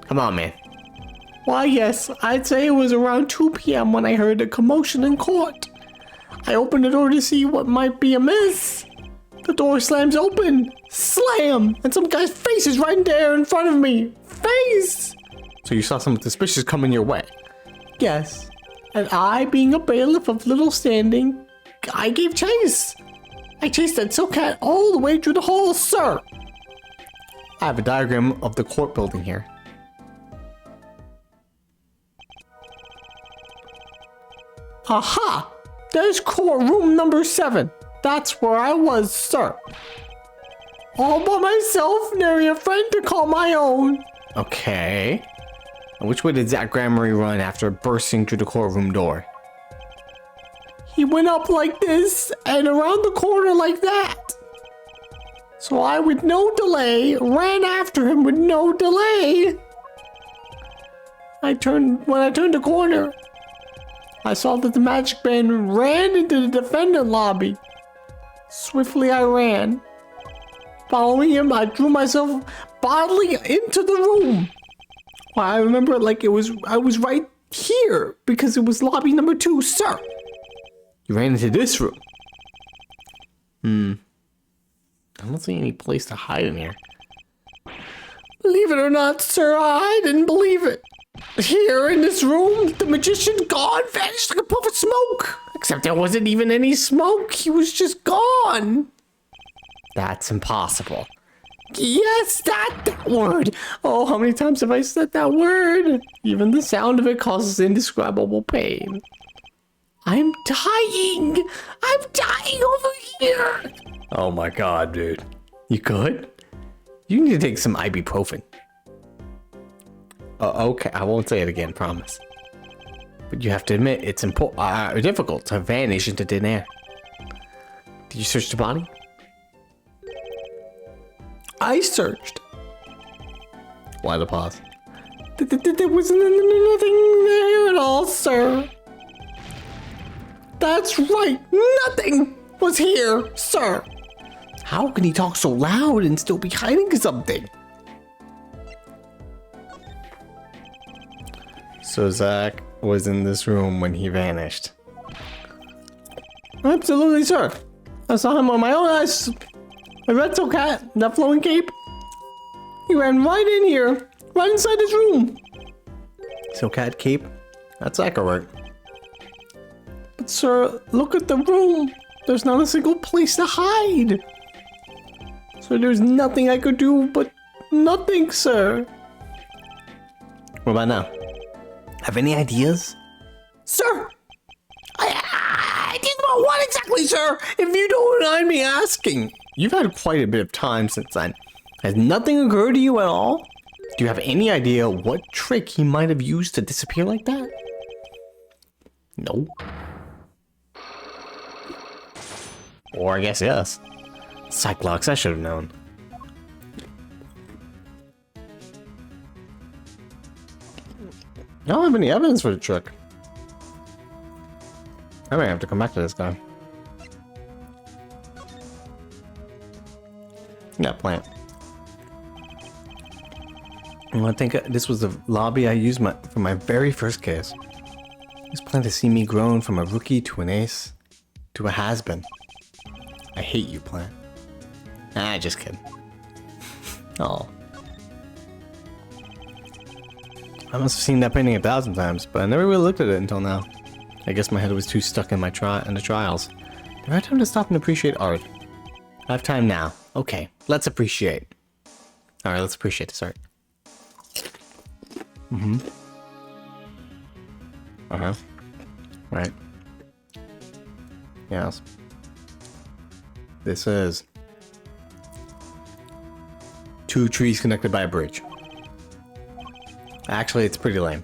Come on, man. Why, yes, I'd say it was around 2 p.m. when I heard a commotion in court. I open the door to see what might be amiss. The door slams open. Slam! And some guy's face is right there in front of me. Face! So you saw something suspicious coming your way? Yes. And I, being a bailiff of little standing, I gave chase. I chased that silk cat all the way through the hall, sir. I have a diagram of the court building here. Aha! There's courtroom number 7. That's where I was, sir. All by myself, nary a friend to call my own. Okay. And which way did Zach Gramarye run after bursting through the courtroom door? He went up like this and around the corner like that. So I, with no delay, ran after him with no delay. When I turned the corner, I saw that the magic man ran into the defendant lobby. Swiftly I ran. Following him, I drew myself bodily into the room. I remember it like I was right here because it was lobby number 2, sir. You ran into this room. I don't see any place to hide in here. Believe it or not, sir, I didn't believe it. Here in this room, the magician gone, vanished like a puff of smoke. Except there wasn't even any smoke. He was just gone. That's impossible. Yes, that word. Oh, how many times have I said that word? Even the sound of it causes indescribable pain. I'm dying. I'm dying over here. Oh my god, dude. You good? You need to take some ibuprofen. Okay, I won't say it again, promise. But you have to admit, it's difficult to vanish into thin air. Did you search the body? I searched. Why the pause? There was nothing there at all, sir. That's right. Nothing was here, sir. How can he talk so loud and still be hiding something? So Zach was in this room when he vanished. Absolutely, sir. I saw him with my own eyes. A red silk hat, that flowing cape. He ran right in here, right inside this room. So cat cape? That's Zach work. But sir, look at the room. There's not a single place to hide. So there's nothing I could do but nothing, sir. What about now? Have any ideas? Sir, I didn't know what exactly, sir, if you don't mind me asking. You've had quite a bit of time since then. Has nothing occurred to you at all? Do you have any idea what trick he might have used to disappear like that? No. Or I guess yes. Cyclops, I should have known. I don't have any evidence for the trick. I might have to come back to this guy. Yeah, plant. Well, I think this was the lobby I used for my very first case. This plant to see me grown from a rookie to an ace to a has-been. I hate you, plant. Nah, just kidding. Oh. I must have seen that painting 1,000 times, but I never really looked at it until now. I guess my head was too stuck in my the trials. Do I have time to stop and appreciate art? I have time now. Okay, let's appreciate. Alright, let's appreciate this art. Right. Yes. This is 2 trees connected by a bridge. Actually, it's pretty lame.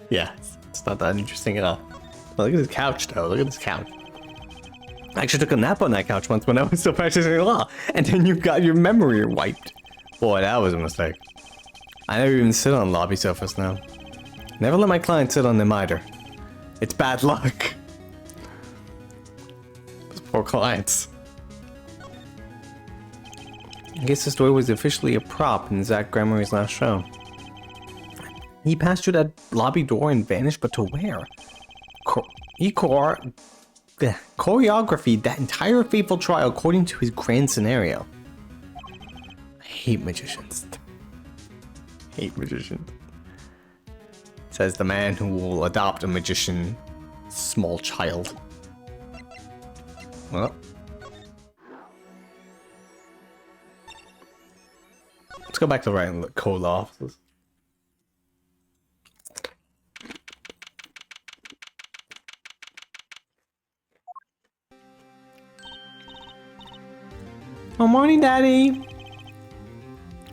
Yeah, it's not that interesting at all. But look at this couch, though. Look at this couch. I actually took a nap on that couch once when I was still practicing law, and then you got your memory wiped. Boy, that was a mistake. I never even sit on lobby sofas now. Never let my clients sit on them either. It's bad luck. Those poor clients. I guess this door was officially a prop in Zach Gramarye's last show. He passed through that lobby door and vanished, but to where? choreographed that entire fateful trial according to his grand scenario. I hate magicians. Hate magicians. Says the man who will adopt a magician small child. Well. Let's go back to writing the code offices. Oh, morning, Daddy.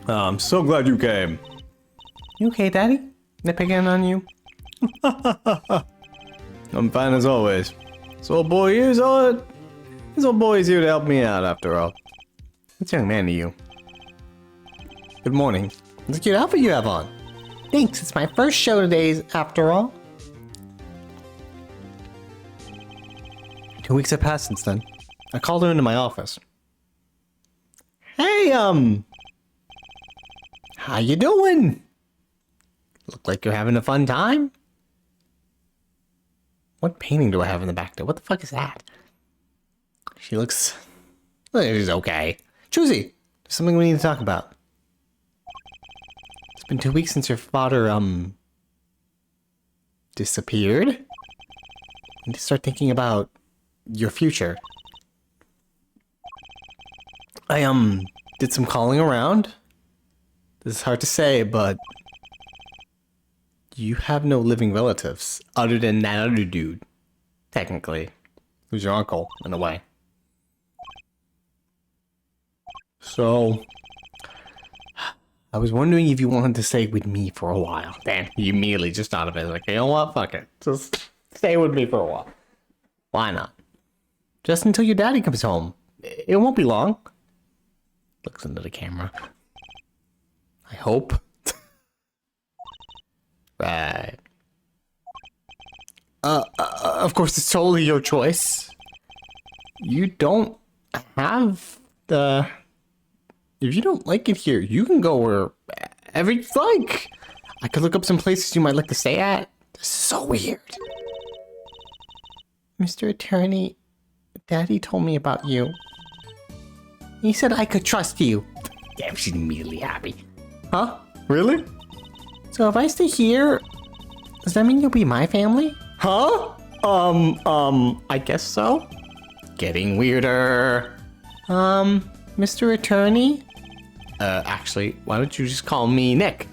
I'm so glad you came. You okay, Daddy? They picking on you? I'm fine as always. This old boy here is this old boy is here to help me out after all. What's young man to you? Good morning. What's a cute outfit you have on? Thanks, it's my first show today after all. 2 weeks have passed since then. I called her into my office. Hey, how you doing? Look like you're having a fun time. What painting do I have in the back there? What the fuck is that? She's okay. Choosy, there's something we need to talk about. It's been 2 weeks since your father, disappeared. You need to start thinking about your future. I, did some calling around. This is hard to say, but you have no living relatives other than that other dude, technically, who's your uncle, in a way. So, I was wondering if you wanted to stay with me for a while. Damn, you immediately just thought of it. Like, you know what? Fuck it. Just stay with me for a while. Why not? Just until your daddy comes home. It won't be long. Looks into the camera. I hope. Right. Of course, it's totally your choice. You don't have the... If you don't like it here, you can go wherever you like. I could look up some places you might like to stay at. This is so weird. Mr. Attorney, Daddy told me about you. He said I could trust you. Damn, she's immediately happy. Huh? Really? So if I stay here, does that mean you'll be my family? Huh? I guess so. Getting weirder. Mr. Attorney? Actually, why don't you just call me Nick?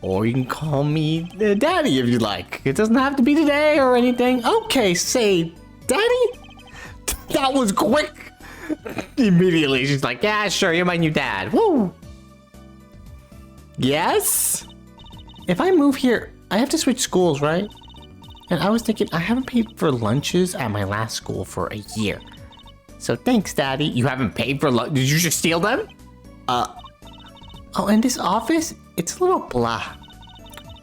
Or you can call me Daddy if you like. It doesn't have to be today or anything. Okay, say Daddy? That was quick. Immediately, she's like, yeah, sure, you're my new dad. Woo! Yes? If I move here, I have to switch schools, right? And I was thinking, I haven't paid for lunches at my last school for a year. So thanks, Daddy. You haven't paid for lunch? Did you just steal them? Oh, and this office, it's a little blah.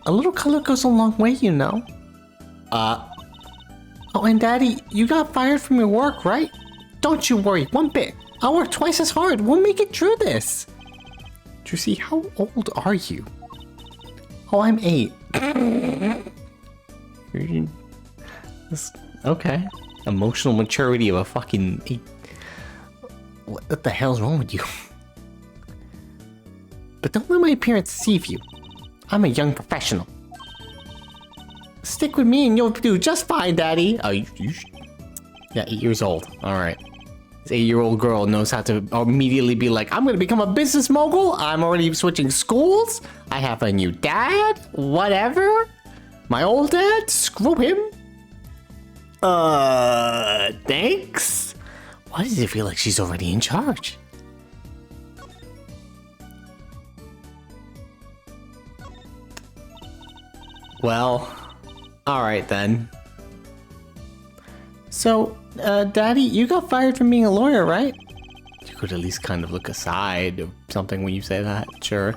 A little color goes a long way, you know. Oh, and Daddy, you got fired from your work, right? Don't you worry, one bit. I'll work twice as hard. We'll make it through this. Juicy, how old are you? Oh, I'm 8. Okay. Emotional maturity of a fucking 8. What the hell's wrong with you? But don't let my appearance deceive you. I'm a young professional. Stick with me and you'll do just fine, Daddy. Oh, yeah, 8 years old. All right. This 8-year-old girl knows how to immediately be like, I'm going to become a business mogul. I'm already switching schools. I have a new dad. Whatever. My old dad? Screw him. Thanks? Why does it feel like she's already in charge? Well, alright then. So, Daddy, you got fired from being a lawyer, right? You could at least kind of look aside or something when you say that, sure.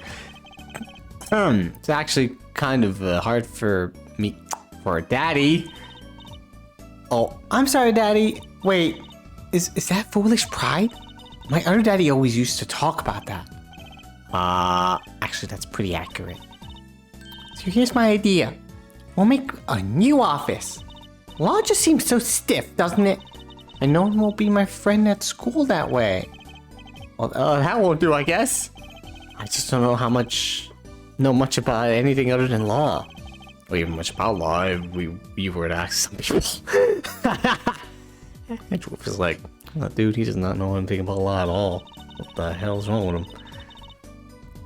It's actually kind of hard for me, for a daddy. Oh, I'm sorry, Daddy. Wait, is that foolish pride? My other daddy always used to talk about that. Actually, that's pretty accurate. So here's my idea. We'll make a new office. Law just seems so stiff, doesn't it? And no one will be my friend at school that way. Well, that won't do, I guess. I just don't know much about anything other than law. Or even much about law if we were to ask some people. And Wolf is like, oh, dude, he does not know anything about law at all. What the hell's wrong with him?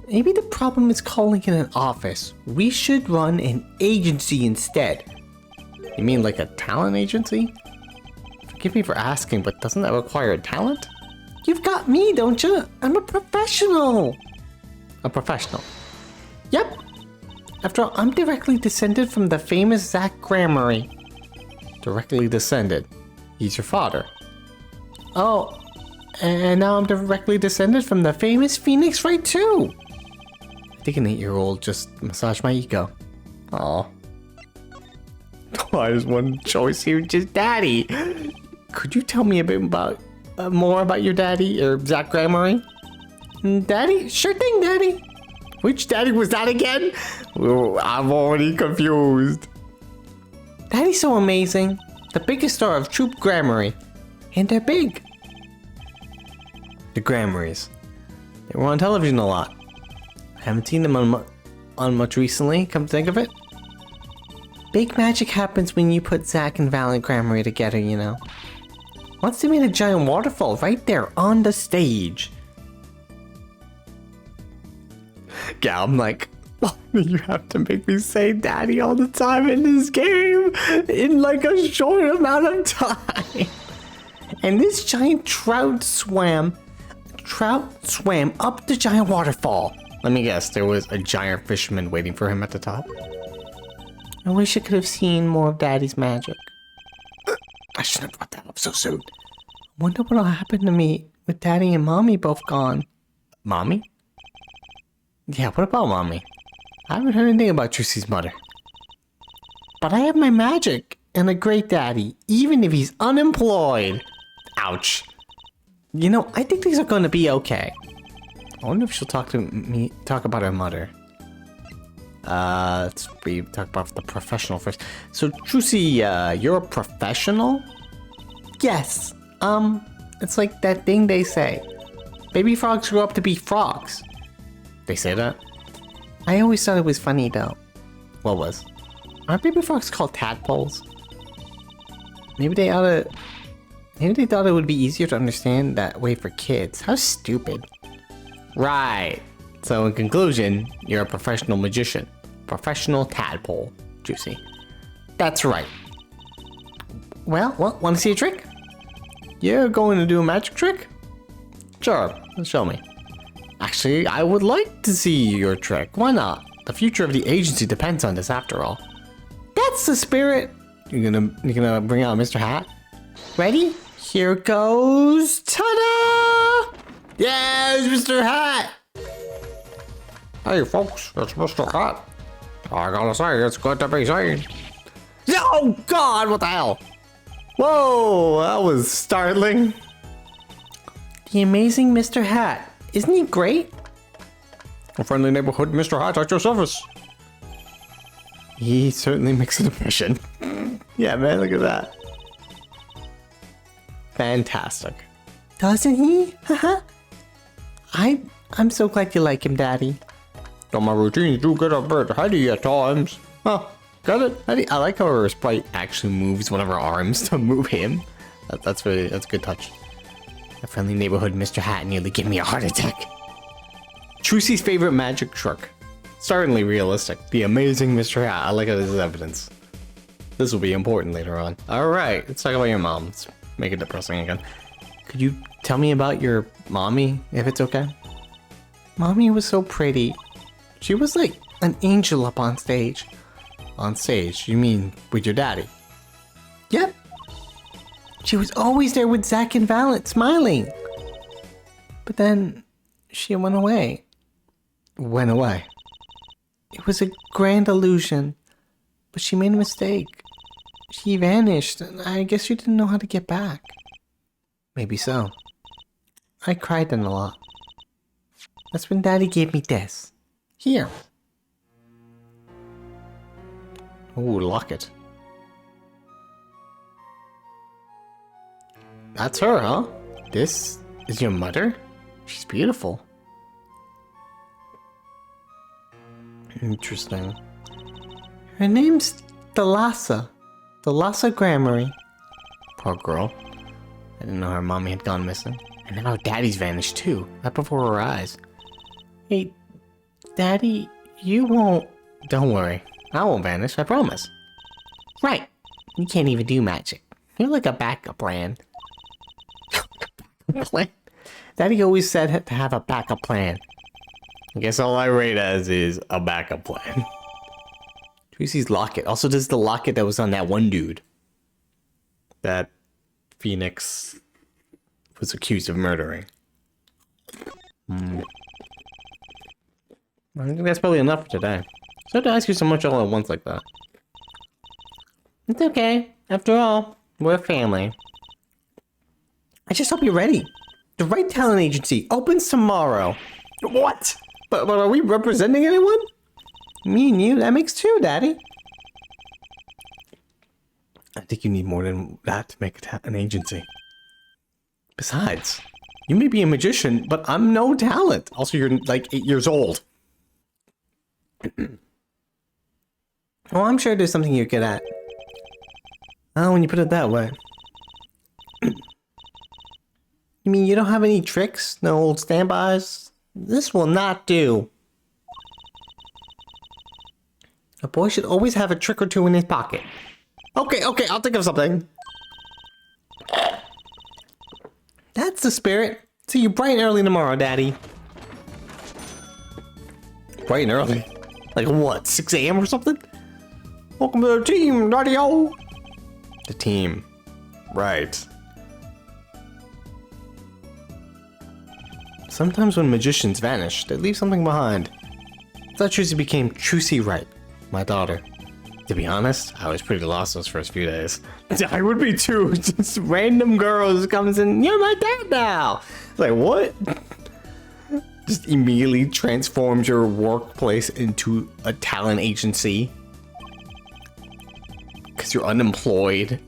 Maybe the problem is calling it an office. We should run an agency instead. You mean like a talent agency? Forgive me for asking, but doesn't that require a talent? You've got me, don't you? I'm a professional. A professional? Yep. After all, I'm directly descended from the famous Zach Gramarye. Directly descended? He's your father. Oh, and now I'm directly descended from the famous Phoenix Wright too. I think an 8-year-old just massaged my ego. Aw. There's one choice here, just daddy. Could you tell me a bit about more about your daddy or Zach Gramarye? Daddy? Sure thing, daddy. Which daddy was that again? Oh, I'm already confused. Daddy's so amazing. The biggest star of Troop Gramarye. And they're big. The Gramaryes. They were on television a lot. I haven't seen them on much recently, come to think of it. Big magic happens when you put Zach and Val and Gramarye together, you know. Once they made a giant waterfall right there on the stage. Yeah, I'm like, oh, you have to make me say daddy all the time in this game in like a short amount of time. And this giant trout swam up the giant waterfall. Let me guess, there was a giant fisherman waiting for him at the top. I wish I could have seen more of Daddy's magic. I shouldn't have brought that up so soon. Wonder what'll happen to me with Daddy and Mommy both gone. Mommy? Yeah, what about Mommy? I haven't heard anything about Trussy's mother. But I have my magic and a great daddy, even if he's unemployed. Ouch. You know, I think things are going to be okay. I wonder if she'll talk about her mother. Let's talk about the professional first. So, Trucy, you're a professional? Yes. It's like that thing they say. Baby frogs grow up to be frogs. They say that? I always thought it was funny, though. What was? Aren't baby frogs called tadpoles? Maybe they thought it would be easier to understand that way for kids. How stupid. Right. So in conclusion, you're a professional magician. Professional tadpole, Juicy. That's right. Well, want to see a trick? You're going to do a magic trick? Sure, show me. Actually, I would like to see your trick. Why not? The future of the agency depends on this after all. That's the spirit. You're gonna bring out Mr. Hat? Ready? Here goes. Ta-da! Yes, Mr. Hat! Hey folks, it's Mr. Hat. I gotta say, it's good to be seen. Oh God, what the hell? Whoa, that was startling. The amazing Mr. Hat. Isn't he great? A friendly neighborhood Mr. Hat at your service. He certainly makes an impression. Yeah, man, look at that. Fantastic. Doesn't he? Haha. I'm so glad you like him, Daddy. Though my routines do get a bit heady at times. Huh, got it? I like how her sprite actually moves one of her arms to move him. That's a good touch. A friendly neighborhood Mr. Hat nearly gave me a heart attack. Trucy's favorite magic trick. Certainly realistic. The amazing Mr. Hat. I like how this is evidence. This will be important later on. Alright, let's talk about your mom. Let's make it depressing again. Could you tell me about your mommy, if it's okay? Mommy was so pretty. She was like an angel up on stage. On stage? You mean with your daddy? Yep. She was always there with Zach and Valen, smiling. But then she went away. Went away? It was a grand illusion, but she made a mistake. She vanished, and I guess she didn't know how to get back. Maybe so. I cried then a lot. That's when Daddy gave me this. Here. Ooh, locket. That's her, huh? This is your mother? She's beautiful. Interesting. Her name's Thalassa. Thalassa Grammary. Poor girl. I didn't know her mommy had gone missing. And now her daddy's vanished too, right before her eyes. Hey, Daddy, you won't... Don't worry. I won't vanish, I promise. Right. You can't even do magic. You're like a backup plan. Plan? Daddy always said to have a backup plan. I guess all I rate as is a backup plan. Tracy's locket. Also, this is the locket that was on that one dude that Phoenix was accused of murdering. I think that's probably enough for today. So to ask you so much all at once like that. It's okay. After all, we're a family. I just hope you're ready. The Right Talent Agency opens tomorrow. What? But are we representing anyone? Me and you, that makes two, Daddy. I think you need more than that to make an agency. Besides, you may be a magician, but I'm no talent. Also, you're like 8 years old. Oh, I'm sure there's something you're good at. Oh, when you put it that way. You mean you don't have any tricks? No old standbys? This will not do. A boy should always have a trick or two in his pocket. Okay, I'll think of something. That's the spirit. See you bright and early tomorrow, Daddy. Bright and early? Like what, 6 a.m. or something? Welcome to the team, Daddy-o. The team. Right. Sometimes when magicians vanish, they leave something behind. I thought Trucy became Trucy Wright, my daughter. To be honest, I was pretty lost those first few days. I would be too. Just random girls comes in, you're my dad now. It's like, what? Just immediately transforms your workplace into a talent agency. Because you're unemployed.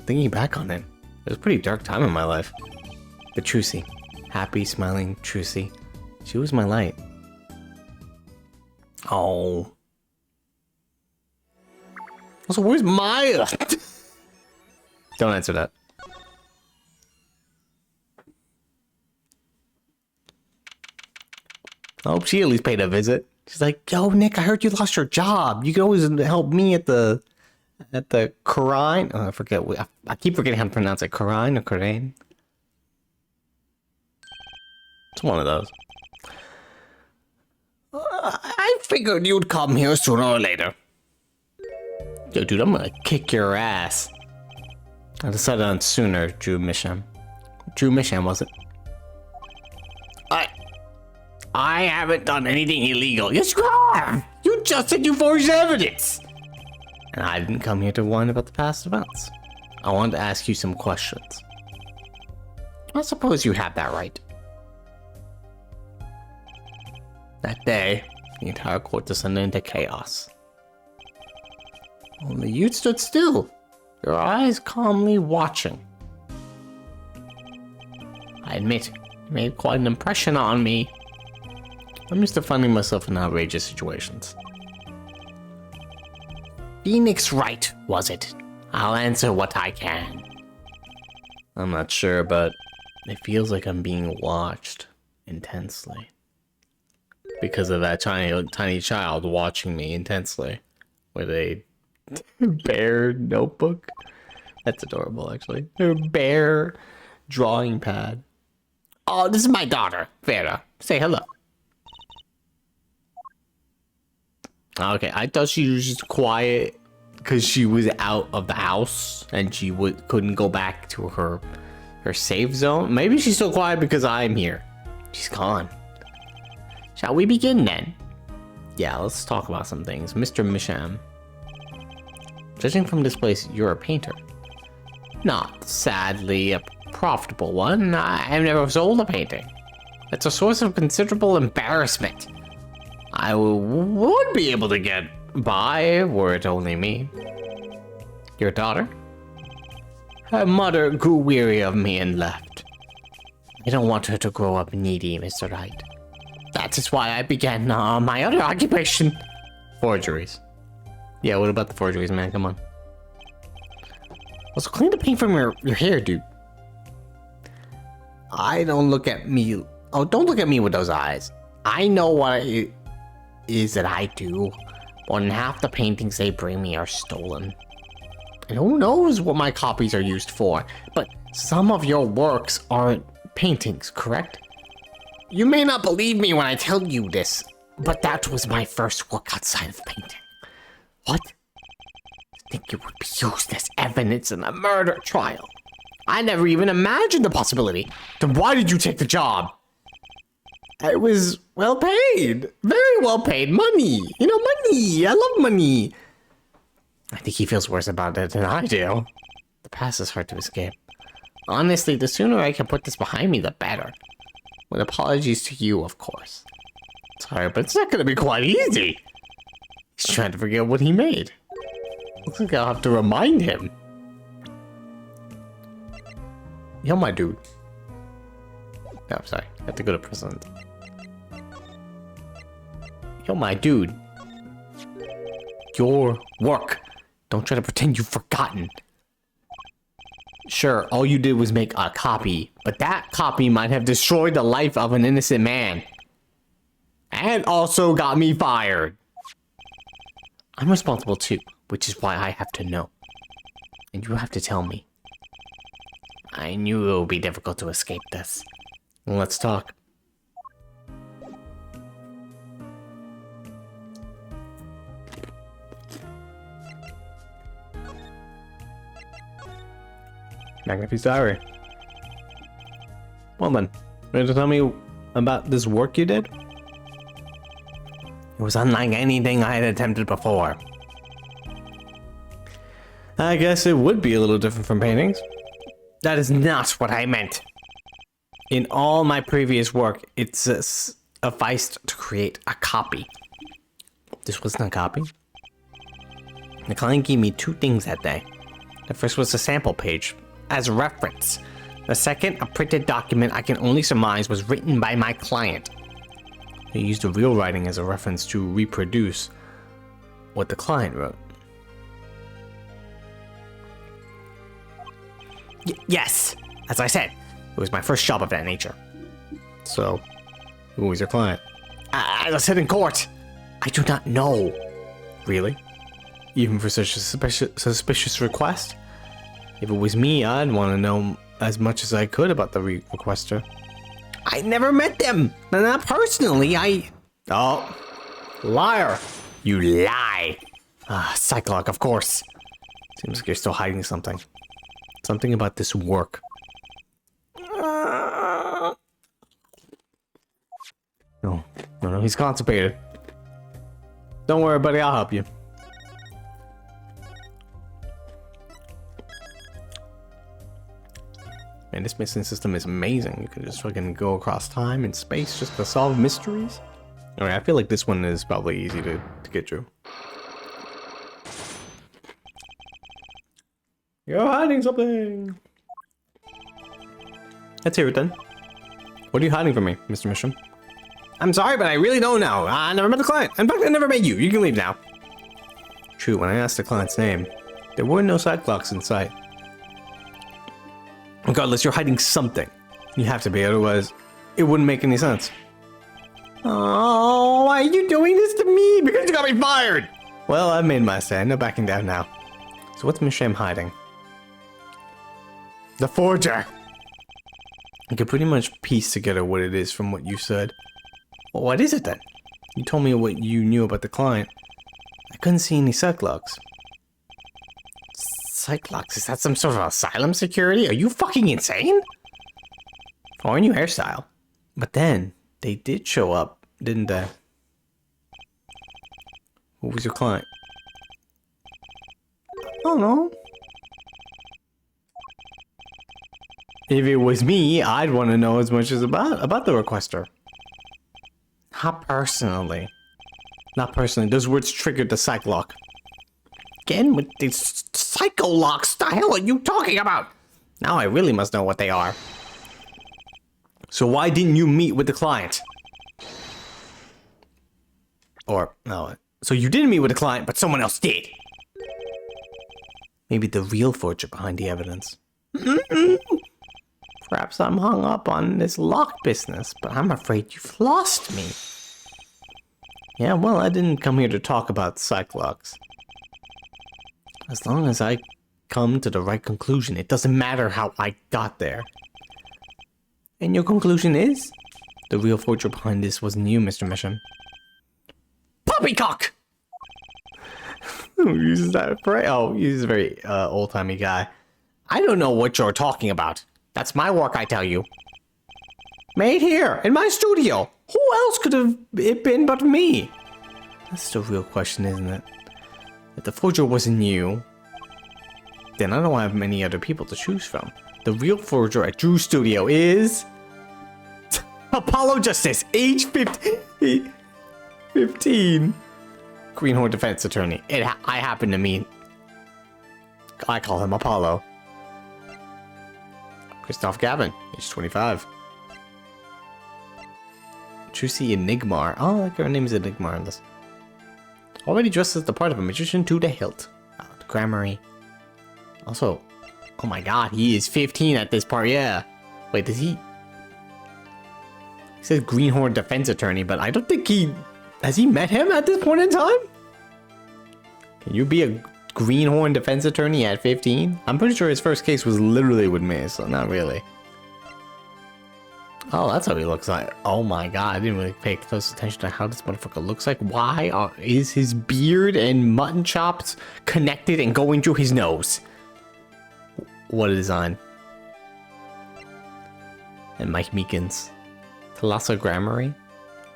Thinking back on it, it was a pretty dark time in my life. But Trucy, happy, smiling Trucy, she was my light. Oh. Also, where's Maya? Don't answer that. I hope she at least paid a visit. She's like, yo, Nick, I heard you lost your job. You can always help me at the Quran. Oh, I forget. I keep forgetting how to pronounce it. Quran or Quran? It's one of those. I figured you'd come here sooner or later. Yo, dude, I'm gonna kick your ass. I decided on sooner, Drew Misham. Drew Misham, was it? I haven't done anything illegal. Yes, you have! You just said you forged evidence! And I didn't come here to whine about the past events. I wanted to ask you some questions. I suppose you have that right. That day, the entire court descended into chaos. Only you stood still, your eyes calmly watching. I admit, you made quite an impression on me. I'm used to finding myself in outrageous situations. Phoenix Wright, was it? I'll answer what I can. I'm not sure, but it feels like I'm being watched intensely. Because of that tiny child watching me intensely with a bear notebook. That's adorable, actually. Her bear drawing pad. Oh, this is my daughter, Vera. Say hello. Okay, I thought she was just quiet because she was out of the house and she couldn't go back to her safe zone. Maybe she's still quiet because I'm here. She's gone. Shall we begin then? Yeah, let's talk about some things. Mr. Misham. Judging from this place, you're a painter. Not, sadly, a profitable one. I have never sold a painting. It's a source of considerable embarrassment. I would be able to get by were it only me. Your daughter? Her mother grew weary of me and left. I don't want her to grow up needy, Mr. Wright. That is why I began my other occupation. Forgeries. Yeah, what about the forgeries, man? Come on. Also, clean the paint from your hair, dude. Don't look at me with those eyes. I know what it is that I do. More than half the paintings they bring me are stolen. And who knows what my copies are used for, but some of your works aren't paintings, correct? You may not believe me when I tell you this, but that was my first work outside of painting. What? Think it would be used as evidence in a murder trial? I never even imagined the possibility. Then why did you take the job? It was well paid. Very well paid money. You know, money. I love money. I think he feels worse about it than I do. The past is hard to escape. Honestly, the sooner I can put this behind me, the better. With apologies to you, of course. Sorry, but it's not going to be quite easy. He's trying to forget what he made. Looks like I'll have to remind him. Yo, my dude. No, I'm sorry. I have to go to prison. Yo, my dude. Your work. Don't try to pretend you've forgotten. Sure, all you did was make a copy, but that copy might have destroyed the life of an innocent man. And also got me fired. I'm responsible too, which is why I have to know. And you have to tell me. I knew it would be difficult to escape this. Let's talk. Magnifi's diary. Well then, ready to tell me about this work you did? It was unlike anything I had attempted before. I guess it would be a little different from paintings. That is not what I meant. In all my previous work, it sufficed to create a copy. This wasn't a copy. The client gave me two things that day. The first was a sample page, as reference. The second, a printed document I can only surmise was written by my client. They used the real writing as a reference to reproduce what the client wrote. Yes, as I said, it was my first job of that nature. So, who was your client? As I said in court, I do not know. Really? Even for such a suspicious request? If it was me, I'd want to know as much as I could about the requester. I never met them. Not personally, Oh, liar. You lie. Psychologue, of course. Seems like you're still hiding something. Something about this work. No, he's constipated. Don't worry, buddy, I'll help you. Man, this missing system is amazing. You can just fucking go across time and space just to solve mysteries. Alright, I feel like this one is probably easy to get through. You're hiding something! Let's hear it then. What are you hiding from me, Mr. Mission? I'm sorry, but I really don't know. I never met the client. In fact, I never met you. You can leave now. True, when I asked the client's name, there were no side clocks in sight. Regardless, you're hiding something. You have to be, otherwise it wouldn't make any sense. Oh, why are you doing this to me? Because you got me fired! Well, I've made my stand. No backing down now. So what's Miss Sham hiding? The forger. I could pretty much piece together what it is from what you said. Well, what is it then? You told me what you knew about the client. I couldn't see any side clocks. Cyclops, is that some sort of asylum security? Are you fucking insane? Foreign new hairstyle. But then, they did show up, didn't they? Who was your client? I don't know. If it was me, I'd want to know as much as about the requester. Not personally. Not personally. Those words triggered the psych lock. Again with these psycho locks. The hell are you talking about? Now I really must know what they are. So why didn't you meet with the client? Or, no, so you didn't meet with the client, but someone else did. Maybe the real forger behind the evidence. Perhaps I'm hung up on this lock business, but I'm afraid you've lost me. Yeah, well, I didn't come here to talk about psych locks. As long as I come to the right conclusion, it doesn't matter how I got there. And your conclusion is? The real forger behind this wasn't you, Mr. Misham. Poppycock! Who uses that phrase? Oh, he's a very old-timey guy. I don't know what you're talking about. That's my work, I tell you. Made here, in my studio. Who else could have it been but me? That's the real question, isn't it? If the forger wasn't you, then I don't have many other people to choose from. The real forger at Drew's studio is... Apollo Justice, age 15. Greenhorn defense attorney. I happen to mean... I call him Apollo. Christoph Gavin, age 25. Trucy Enigmar. Oh, like her name is Enigmar in this. Already dressed as the part of a magician to the hilt. The Grammary. Also, oh my god, he is 15 at this part, yeah. Wait, does he... He says Greenhorn defense attorney, but I don't think he... Has he met him at this point in time? Can you be a Greenhorn defense attorney at 15? I'm pretty sure his first case was literally with me, so not really. Oh, that's how he looks like. Oh my god, I didn't really pay close attention to how this motherfucker looks like. Why is his beard and mutton chops connected and going through his nose? What a design. And Mike Meekins. Colossal Grammary?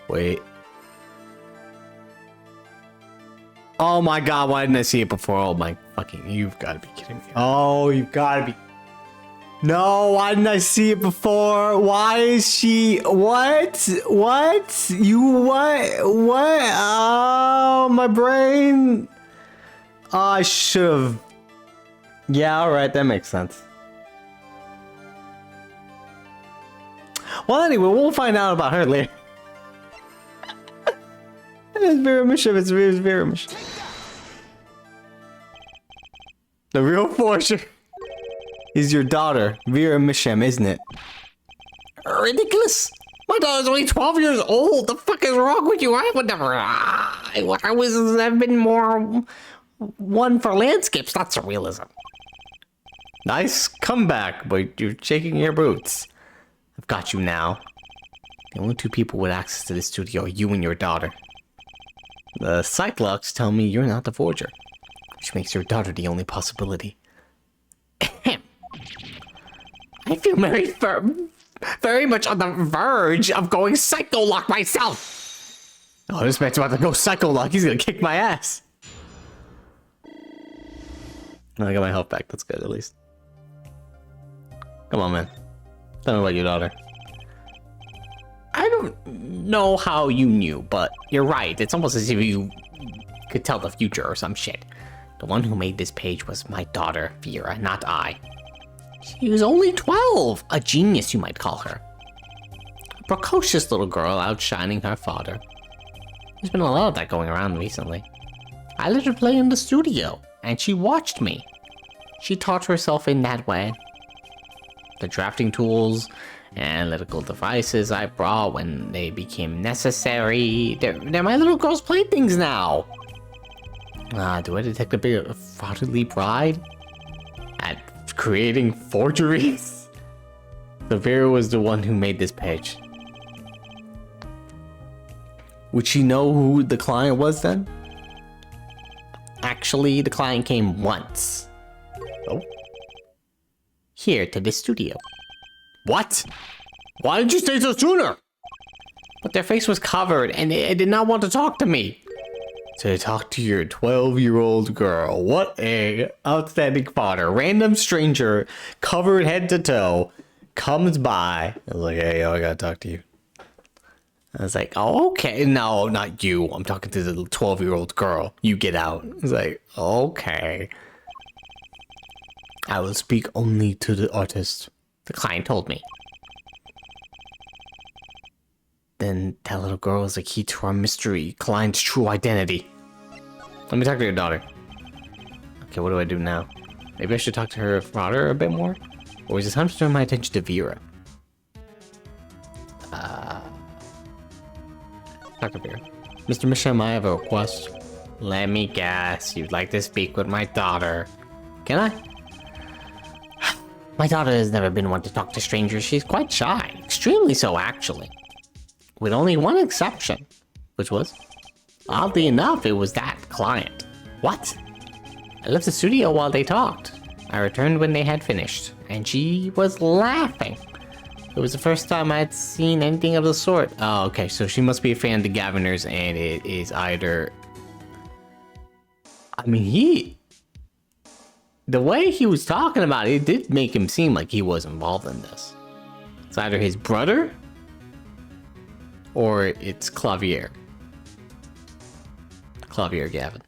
Wait. Oh my god, why didn't I see it before? Oh my fucking, you've got to be kidding me. Oh, you've got to be... No, why didn't I see it before? Why is she... What? What? You what? What? Oh, my brain. Oh, I should have... Yeah, alright, that makes sense. Well, anyway, we'll find out about her later. It's Vera Misham, it's Vera Misham. The real forger is your daughter, Vera Misham, isn't it? Ridiculous! My daughter's only 12 years old. The fuck is wrong with you? I would never. I've been more one for landscapes, not surrealism. Nice comeback, but you're shaking your boots. I've got you now. The only two people with access to this studio are you and your daughter. The Cyclops tell me you're not the forger, which makes your daughter the only possibility. I feel very much on the verge of going psycho-lock myself. Oh, this man's about to go psycho-lock. He's gonna kick my ass. Oh, I got my health back. That's good, at least. Come on, man. Tell me about your daughter. I don't know how you knew, but you're right. It's almost as if you could tell the future or some shit. The one who made this page was my daughter, Vera, not I. She was only 12. A genius, you might call her. A precocious little girl outshining her father. There's been a lot of that going around recently. I let her play in the studio, and she watched me. She taught herself in that way. The drafting tools, analytical devices I brought when they became necessary. They're my little girl's playthings now. Do I detect a bit of fraudulently pride at creating forgeries? So Vera was the one who made this page. Would she know who the client was then? Actually, the client came once. Oh. Here to this studio. What? Why did you say so sooner? But their face was covered and they did not want to talk to me. To talk to your 12-year-old girl. What a outstanding fodder. Random stranger, covered head to toe, comes by. I was like, hey, yo, I gotta talk to you. I was like, oh, okay. No, not you. I'm talking to the 12-year-old girl. You get out. I was like, okay. I will speak only to the artist. The client told me. Then that little girl is the key to our mystery, client's true identity. Let me talk to your daughter. Okay, what do I do now? Maybe I should talk to her father a bit more? Or is it time to turn my attention to Vera? Talk to Vera. Mr. Misham, I have a request. Let me guess, you'd like to speak with my daughter. Can I? My daughter has never been one to talk to strangers. She's quite shy. Extremely so, actually. With only one exception. Which was? Oddly enough, it was that client. What? I left the studio while they talked. I returned when they had finished, and she was laughing. It was the first time I'd seen anything of the sort. Oh, okay, so she must be a fan of the Gaviners, and it is either... I mean, the way he was talking about it did make him seem like he was involved in this. It's either his brother, or it's Clavier. Clavier Gavin.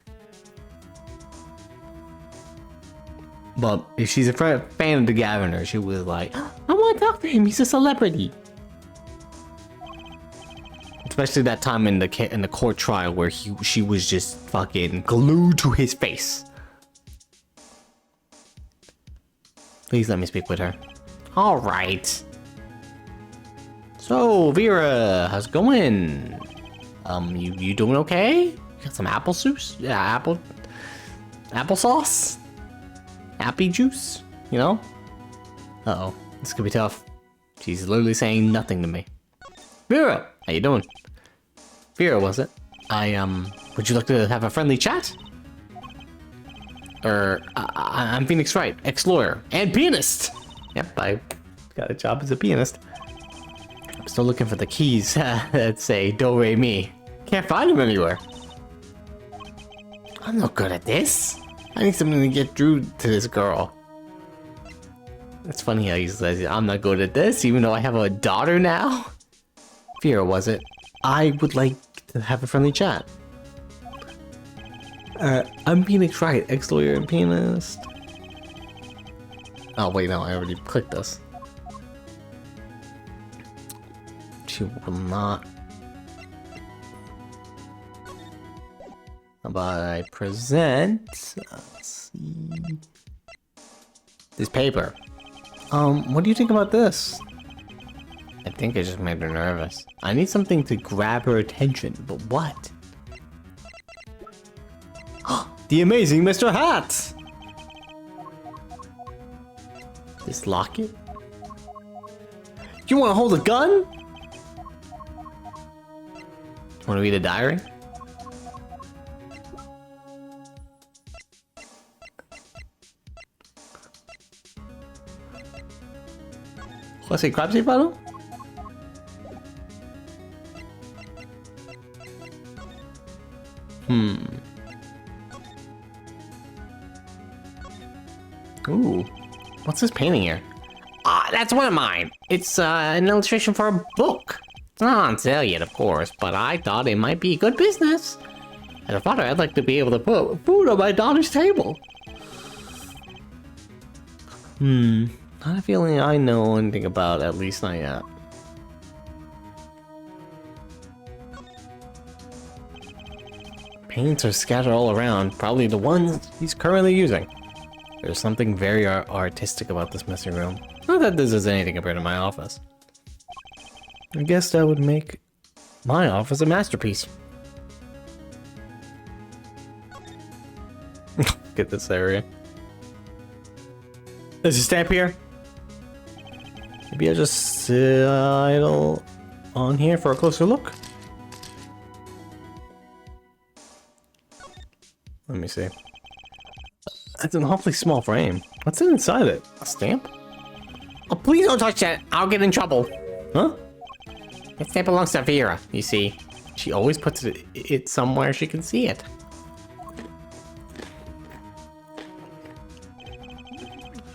But if she's a fan of the Governor, she was like, I want to talk to him. He's a celebrity. Especially that time in the court trial where she was just fucking glued to his face. Please let me speak with her. All right. So Vera, how's it going? You doing okay? You got some apple juice? Yeah, applesauce? Happy juice, you know? Uh-oh, this could be tough. She's literally saying nothing to me. Vera, how you doing? Vera, was it? Would you like to have a friendly chat? I'm Phoenix Wright, ex-lawyer, and pianist! Yep, I got a job as a pianist. I'm still looking for the keys that say do, re, mi. Can't find them anywhere. I'm not good at this. I need something to get through to this girl. It's funny how he says, I'm not good at this, even though I have a daughter now. Vera, was it? I would like to have a friendly chat. I'm Phoenix Wright, ex-lawyer and pianist. Oh, wait, no, I already clicked this. She will not. How about I present? Let's see. This paper. What do you think about this? I think I just made her nervous. I need something to grab her attention, but what? The amazing Mr. Hat! This locket? You wanna hold a gun? Wanna read a diary? What's it, crab seed bottle? Ooh. What's this painting here? Ah, that's one of mine. It's an illustration for a book. It's not on sale yet, of course, but I thought it might be good business. As a father, I'd like to be able to put food on my daughter's table. Not a feeling I know anything about, at least not yet. Paints are scattered all around, probably the ones he's currently using. There's something very artistic about this messy room. Not that this is anything compared to my office. I guess that would make my office a masterpiece. Get this area. There's a stamp here. Maybe I'll just idle on here for a closer look. Let me see. That's an awfully small frame. What's inside it? A stamp? Oh, please don't touch that. I'll get in trouble. Huh? That stamp belongs to Vera, you see. She always puts it somewhere she can see it.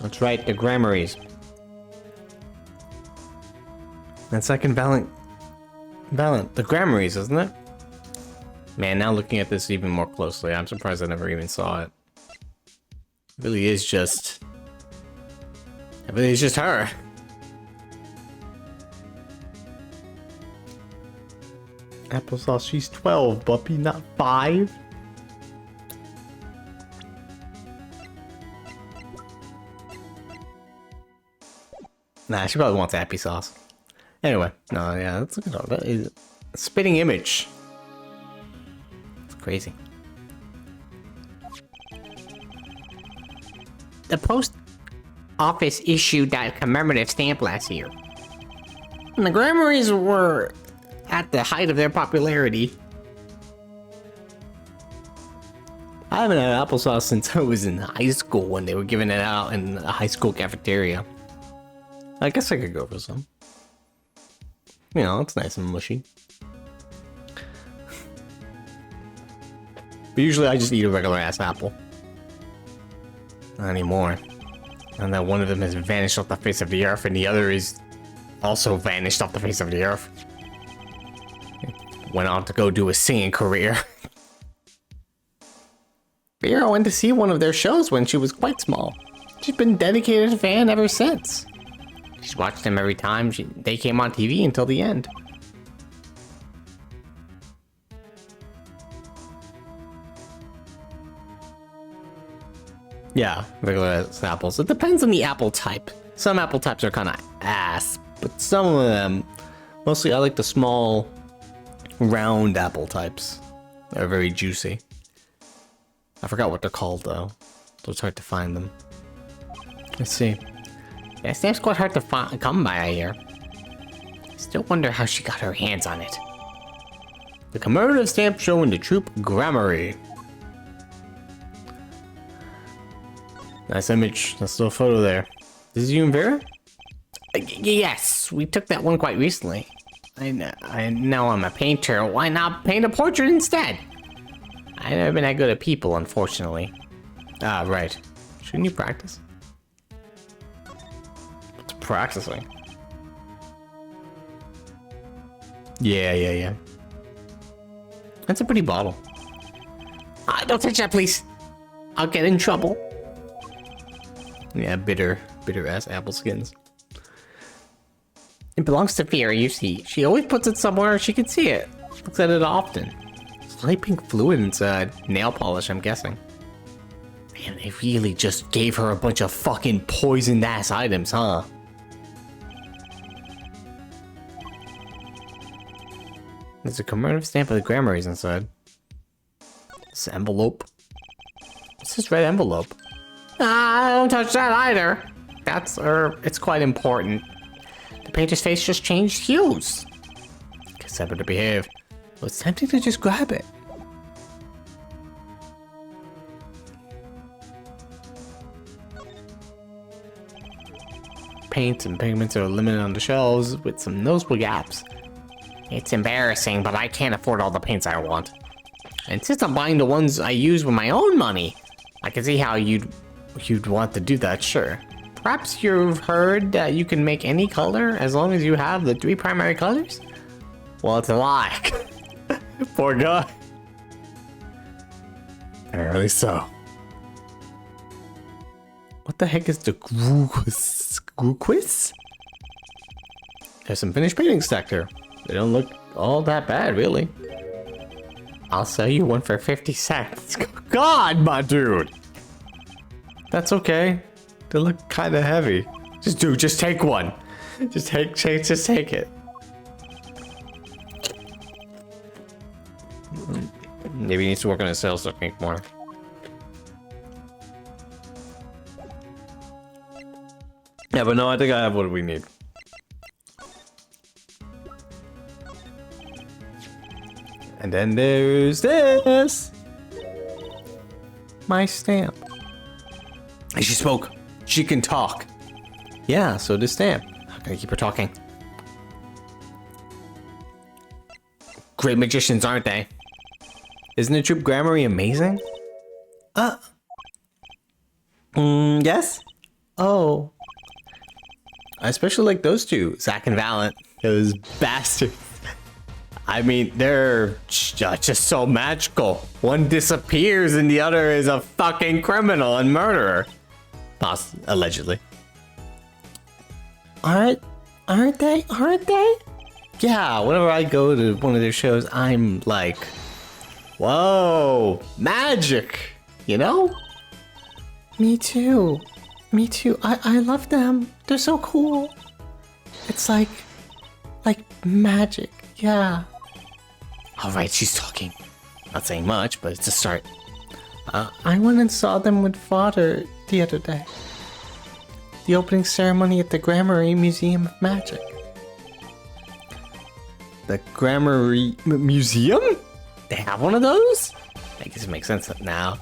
That's right, the Grammarys. That second Valiant, the Grammarys, isn't it? Man, now looking at this even more closely, I'm surprised I never even saw it. It really is just believe it's just her. Applesauce, she's 12, Buppy, not 5. Nah, she probably wants happy sauce. Anyway, no, yeah, let's look at all that. Is spitting image. It's crazy. The post office issued that commemorative stamp last year. And the Grammarys were at the height of their popularity. I haven't had applesauce since I was in high school when they were giving it out in a high school cafeteria. I guess I could go for some. You know, it's nice and mushy. But usually I just eat a regular ass apple. Not anymore. And that one of them has vanished off the face of the earth and the other is also vanished off the face of the earth. Went on to go do a singing career. Vera went to see one of their shows when she was quite small. She's been a dedicated fan ever since. She's watched them every time they came on TV until the end. Yeah, regular apples. It depends on the apple type. Some apple types are kind of ass, but some of them, mostly I like the small, round apple types. They're very juicy. I forgot what they're called though, so it's hard to find them. Let's see. Yeah, stamp's quite hard to come by, I hear. I still wonder how she got her hands on it. The commemorative stamp show in the Troop Grammary. Nice image. Nice little photo there. This is you and Vera? Yes, we took that one quite recently. I know I'm a painter. Why not paint a portrait instead? I've never been that good at people, unfortunately. Ah, right. Shouldn't you practice? What's practicing? Yeah. That's a pretty bottle. Don't touch that, please. I'll get in trouble. Yeah, bitter ass apple skins. It belongs to Vera, you see. She always puts it somewhere she can see it. Looks at it often. Light pink fluid inside. Nail polish, I'm guessing. Man, they really just gave her a bunch of fucking poisoned ass items, huh? There's a commemorative stamp of the Grammarys inside. This envelope. What's this red envelope? Don't touch that either. It's quite important. The painter's face just changed hues. Guess I better behave. Well, it's tempting to just grab it. Paints and pigments are limited on the shelves with some noticeable gaps. It's embarrassing, but I can't afford all the paints I want. And since I'm buying the ones I use with my own money, I can see how you'd want to do that, sure. Perhaps you've heard that you can make any color as long as you have the 3 primary colors? Well, it's a lie. Poor guy. Apparently so. What the heck is the Gruquis? There's some finished paintings stacked here. They don't look all that bad, really. I'll sell you one for 50 cents. God, my dude. That's okay. They look kind of heavy. Just take one. Just take it. Maybe he needs to work on his sales technique more. Yeah, but no, I think I have what we need. And then there's this. My stamp. And she spoke. She can talk. Yeah, so does stamp. How can I keep her talking? Great magicians, aren't they? Isn't the Troop Grammary amazing? Yes? Oh. I especially like those two, Zach and Valent. Those bastards. I mean, they're just so magical. One disappears and the other is a fucking criminal and murderer. Allegedly. Aren't they? Aren't they? Yeah, whenever I go to one of their shows, I'm like, whoa, magic, you know? Me too. Me too. I love them. They're so cool. It's like magic. Yeah. All right, she's talking. Not saying much, but it's a start. I went and saw them with father the other day. The opening ceremony at the Grammary Museum of Magic. The Grammary Museum? They have one of those? I guess it makes sense now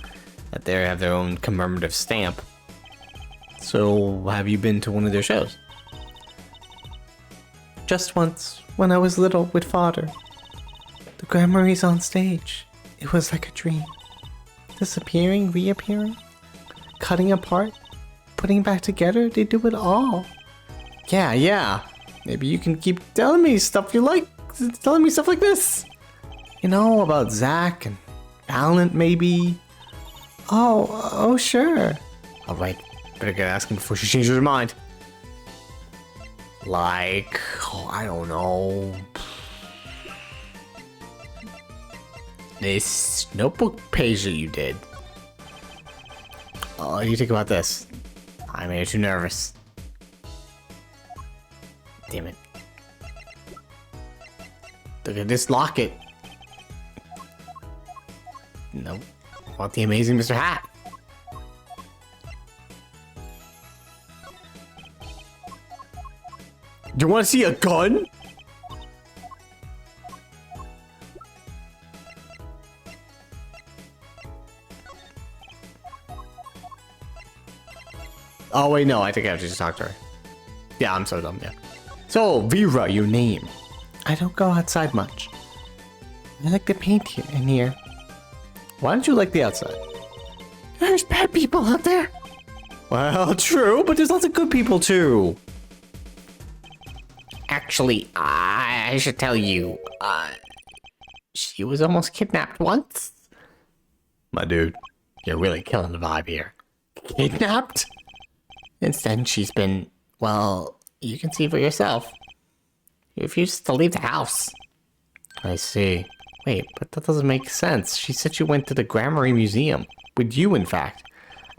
that they have their own commemorative stamp. So, have you been to one of their shows? Just once, when I was little with father. The Grammary's on stage. It was like a dream. Disappearing, reappearing, cutting apart, putting back together, they do it all. Yeah. Maybe you can keep telling me stuff you like, telling me stuff like this. You know, about Zach and Valent, maybe. Oh, sure. All right, better get asking before she changes her mind. Like, I don't know. This notebook page that you did. What do you think about this? I made you too nervous. Damn it. Look at this locket. Nope. I want the amazing Mr. Hat. Do you want to see a gun? Oh wait, no, I think I have to just talk to her. Yeah, I'm so dumb, yeah. So, Vera, your name. I don't go outside much. I like to paint here in here. Why don't you like the outside? There's bad people out there. Well, true, but there's lots of good people too. Actually, I should tell you, she was almost kidnapped once. My dude. You're really killing the vibe here. Kidnapped? Instead, she's been, well, you can see for yourself. She refuses to leave the house. I see. Wait, but that doesn't make sense. She said she went to the Grammary Museum. With you, in fact.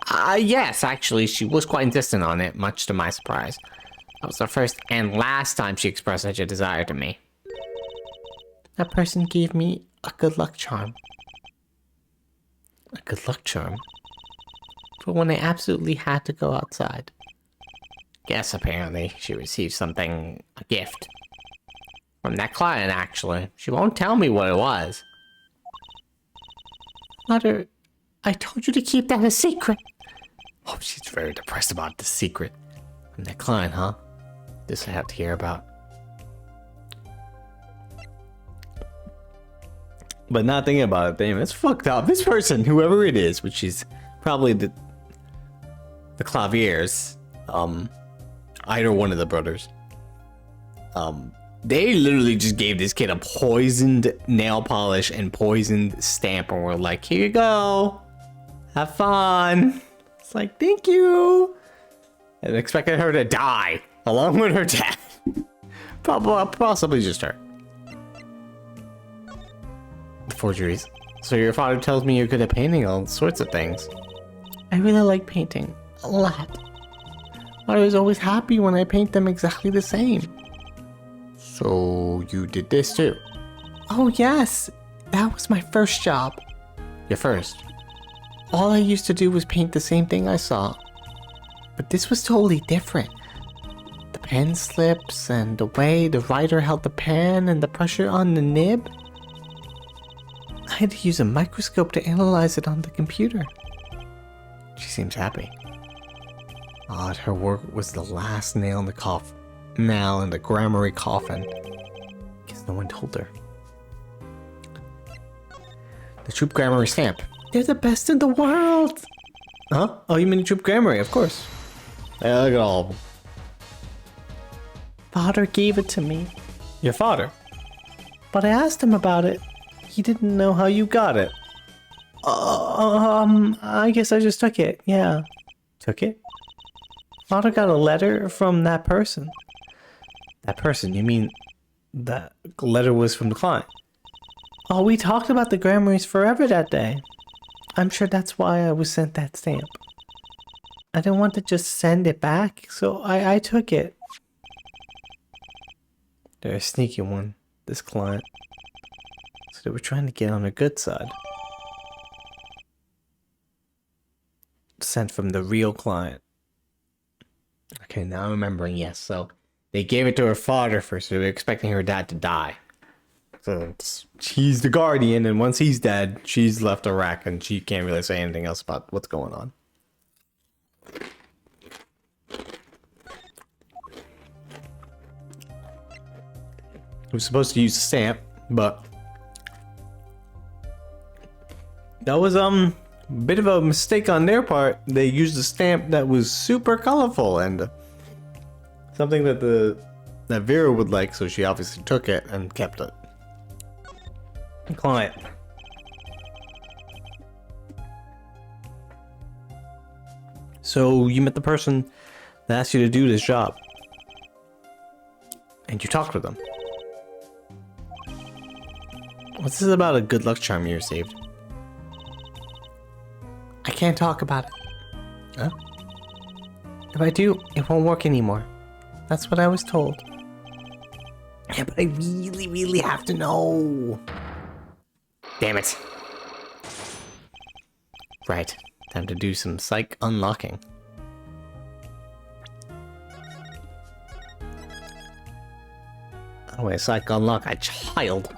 Yes, actually, she was quite insistent on it, much to my surprise. That was the first and last time she expressed such a desire to me. That person gave me a good luck charm. A good luck charm? For when I absolutely had to go outside. Yes, apparently, she received something, a gift. From that client, actually. She won't tell me what it was. Mother, I told you to keep that a secret. Oh, she's very depressed about the secret. From that client, huh? This I have to hear about. But not thinking about it, damn, it's fucked up. This person, whoever it is, which is probably the Claviers, either one of the brothers, they literally just gave this kid a poisoned nail polish and poisoned stamp and were like, here you go, have fun. It's like, thank you. And expected her to die along with her dad. Possibly just her. Forgeries. So your father tells me you're good at painting all sorts of things. I really like painting. A lot. I was always happy when I paint them exactly the same. So you did this too? Oh yes. That was my first job. Your first? All I used to do was paint the same thing I saw. But this was totally different. The pen slips and the way the writer held the pen and the pressure on the nib. I had to use a microscope to analyze it on the computer. She seems happy. Odd, her work was the last nail in the coffin. Nail in the Grammary coffin. Guess no one told her. The Troop Grammary stamp. They're the best in the world! Huh? Oh, you mean the Troop Grammary, of course. Yeah, look at all of them. Father gave it to me. Your father? But I asked him about it. He didn't know how you got it. I guess I just took it, yeah. Took it? Father got a letter from that person. That person, you mean that letter was from the client? Oh, we talked about the Grammys forever that day. I'm sure that's why I was sent that stamp. I didn't want to just send it back, so I took it. They're a sneaky one, this client. So they were trying to get on the good side. Sent from the real client. Okay, now I'm remembering, yes. So they gave it to her father first, so they were expecting her dad to die. So she's the guardian, and once he's dead, she's left a wreck, and she can't really say anything else about what's going on. I was supposed to use a stamp, but that was a bit of a mistake on their part. They used a stamp that was super colorful and something that that Vera would like, so she obviously took it and kept it. Client. So you met the person that asked you to do this job, and you talked with them. What's this about a good luck charm you received? I can't talk about it. Huh? If I do, it won't work anymore. That's what I was told. Yeah, but I really, really have to know. Damn it. Right. Time to do some psych unlocking. Oh wait, psych unlock a child.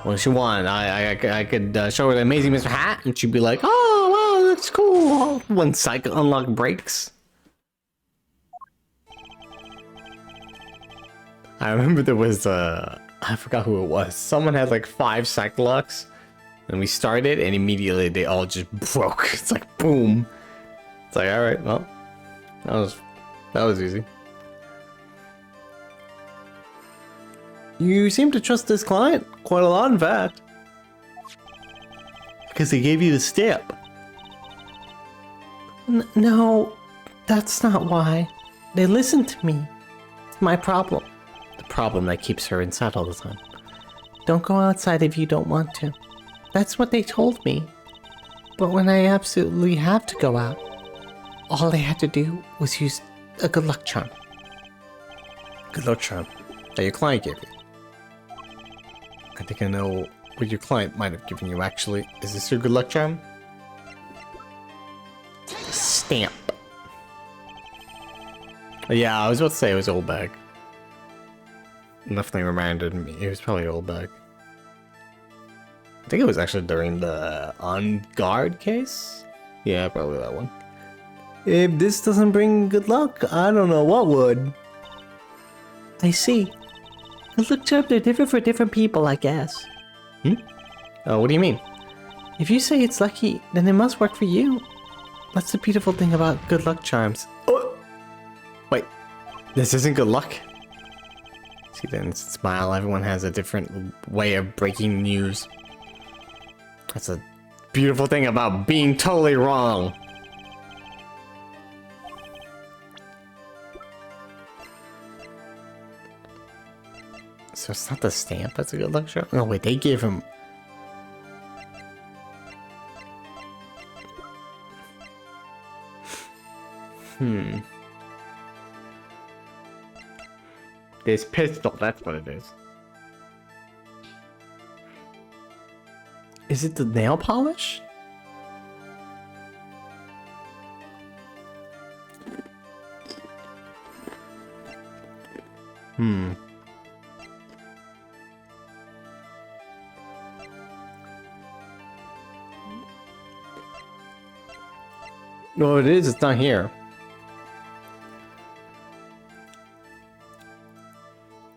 What does she want? I could show her the amazing Mr. Hat, and she'd be like, "Oh wow, that's cool." When psych unlock breaks. I remember there was I forgot who it was. Someone had like 5 psych locks, and we started, and immediately they all just broke. It's like boom. It's like, all right, well, that was easy. You seem to trust this client quite a lot, in fact. Because they gave you the stamp. No, that's not why. They listened to me. It's my problem. The problem that keeps her inside all the time. Don't go outside if you don't want to. That's what they told me. But when I absolutely have to go out, all I had to do was use a good luck charm. Good luck charm that your client gave you. I think I know what your client might have given you, actually. Is this your good luck charm? Stamp. Yeah, I was about to say it was old bag. Definitely reminded me. It was probably old bag. I think it was actually during the on guard case. Yeah, probably that one. If this doesn't bring good luck, I don't know what would. I see. Good luck charms, they're different for different people, I guess. Oh, what do you mean? If you say it's lucky, then it must work for you. That's the beautiful thing about good luck charms. Oh! Wait, this isn't good luck? See the instant smile, everyone has a different way of breaking news. That's a beautiful thing about being totally wrong. So it's not the stamp that's a good luck charm? Oh wait, they gave him... This pistol, that's what it is. Is it the nail polish? No, it is. It's not here.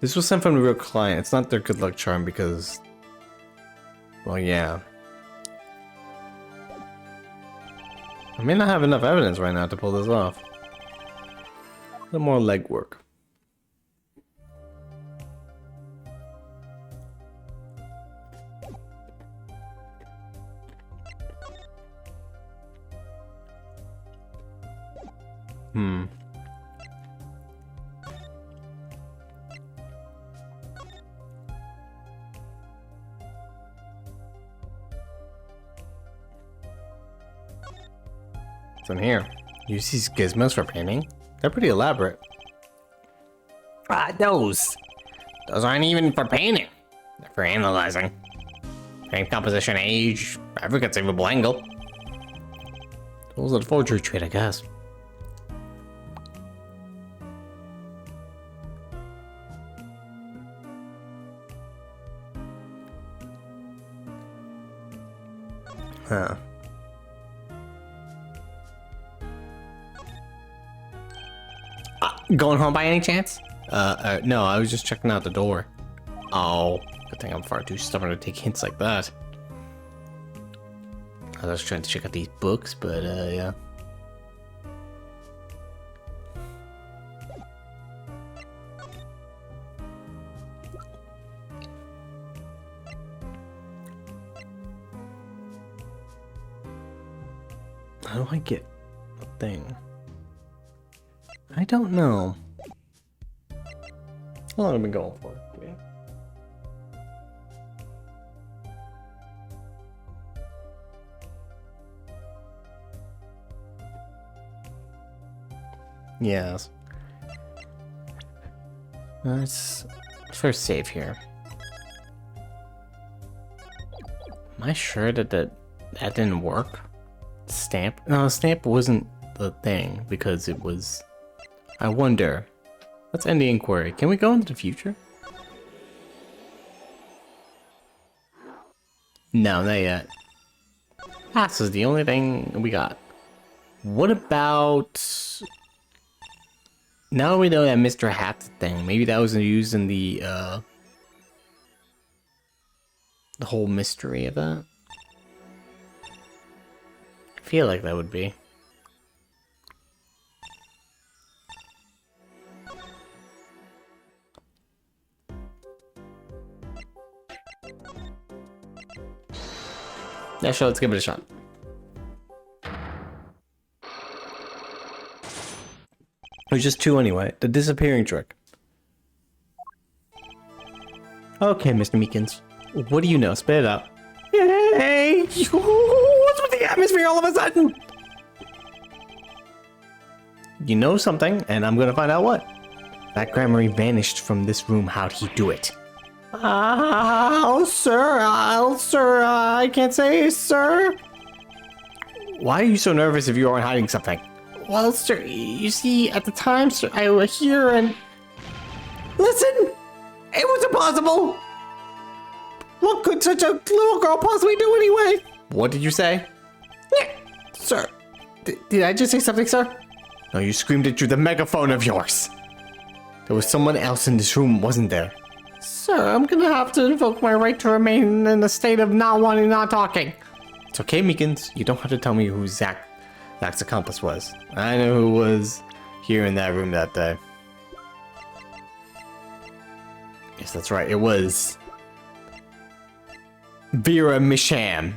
This was sent from the real client. It's not their good luck charm because... Well, yeah. I may not have enough evidence right now to pull this off. A little more legwork. What's in here? Use these gizmos for painting? They're pretty elaborate. Those aren't even for painting. They're for analyzing. Paint composition, age, every conceivable angle. Tools of the forgery trade, I guess. Huh. Going home by any chance? No, I was just checking out the door. Oh, good thing I'm far too stubborn to take hints like that. I was trying to check out these books, but, yeah. How do I get a thing? I don't know. How long have I been going for? Yeah. Yes. Let's first save here. Am I sure that that didn't work? Stamp? No, stamp wasn't the thing because it was... I wonder. Let's end the inquiry. Can we go into the future? No, not yet. Pass is the only thing we got. What about... Now we know that Mr. Hat's thing. Maybe that was used in the whole mystery of that. I feel like that would be. Yeah, sure, let's give it a shot. It was just two anyway. The disappearing trick. Okay, Mr. Meekins. What do you know? Spit it out. Yay! What's with the atmosphere all of a sudden? You know something, and I'm gonna find out what. That Grammary vanished from this room. How'd he do it? Sir, I can't say, sir. Why are you so nervous if you aren't hiding something? Well, sir, you see, at the time, sir, I was here and... Listen! It was impossible! What could such a little girl possibly do anyway? What did you say? Sir, did I just say something, sir? No, you screamed it through the megaphone of yours. There was someone else in this room, wasn't there? Sir, I'm gonna have to invoke my right to remain in a state of not talking. It's okay, Meekins. You don't have to tell me who Zach's accomplice was. I know who was here in that room that day. Yes, that's right. It was Vera Misham.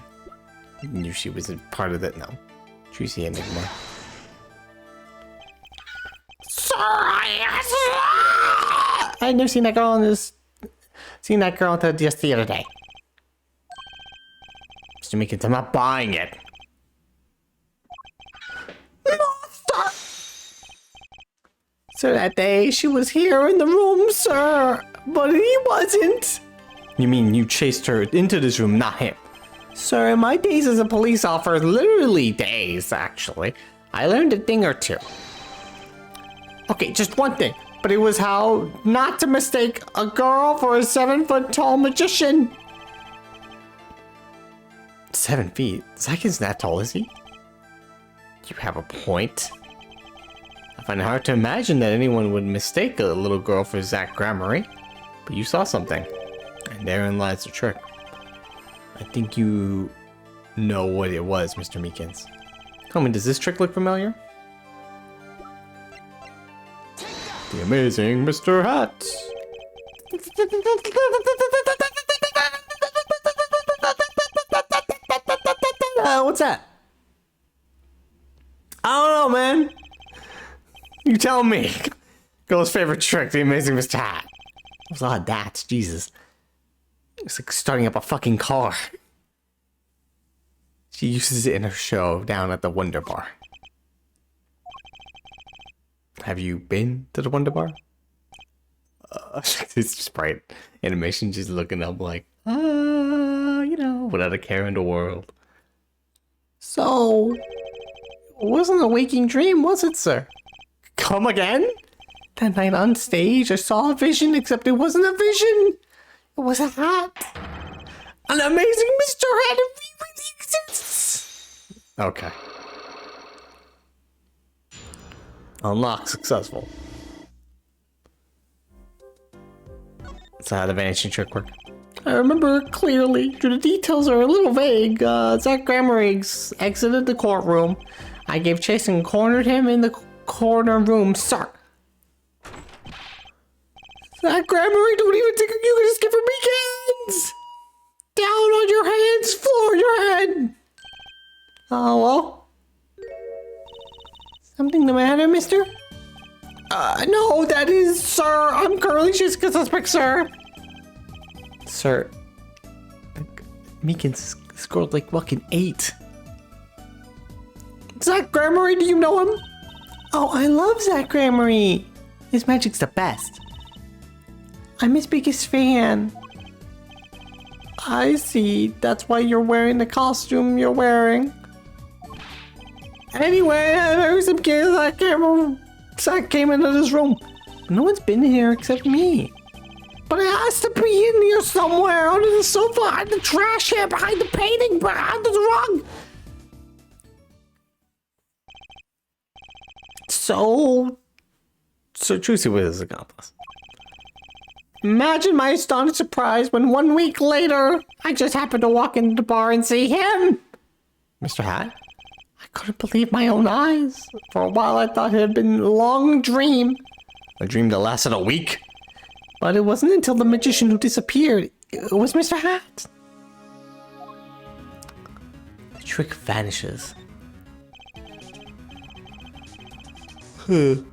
Knew she was a part of it. No, Juicy Enigma. Sir, I never seen that girl in this. Seen that girl until just the other day. Mr. Meekins, I'm not buying it. Monster! Sir, that day she was here in the room, sir, but he wasn't. You mean you chased her into this room, not him? Sir, in my days as a police officer, literally days, actually, I learned a thing or two. Okay, just one thing. But it was how not to mistake a girl for a 7-foot-tall magician. 7 feet? Zach isn't that tall, is he? You have a point. I find it hard to imagine that anyone would mistake a little girl for Zach Grammary. But you saw something. And therein lies the trick. I think you know what it was, Mr. Meekins. Tell me, does this trick look familiar? The amazing Mr. Hat. What's that? I don't know, man. You tell me. Girl's favorite trick, the amazing Mr. Hat. There's a lot of that, Jesus. It's like starting up a fucking car. She uses it in her show down at the Wonder Bar. Have you been to the Wonder Bar? It's Sprite animation just looking up like, without a care in the world. So, it wasn't a waking dream, was it, sir? Come again? That night on stage, I saw a vision, except it wasn't a vision. It was a hat. An amazing Mr. Hat really exists. Okay. Unlock successful. So how the vanishing trick work? I remember it clearly. The details are a little vague. Zach Grammar exited the courtroom. I gave chase and cornered him in the corner room, sir. Zach Grammar, don't even think you can just give him weekends! Down on your hands, floor your head! Oh, well. Something the matter, mister? No, that is, sir. I'm currently Jessica suspect, sir. Sir, Meekins scored like fucking 8. Zach Grammary, do you know him? Oh, I love Zach Grammary. His magic's the best. I'm his biggest fan. I see. That's why you're wearing the costume you're wearing. Anyway, there was some kids Zach came into this room. No one's been here except me. But it has to be in here somewhere, under the sofa, behind the trash here, behind the painting, behind the rug. So Trucy was his accomplice. Imagine my astonished surprise when 1 week later, I just happened to walk into the bar and see him. Mr. Hat? I couldn't believe my own eyes. For a while I thought it had been a long dream. A dream that lasted a week? But it wasn't until the magician who disappeared. It was Mr. Hat. The trick vanishes. It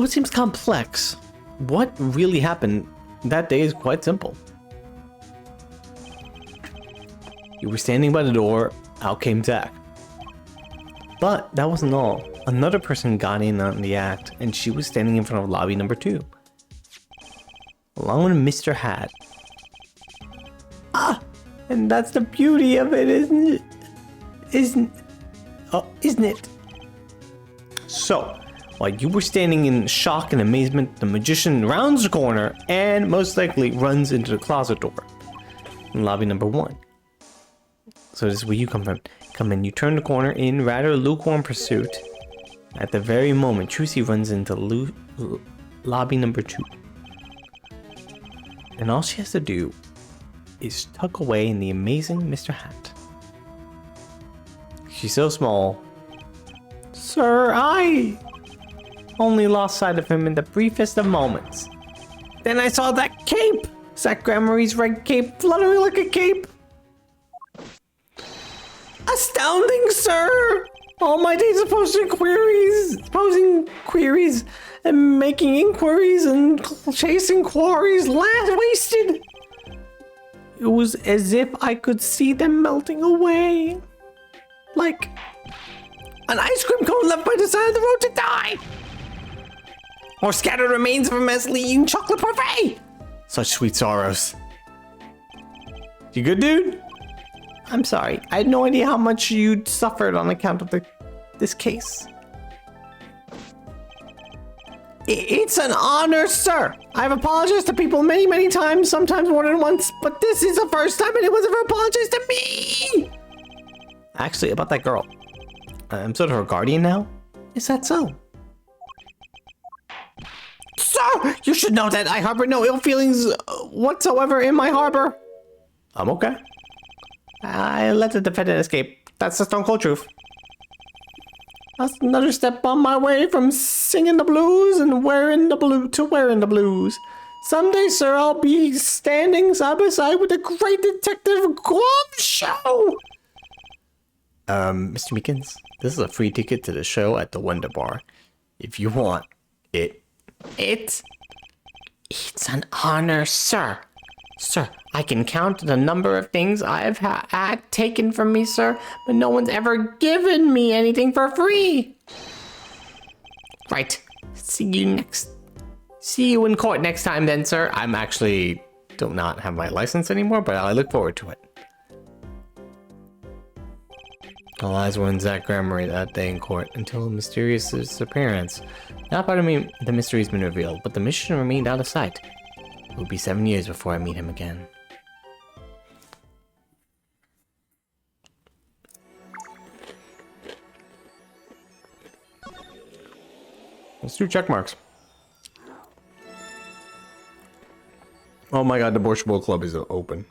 seems complex. What really happened that day is quite simple. You were standing by the door, out came Zach. But that wasn't all. Another person got in on the act, and she was standing in front of lobby number 2. Along with Mr. Hat. And that's the beauty of it, isn't it? Isn't it? So, while you were standing in shock and amazement, the magician rounds the corner and most likely runs into the closet door in lobby number 1. So this is where you come from. Come in, you turn the corner in rather lukewarm pursuit. At the very moment, Trucy runs into lobby number 2. And all she has to do is tuck away in the amazing Mr. Hat. She's so small. Sir, I only lost sight of him in the briefest of moments. Then I saw that cape! Zach Grammary's red cape fluttering like a cape. Astounding, sir! All my days of posing queries, and making inquiries and chasing quarries wasted. It was as if I could see them melting away. Like an ice cream cone left by the side of the road to die. Or scattered remains of a messily eaten chocolate parfait. Such sweet sorrows. You good, dude? I'm sorry. I had no idea how much you'd suffered on account of this case. It's an honor, sir. I've apologized to people many, many times, sometimes more than once, but this is the first time anyone's ever apologized to me. Actually, about that girl. I'm sort of her guardian now. Is that so? Sir, you should know that I harbor no ill feelings whatsoever in my harbor. I'm okay. I let the defendant escape. That's the stone cold truth. That's another step on my way from singing the blues and wearing the blues. Someday, sir, I'll be standing side by side with the great detective Guam Show. Mr. Meekins, this is a free ticket to the show at the Wonder Bar. If you want it. It's an honor, sir. Sir, I can count the number of things I've had taken from me, sir, but no one's ever given me anything for free. Right. See you in court next time then, sir. I'm actually do not have my license anymore, but I look forward to it. All eyes were on Zach Grammary that day in court until a mysterious disappearance. Not part of me, the mystery's been revealed, but the mission remained out of sight. It will be 7 years before I meet him again. Let's do check marks. Oh my god, the Borscht Club is open.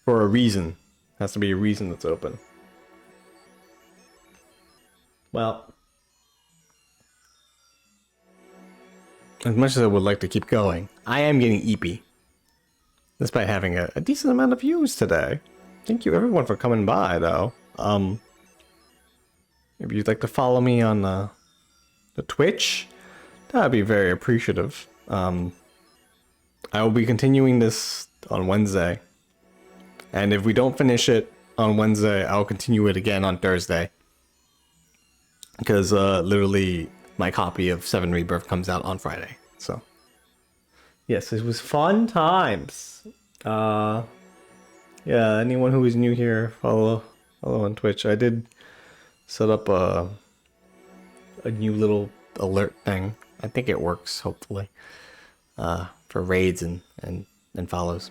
For a reason. Has to be a reason that's open. Well, as much as I would like to keep going, I am getting eepy. Despite having a decent amount of views today. Thank you everyone for coming by, though. If you'd like to follow me on the Twitch, that'd be very appreciative. I will be continuing this on Wednesday. And if we don't finish it on Wednesday, I'll continue it again on Thursday. Because literally my copy of 7 Rebirth comes out on Friday. So yes, it was fun times. Yeah, anyone who is new here, follow on Twitch. I did set up a new little alert thing. I think it works, hopefully. For raids and follows.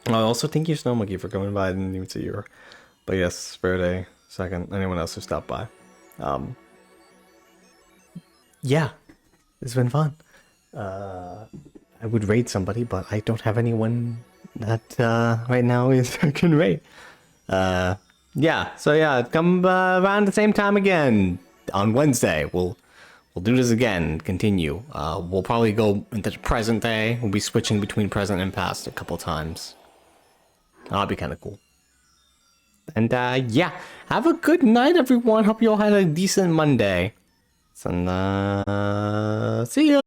Also, thank you, Snow Monkey, for coming by. I didn't even see you. But yes, Verde, second. Anyone else who stopped by. Yeah, it's been fun. I would raid somebody, but I don't have anyone that right now is can raid. Yeah, so yeah, come around the same time again on Wednesday. We'll do this again, continue. We'll probably go into the present day. We'll be switching between present and past a couple times. That'll be kind of cool. And yeah, have a good night, everyone. Hope you all had a decent Monday. And see ya.